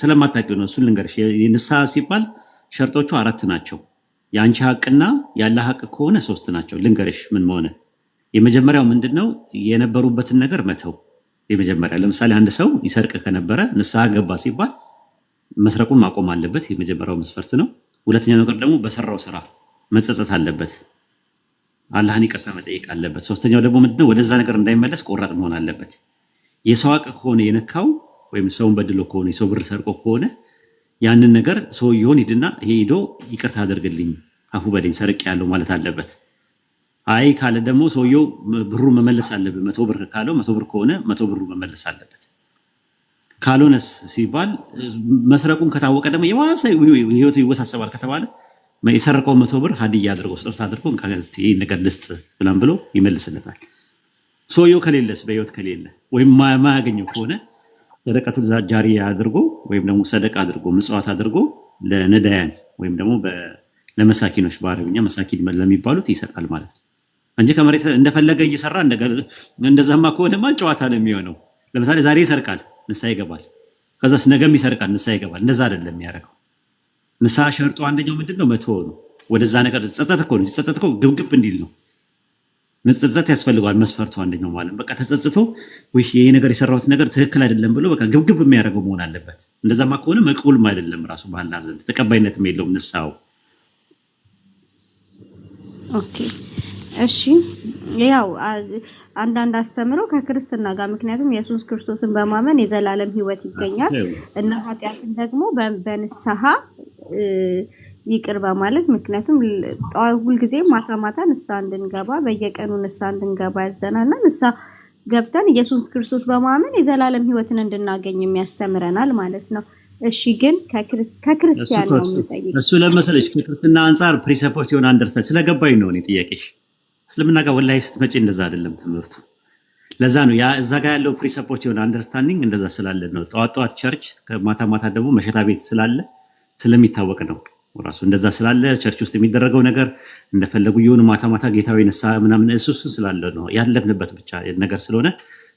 ስለማታውቂው ነው። እሱን ልንገርሽ። ንስሐ ሲባል ሸርጦቹ 4 ናቸው። የአንቺ ሀቅና ያለ ሀቅ ከሆነ 3 ናቸው። ልንገርሽ ምን መሆነ። የመጀመሪያው ምንድነው? የነበሩበትን ነገር መተው። የመጀመሪያ ለምሳሌ አንድ ሰው ይሰርቅ ከነበረ ንስሐ ገባ ሲባል መስረቁን ማቆም አለበት። የመጀመሪያው መስፈርት ነው። ሁለተኛው ነገር ደግሞ በሰራው ስራ መጸጸት አለበት፣ አላህን ይቅርታ መጠየቅ አለበት። ሶስተኛው ደግሞ ምንድነው? ወደዛ ነገር እንዳይመለስ ቆራጥ መሆን አለበት። የሰው ሀቅ ከሆነ የነካው ወይም ሰውን በድሎ ከሆነ የሰው ብር ሰርቆ ከሆነ ያንን ነገር ሰውየውን ሂድና ሄዶ ይቅርታ አድርግልኝ አፉ በለኝ ሰርቅ ያለው ማለት አለበት። አይ ካለ ደግሞ ሰውየው ብሩ መመለስ አለበት። 100 ብር ካለው 100 ብር ከሆነ 100 ብሩ መመለስ አለበት። ካልሆነስ ሲባል መስረቁን ከታወቀ ደግሞ የዋሰ ህይወቱ ይወሳሰባል ከተባለ የሰረቀው 100 ብር ሀዲያ አድርጎ ስጦታ አድርጎ ይሄን ነገር ልስጥ ብላም ብሎ ይመልስለታል። ሰውየው ከሌለስ በህይወት ከሌለ ወይም ማያገኘው ከሆነ ሰደቀቱን ጃሪያ አድርጎ ወይም ደግሞ ሰደቃ አድርጎ ምጽዋት አድርጎ ለነዳያን ወይም ደግሞ ለመሳኪኖች በአረብኛ መሳኪን ለሚባሉት ይሰጣል ማለት ነው እንጂ ከመሬት እንደፈለገ እየሰራ እንደዛማ ከሆነማ ጨዋታ ነው የሚሆነው። ለምሳሌ ዛሬ ይሰርቃል፣ ንስሐ ይገባል። ከዛስ ነገም ይሰርቃል፣ ንስሐ ይገባል። እንደዛ አይደለም የሚያደርገው። ንስሐ ሸርጦ አንደኛው ምንድነው? መተው ነው። ወደዛ ነገር ጸጸት እኮ ነው። ሲጸጸት እኮ ግብግብ እንዲል ነው። መጸጸት ያስፈልገዋል። መስፈርቱ አንደኛው ማለት በቃ ተጸጽቶ ወይ ይሄ ነገር የሰራሁት ነገር ትክክል አይደለም ብሎ በቃ ግብግብ የሚያደርገው መሆን አለበት። እንደዛማ ከሆነ መቅቡልም አይደለም፣ ራሱ በአላህ ዘንድ ተቀባይነትም የለውም ንስሐው።
ኦኬ እሺ። ያው አንዳንድ አስተምረው ከክርስትና ጋር ምክንያቱም ኢየሱስ ክርስቶስን በማመን የዘላለም ሕይወት ይገኛል እና ኃጢአትን ደግሞ በንስሐ ይቅር በማለት ምክንያቱም ሁልጊዜ ማታ ማታ ንስሐ እንድንገባ በየቀኑ ንስሐ እንድንገባ ያዘናልና ንስሐ ገብተን ኢየሱስ ክርስቶስ በማመን የዘላለም ሕይወትን እንድናገኝ የሚያስተምረናል ማለት ነው። እሺ ግን ከክርስቲያን ነው የምጠይቅ።
እሱ ለመሰለች ከክርስትና አንጻር ፕሪሰፖርት የሆነ አንደርስታንድ ስለገባኝ ነው እኔ ጥያቄሽ። እስልምና ጋር ወላሂ ስትመጪ እንደዛ አይደለም ትምህርቱ። ለዛ ነው ያ እዛ ጋር ያለው ፕሪሰፖርት የሆነ አንደርስታንዲንግ እንደዛ ስላለ ነው። ጠዋት ጠዋት ቸርች፣ ማታ ማታ ደግሞ መሸታ ቤት ስላለ ስለሚታወቅ ነው ራሱ እንደዛ ስላለ ቸርች ውስጥ የሚደረገው ነገር እንደፈለጉ የሆኑ ማታ ማታ ጌታዊ ንስሐ ምናምን እሱ ስላለ ነው ያለፍንበት ብቻ ነገር ስለሆነ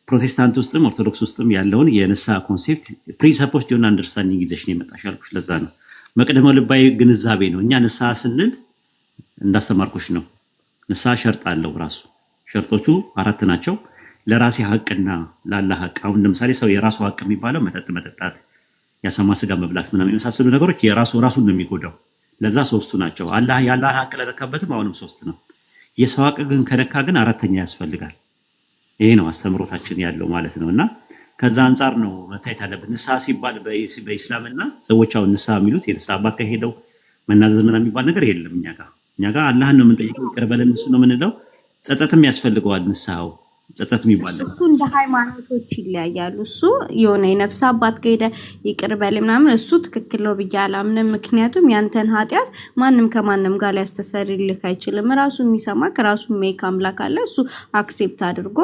ፕሮቴስታንት ውስጥም ኦርቶዶክስ ውስጥም ያለውን የንስሐ ኮንሴፕት ፕሪሰፖርት የሆነ አንደርስታንዲንግ ይዘሽ ነው የመጣሽ ያልኩሽ። ለዛ ነው መቅደመ ልባዊ ግንዛቤ ነው። እኛ ንስሐ ስንል እንዳስተማርኩሽ ነው። ንስሐ ሸርጥ አለው ራሱ። ሸርጦቹ 4 ናቸው። ለራሴ ሀቅና ላላ ሀቅ። አሁን ለምሳሌ ሰው የራሱ ሀቅ የሚባለው መጠጥ መጠጣት፣ ያሰማ ስጋ መብላት ምናምን የመሳሰሉ ነገሮች ራሱን ነው የሚጎዳው። ለዛ 3ቱ ናቸው። አላህ ያላህ ሀቅ ለነካበትም አሁንም 3 ነው። የሰው ሀቅ ግን ከነካ ግን 4ኛ ያስፈልጋል። ይሄ ነው አስተምሮታችን ያለው ማለት ነው። እና ከዛ አንጻር ነው መታየት ያለብን። ንስሐ ሲባል በኢስላምና ሰዎች አሁን ንስሐ የሚሉት የንስሐ አባት ከሄደው መናዘዝ ምናምን የሚባል ነገር የለም። እኛ ጋር አላህን ነው የምንጠይቀው፣ ይቅር በለን እሱ ነው የምንለው። ጸጸትም ያስፈልገዋል ንስሐው። ጸጸት የሚባል
እሱ እንደ ሃይማኖቶች ይለያያሉ። እሱ የሆነ የነፍስ አባት ከሄደ ይቅር በል ምናምን እሱ ትክክል ነው ብዬ አላምንም። ምክንያቱም ያንተን ኃጢአት ማንም ከማንም ጋር ሊያስተሰርይልህ አይችልም። ራሱ የሚሰማ ከራሱ ሜክ አምላክ አለ። እሱ አክሴፕት አድርጎ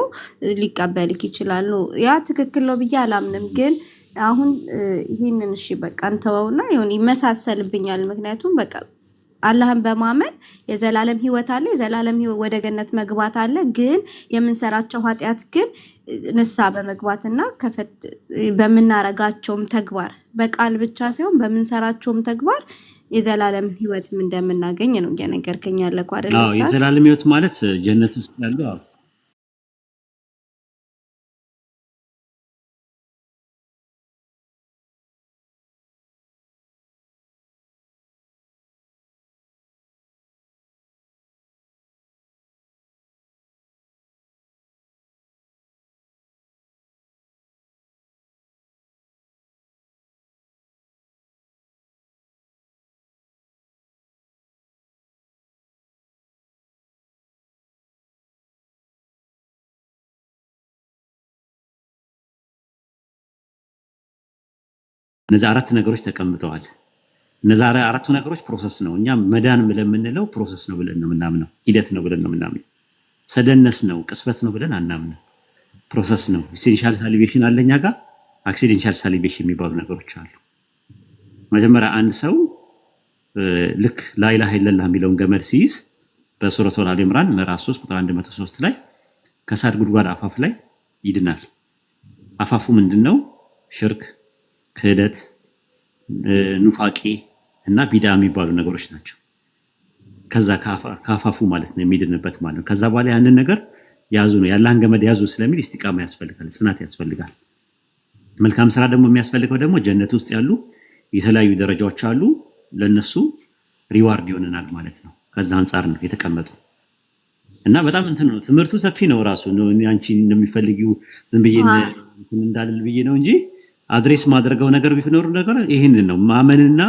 ሊቀበልክ ይችላል። ያ ትክክል ነው ብዬ አላምንም። ግን አሁን ይሄንን እሺ በቃ እንተወውና ይሁን ይመሳሰልብኛል። ምክንያቱም በቃ አላህን በማመን የዘላለም ህይወት አለ። የዘላለም ህይወት ወደ ገነት መግባት አለ። ግን የምንሰራቸው ኃጢአት ግን ንስሐ በመግባትና በምናረጋቸውም ተግባር በቃል ብቻ ሳይሆን በምንሰራቸውም ተግባር የዘላለም ህይወት እንደምናገኝ ነው እየነገርከኝ ያለከው አይደል?
አዎ የዘላለም ህይወት ማለት ጀነት ውስጥ ያለው እነዚህ 4 ነገሮች ተቀምጠዋል። እነዚህ 4ቱ ነገሮች ፕሮሰስ ነው። እኛ መዳን ብለን የምንለው ፕሮሰስ ነው ብለን ነው የምናምነው። ሂደት ነው ብለን ነው የምናምነው። ሰደነስ ነው ቅስበት ነው ብለን አናምነው። ፕሮሰስ ነው። ኢሴንሻል ሳሊቬሽን አለ እኛ ጋር፣ አክሲደንሻል ሳሊቬሽን የሚባሉ ነገሮች አሉ። መጀመሪያ አንድ ሰው ልክ ላኢላሃ ኢለላህ የሚለውን ገመድ ሲይዝ በሱረቱል አሊ ኢምራን ምዕራፍ 3 ቁጥር 103 ላይ ከእሳት ጉድጓድ አፋፍ ላይ ይድናል። አፋፉ ምንድነው? ሽርክ፣ ክህደት፣ ኑፋቄ እና ቢዳ የሚባሉ ነገሮች ናቸው። ከዛ ካፋፉ ማለት ነው የሚድንበት ማለት ነው። ከዛ በኋላ ያንን ነገር ያዙ ነው ያላህን ገመድ ያዙ ስለሚል ኢስቲቃማ ያስፈልጋል፣ ጽናት ያስፈልጋል። መልካም ስራ ደግሞ የሚያስፈልገው ደግሞ ጀነት ውስጥ ያሉ የተለያዩ ደረጃዎች አሉ። ለነሱ ሪዋርድ ይሆነናል ማለት ነው። ከዛ አንጻር ነው የተቀመጡ እና በጣም እንትን ነው ትምህርቱ ሰፊ ነው ራሱ ነው። አንቺ እንደሚፈልጊው ዝም ብዬ እንዳልል ብዬ ነው እንጂ አድሬስ ማድረገው ነገር ቢኖር ነገር ይሄንን ነው ማመንና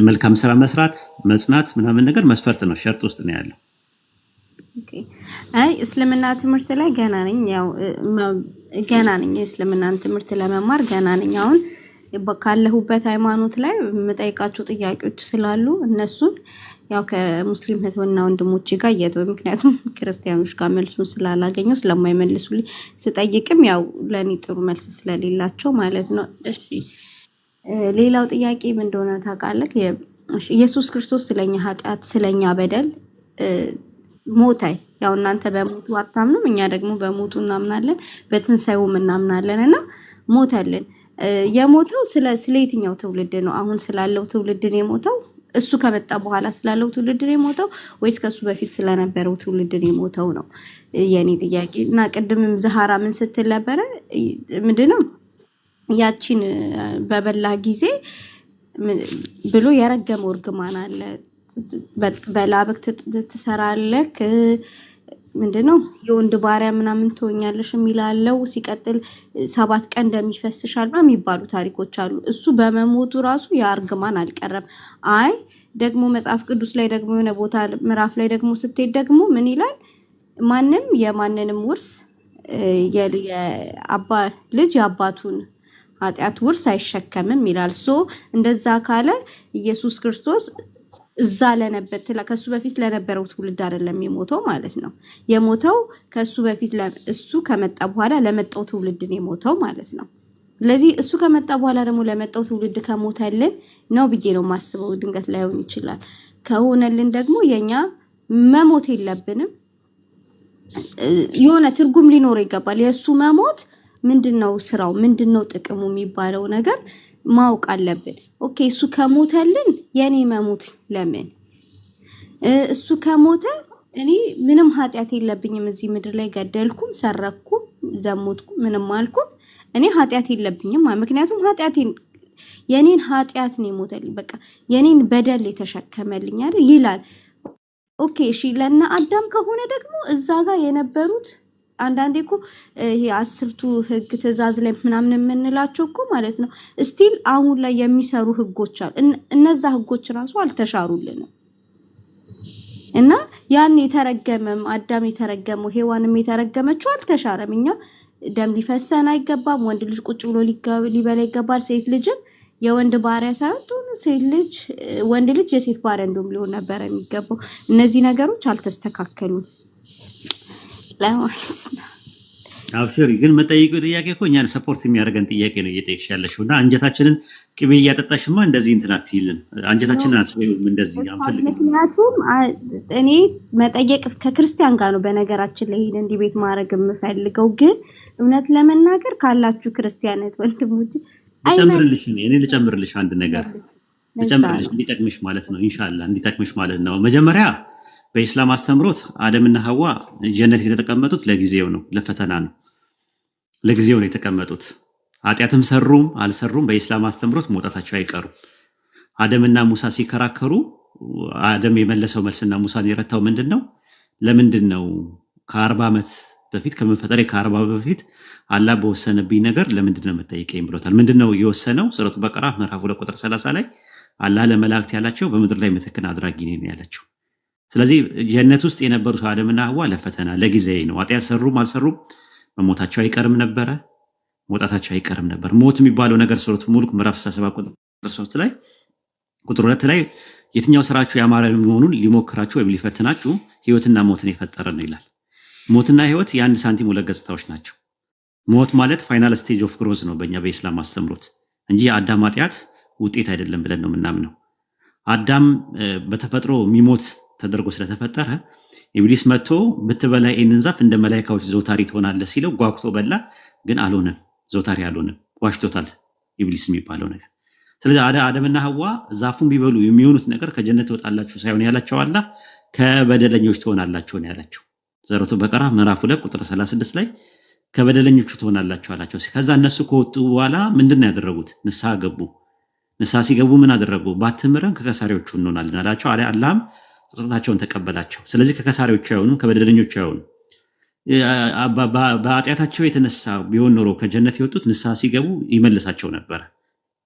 መልካም ስራ መስራት መጽናት ምናምን ነገር መስፈርት ነው፣ ሸርጥ ውስጥ ነው ያለው።
አይ እስልምና ትምህርት ላይ ገና ነኝ። ያው ገና ነኝ እስልምናን ትምህርት ለመማር ገና ነኝ። አሁን ካለሁበት ሃይማኖት ላይ የምጠይቃቸው ጥያቄዎች ስላሉ እነሱን ያው ከሙስሊም እህትና ወንድሞቼ ጋር እየተወ ምክንያቱም ክርስቲያኖች ጋር መልሱን ስላላገኘው ስለማይመልሱልኝ ስጠይቅም ያው ለኔ ጥሩ መልስ ስለሌላቸው ማለት ነው። እሺ ሌላው ጥያቄ ምን እንደሆነ ታውቃለህ? ኢየሱስ ክርስቶስ ስለኛ ኃጢአት ስለኛ በደል ሞተ። ያው እናንተ በሞቱ አታምኑም፣ እኛ ደግሞ በሞቱ እናምናለን፣ በትንሳኤውም እናምናለን እና ሞተልን። የሞተው ስለ የትኛው ትውልድ ነው? አሁን ስላለው ትውልድ ነው የሞተው? እሱ ከመጣ በኋላ ስላለው ትውልድ ነው የሞተው ወይስ ከሱ በፊት ስለነበረው ትውልድ ነው የሞተው ነው የኔ ጥያቄ። እና ቅድምም ዛሃራ ምን ስትል ነበረ? ምንድነው ያቺን በበላ ጊዜ ብሎ የረገመው እርግማን አለ። በላብክ ትሰራለክ ምንድነው የወንድ ባሪያ ምናምን ትሆኛለሽ የሚላለው። ሲቀጥል 7 ቀን እንደሚፈስሻል የሚባሉ ታሪኮች አሉ። እሱ በመሞቱ ራሱ የእርግማን አልቀረም። አይ ደግሞ መጽሐፍ ቅዱስ ላይ ደግሞ የሆነ ቦታ ምዕራፍ ላይ ደግሞ ስትሄድ ደግሞ ምን ይላል? ማንም የማንንም ውርስ ልጅ የአባቱን ኃጢአት ውርስ አይሸከምም ይላል። ሶ እንደዛ ካለ ኢየሱስ ክርስቶስ እዛ ለነበር ከሱ በፊት ለነበረው ትውልድ አይደለም የሞተው ማለት ነው። የሞተው ከሱ በፊት እሱ ከመጣ በኋላ ለመጣው ትውልድ ነው የሞተው ማለት ነው። ስለዚህ እሱ ከመጣ በኋላ ደግሞ ለመጣው ትውልድ ከሞተልን ነው ብዬ ነው ማስበው። ድንገት ላይሆን ይችላል። ከሆነልን ደግሞ የኛ መሞት የለብንም። የሆነ ትርጉም ሊኖረው ይገባል። የሱ መሞት ምንድነው ስራው፣ ምንድነው ጥቅሙ የሚባለው ነገር ማወቅ አለብን። ኦኬ እሱ ከሞተልን የኔ መሞት ለምን? እሱ ከሞተ እኔ ምንም ኃጢአት የለብኝም እዚህ ምድር ላይ ገደልኩም፣ ሰረኩም፣ ዘሞትኩም፣ ምንም አልኩም እኔ ኃጢአት የለብኝም። ምክንያቱም የኔን ኃጢአት ነው የሞተልኝ። በቃ የኔን በደል የተሸከመልኝ አይደል ይላል። ኦኬ እሺ ለና አዳም ከሆነ ደግሞ እዛ ጋር የነበሩት አንዳንዴ እኮ ይሄ 10ቱ ህግ ትእዛዝ ላይ ምናምን የምንላቸው እኮ ማለት ነው ስቲል አሁን ላይ የሚሰሩ ህጎች አሉ። እነዛ ህጎች ራሱ አልተሻሩልንም እና ያን የተረገመም አዳም የተረገመው ሔዋንም የተረገመችው አልተሻረም። እኛ ደም ሊፈሰን አይገባም። ወንድ ልጅ ቁጭ ብሎ ሊበላ ይገባል። ሴት ልጅን የወንድ ባሪያ ሳይሆን ሴት ልጅ ወንድ ልጅ የሴት ባሪያ እንደውም ሊሆን ነበር የሚገባው። እነዚህ ነገሮች አልተስተካከሉም ለማለት ነው።
አብሽሪ ግን መጠይቁ ጥያቄ እኮ እኛን ሰፖርት የሚያደርገን ጥያቄ ነው እየጠየቅሽ ያለሽው እና አንጀታችንን ቅቤ እያጠጣሽማ እንደዚህ እንትን አትይልን። አንጀታችንን አትበይውም እንደዚህ አንፈልግም።
ምክንያቱም እኔ መጠየቅ ከክርስቲያን ጋር ነው በነገራችን ላይ ይሄን ዲቤት ማድረግ የምፈልገው። ግን እውነት ለመናገር ካላችሁ ክርስቲያናት ወንድሞች ልጨምርልሽ አንድ ነገር ልጨምርልሽ እንዲጠቅምሽ ማለት ነው። ኢንሻአላህ እንዲጠቅምሽ ማለት ነው። መጀመሪያ በኢስላም አስተምሮት አደምና ሐዋ ጀነት የተቀመጡት ለጊዜው ነው፣ ለፈተና ነው። ለጊዜው ነው የተቀመጡት። ኃጢአትም ሰሩም አልሰሩም በኢስላም አስተምሮት መውጣታቸው አይቀሩም። አደምና ሙሳ ሲከራከሩ አደም የመለሰው መልስና ሙሳን የረታው ምንድነው? ለምንድነው ከ40 ዓመት በፊት ከመፈጠሬ ከ40 በፊት አላህ በወሰነብኝ ነገር ለምንድነው መጠየቀኝ ብሎታል። ምንድነው የወሰነው? ሱረቱ በቀራ ምዕራፍ 2 ቁጥር 30 ላይ አላህ ለመላእክት ያላቸው በምድር ላይ ምትክን አድራጊ ነኝ ያላቸው። ስለዚህ ጀነት ውስጥ የነበሩት አደምና ሐዋ ለፈተና ለጊዜ ነው። ኃጢአት ሰሩም አልሰሩም መሞታቸው አይቀርም ነበረ፣ መውጣታቸው አይቀርም ነበር። ሞት የሚባለው ነገር ሱረቱ ሙልክ ምዕራፍ 67 ቁጥር 3 ላይ ቁጥር 2 ላይ የትኛው ስራችሁ ያማረ መሆኑን ሊሞክራችሁ ወይም ሊፈትናችሁ ህይወትና ሞትን የፈጠረ ነው ይላል። ሞትና ህይወት የአንድ ሳንቲም ሁለት ገጽታዎች ናቸው። ሞት ማለት ፋይናል ስቴጅ ኦፍ ግሮዝ ነው በእኛ በኢስላም አስተምሮት እንጂ የአዳም ኃጢአት ውጤት አይደለም ብለን ነው የምናምነው። አዳም በተፈጥሮ የሚሞት ተደርጎ ስለተፈጠረ ኢብሊስ መጥቶ ብትበላ ይህንን ዛፍ እንደ መላኢካዎች ዘውታሪ ትሆናለህ ሲለው ጓጉቶ በላ፣ ግን አልሆነም፣ ዘውታሪ አልሆነም። ዋሽቶታል ኢብሊስ የሚባለው ነገር። ስለዚህ አደምና ሐዋ ዛፉን ቢበሉ የሚሆኑት ነገር ከጀነት ትወጣላችሁ ሳይሆን ያላቸው አላህ ከበደለኞች ትሆናላችሁ ነው ያላቸው። ሱረቱ በቀራ ምዕራፍ 2 ቁጥር 36 ላይ ከበደለኞቹ ትሆናላችሁ አላቸው። ከዛ እነሱ ከወጡ በኋላ ምንድን ነው ያደረጉት? ንስሐ ገቡ። ንስሐ ሲገቡ ምን አደረጉ? ባትምረን ከከሳሪዎቹ እንሆናለን አላቸው። አላህም ጸጸታቸውን ተቀበላቸው። ስለዚህ ከከሳሪዎቹ አይሆኑም፣ ከበደለኞቹ አይሆኑም። በኃጢአታቸው የተነሳ ቢሆን ኖሮ ከጀነት የወጡት ንስሐ ሲገቡ ይመልሳቸው ነበረ።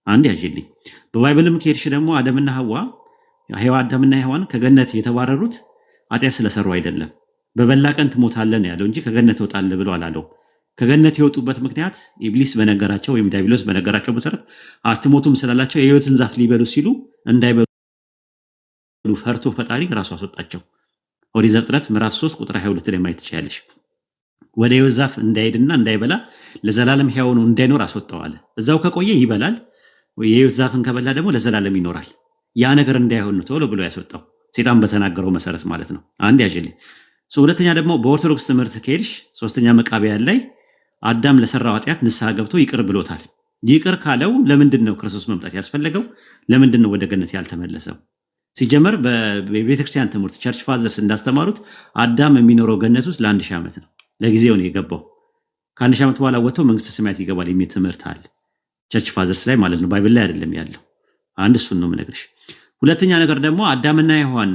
አንድ ያዥልኝ። በባይብልም ከሄድሽ ደግሞ አደምና ሐዋ አዳምና ሔዋን ከገነት የተባረሩት ኃጢአት ስለሰሩ አይደለም። በበላ ቀን ትሞታለህ ያለው እንጂ ከገነት ትወጣለህ ብሎ አላለው። ከገነት የወጡበት ምክንያት ኢብሊስ በነገራቸው ወይም ዲያብሎስ በነገራቸው መሰረት አትሞቱም ስላላቸው የሕይወትን ዛፍ ሊበሉ ሲሉ እንዳይበሉ ፈርቶ ፈጣሪ ራሱ አስወጣቸው። ኦሪት ዘፍጥረት ምዕራፍ 3 ቁጥር 22 ላይ ማየት ትችላለሽ። ወደ ሕይወት ዛፍ እንዳይሄድና እንዳይበላ ለዘላለም ሕያው ነው እንዳይኖር አስወጣዋል። እዛው ከቆየ ይበላል፣ የሕይወት ዛፍን ከበላ ደግሞ ለዘላለም ይኖራል። ያ ነገር እንዳይሆን ነው ቶሎ ብሎ ያስወጣው፣ ሴጣን በተናገረው መሰረት ማለት ነው። አንድ ያዥልኝ። ሁለተኛ ደግሞ በኦርቶዶክስ ትምህርት ከሄድሽ 3ኛ መቃብያን ላይ አዳም ለሰራው ኃጢአት ንስሐ ገብቶ ይቅር ብሎታል። ይቅር ካለው ለምንድን ነው ክርስቶስ መምጣት ያስፈለገው? ለምንድን ነው ወደ ገነት ያልተመለሰው? ሲጀመር በቤተክርስቲያን ትምህርት ቸርች ፋዘርስ እንዳስተማሩት አዳም የሚኖረው ገነት ውስጥ ለ1000 ዓመት ነው። ለጊዜው ነው የገባው። ከ1000 ዓመት በኋላ ወጥቶ መንግስተ ሰማያት ይገባል የሚል ትምህርት አለ ቸርች ፋዘርስ ላይ ማለት ነው። ባይብል ላይ አይደለም ያለው። አንድ እሱን ነው የምነግርሽ። ሁለተኛ ነገር ደግሞ አዳምና ሔዋን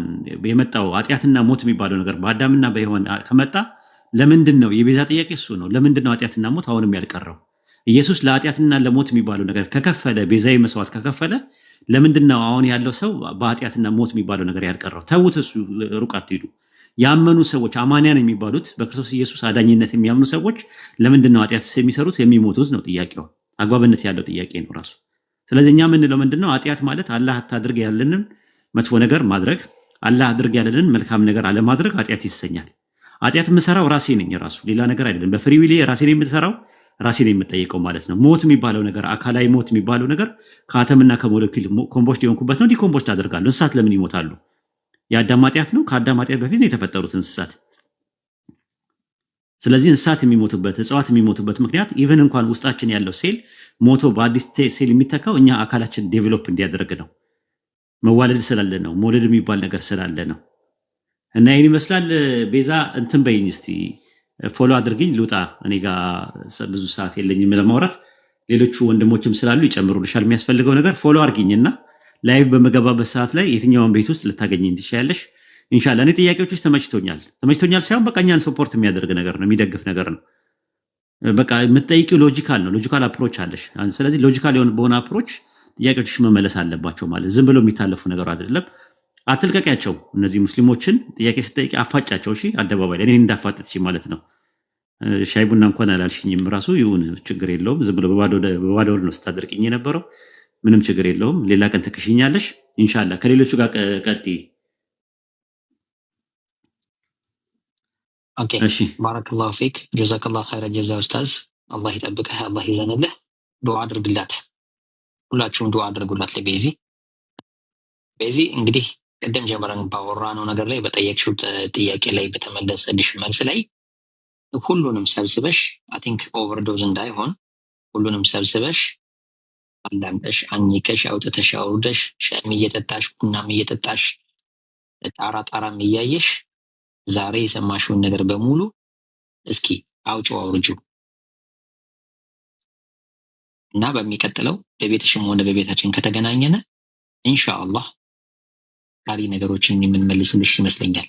የመጣው ኃጢአትና ሞት የሚባለው ነገር በአዳምና በሔዋን ከመጣ ለምንድን ነው? የቤዛ ጥያቄ እሱ ነው። ለምንድን ነው ኃጢአትና ሞት አሁንም ያልቀረው? ኢየሱስ ለኃጢአትና ለሞት የሚባለው ነገር ከከፈለ፣ ቤዛዊ መስዋዕት ከከፈለ ለምንድን ነው አሁን ያለው ሰው በኃጢአትና ሞት የሚባለው ነገር ያልቀረው? ተውት፣ እሱ ሩቅ አትሄዱ። ያመኑ ሰዎች አማንያን የሚባሉት በክርስቶስ ኢየሱስ አዳኝነት የሚያምኑ ሰዎች ለምንድን ነው ኃጢአት የሚሰሩት የሚሞቱት ነው ጥያቄው።
አግባብነት ያለው ጥያቄ ነው ራሱ። ስለዚህ እኛ የምንለው ምንድነው? ኃጢአት ማለት አላህ አታድርግ ያለንን መጥፎ ነገር ማድረግ፣ አላህ አድርግ ያለንን መልካም ነገር አለማድረግ ኃጢአት ይሰኛል። ኃጢአት የምሰራው ራሴ ነኝ ራሱ ሌላ ነገር አይደለም። በፍሪ ዊሌ ራሴ ነኝ የምሰራው፣ ራሴ ነኝ የምጠየቀው ማለት ነው። ሞት የሚባለው ነገር አካላዊ ሞት የሚባለው ነገር ከአተምና ከሞለኪል ኮምፖስት የሆንኩበት ነው። ዲኮምፖስት አደርጋለሁ። እንስሳት ለምን ይሞታሉ? የአዳም ኃጢአት ነው። ከአዳም ኃጢአት በፊት ነው የተፈጠሩት እንስሳት። ስለዚህ እንስሳት የሚሞቱበት እጽዋት የሚሞቱበት ምክንያት ኢቨን እንኳን ውስጣችን ያለው ሴል ሞቶ በአዲስ ሴል የሚተካው እኛ አካላችን ዴቨሎፕ እንዲያደርግ ነው። መዋለድ ስላለ ነው። መውለድ የሚባል ነገር ስላለ ነው። እና ይህን ይመስላል። ቤዛ እንትን በይኝ እስቲ ፎሎ አድርግኝ ልውጣ። እኔ ጋር ብዙ ሰዓት የለኝም ለማውራት። ሌሎቹ ወንድሞችም ስላሉ ይጨምሩልሻል የሚያስፈልገው ነገር። ፎሎ አድርጊኝና ላይቭ በመገባበት ሰዓት ላይ የትኛውን ቤት ውስጥ ልታገኘኝ ትችያለሽ። ኢንሻላህ እኔ ጥያቄዎችሽ ተመችቶኛል ሳይሆን በቃ እኛን ሰፖርት የሚያደርግ ነገር ነው፣ የሚደግፍ ነገር ነው። በቃ የምትጠይቂው ሎጂካል ነው፣ ሎጂካል አፕሮች አለሽ። ስለዚህ ሎጂካል በሆነ አፕሮች ጥያቄዎችሽ መመለስ አለባቸው። ማለት ዝም ብሎ የሚታለፉ ነገር አይደለም። አትልቀቂያቸው። እነዚህ ሙስሊሞችን ጥያቄ ስጠይቂ አፋጫቸው። እሺ አደባባይ ላይ እኔ እንዳፋጠጥሽ ማለት ነው። ሻይ ቡና እንኳን አላልሽኝም ራሱ ይሁን ችግር የለውም። ዝም ብሎ በባዶ ወር ነው ስታደርቅኝ የነበረው። ምንም ችግር የለውም። ሌላ ቀን ትክሽኛለሽ ኢንሻላህ። ከሌሎቹ ጋር ቀጥይ።
ኦኬ ባረከላሁ ፊክ ጀዛከላሁ ኸይረ ጀዛ ኡስታዝ። አላህ ይጠብቅህ፣ አላህ ይዘንልህ። ዱዓ አድርግላት፣ ሁላችሁም ዱዓ አድርጉላት ለቤዚ። ቤዚ እንግዲህ ቅድም ጀምረን ባወራነው ነገር ላይ በጠየቅሽው ጥያቄ ላይ በተመለሰልሽ መልስ ላይ ሁሉንም ሰብስበሽ አይ ቲንክ ኦቨርዶዝ እንዳይሆን ሁሉንም ሰብስበሽ አዳምጠሽ አኝከሽ አውጥተሽ አውርደሽ ሻይም እየጠጣሽ ቡናም እየጠጣሽ ጣራም እያየሽ ዛሬ የሰማሽውን ነገር በሙሉ እስኪ አውጪው አውርጂው እና በሚቀጥለው በቤትሽም ሆነ በቤታችን ከተገናኘነ ኢንሻአላህ ቃሪ ነገሮችን የምንመልስልሽ ይመስለኛል።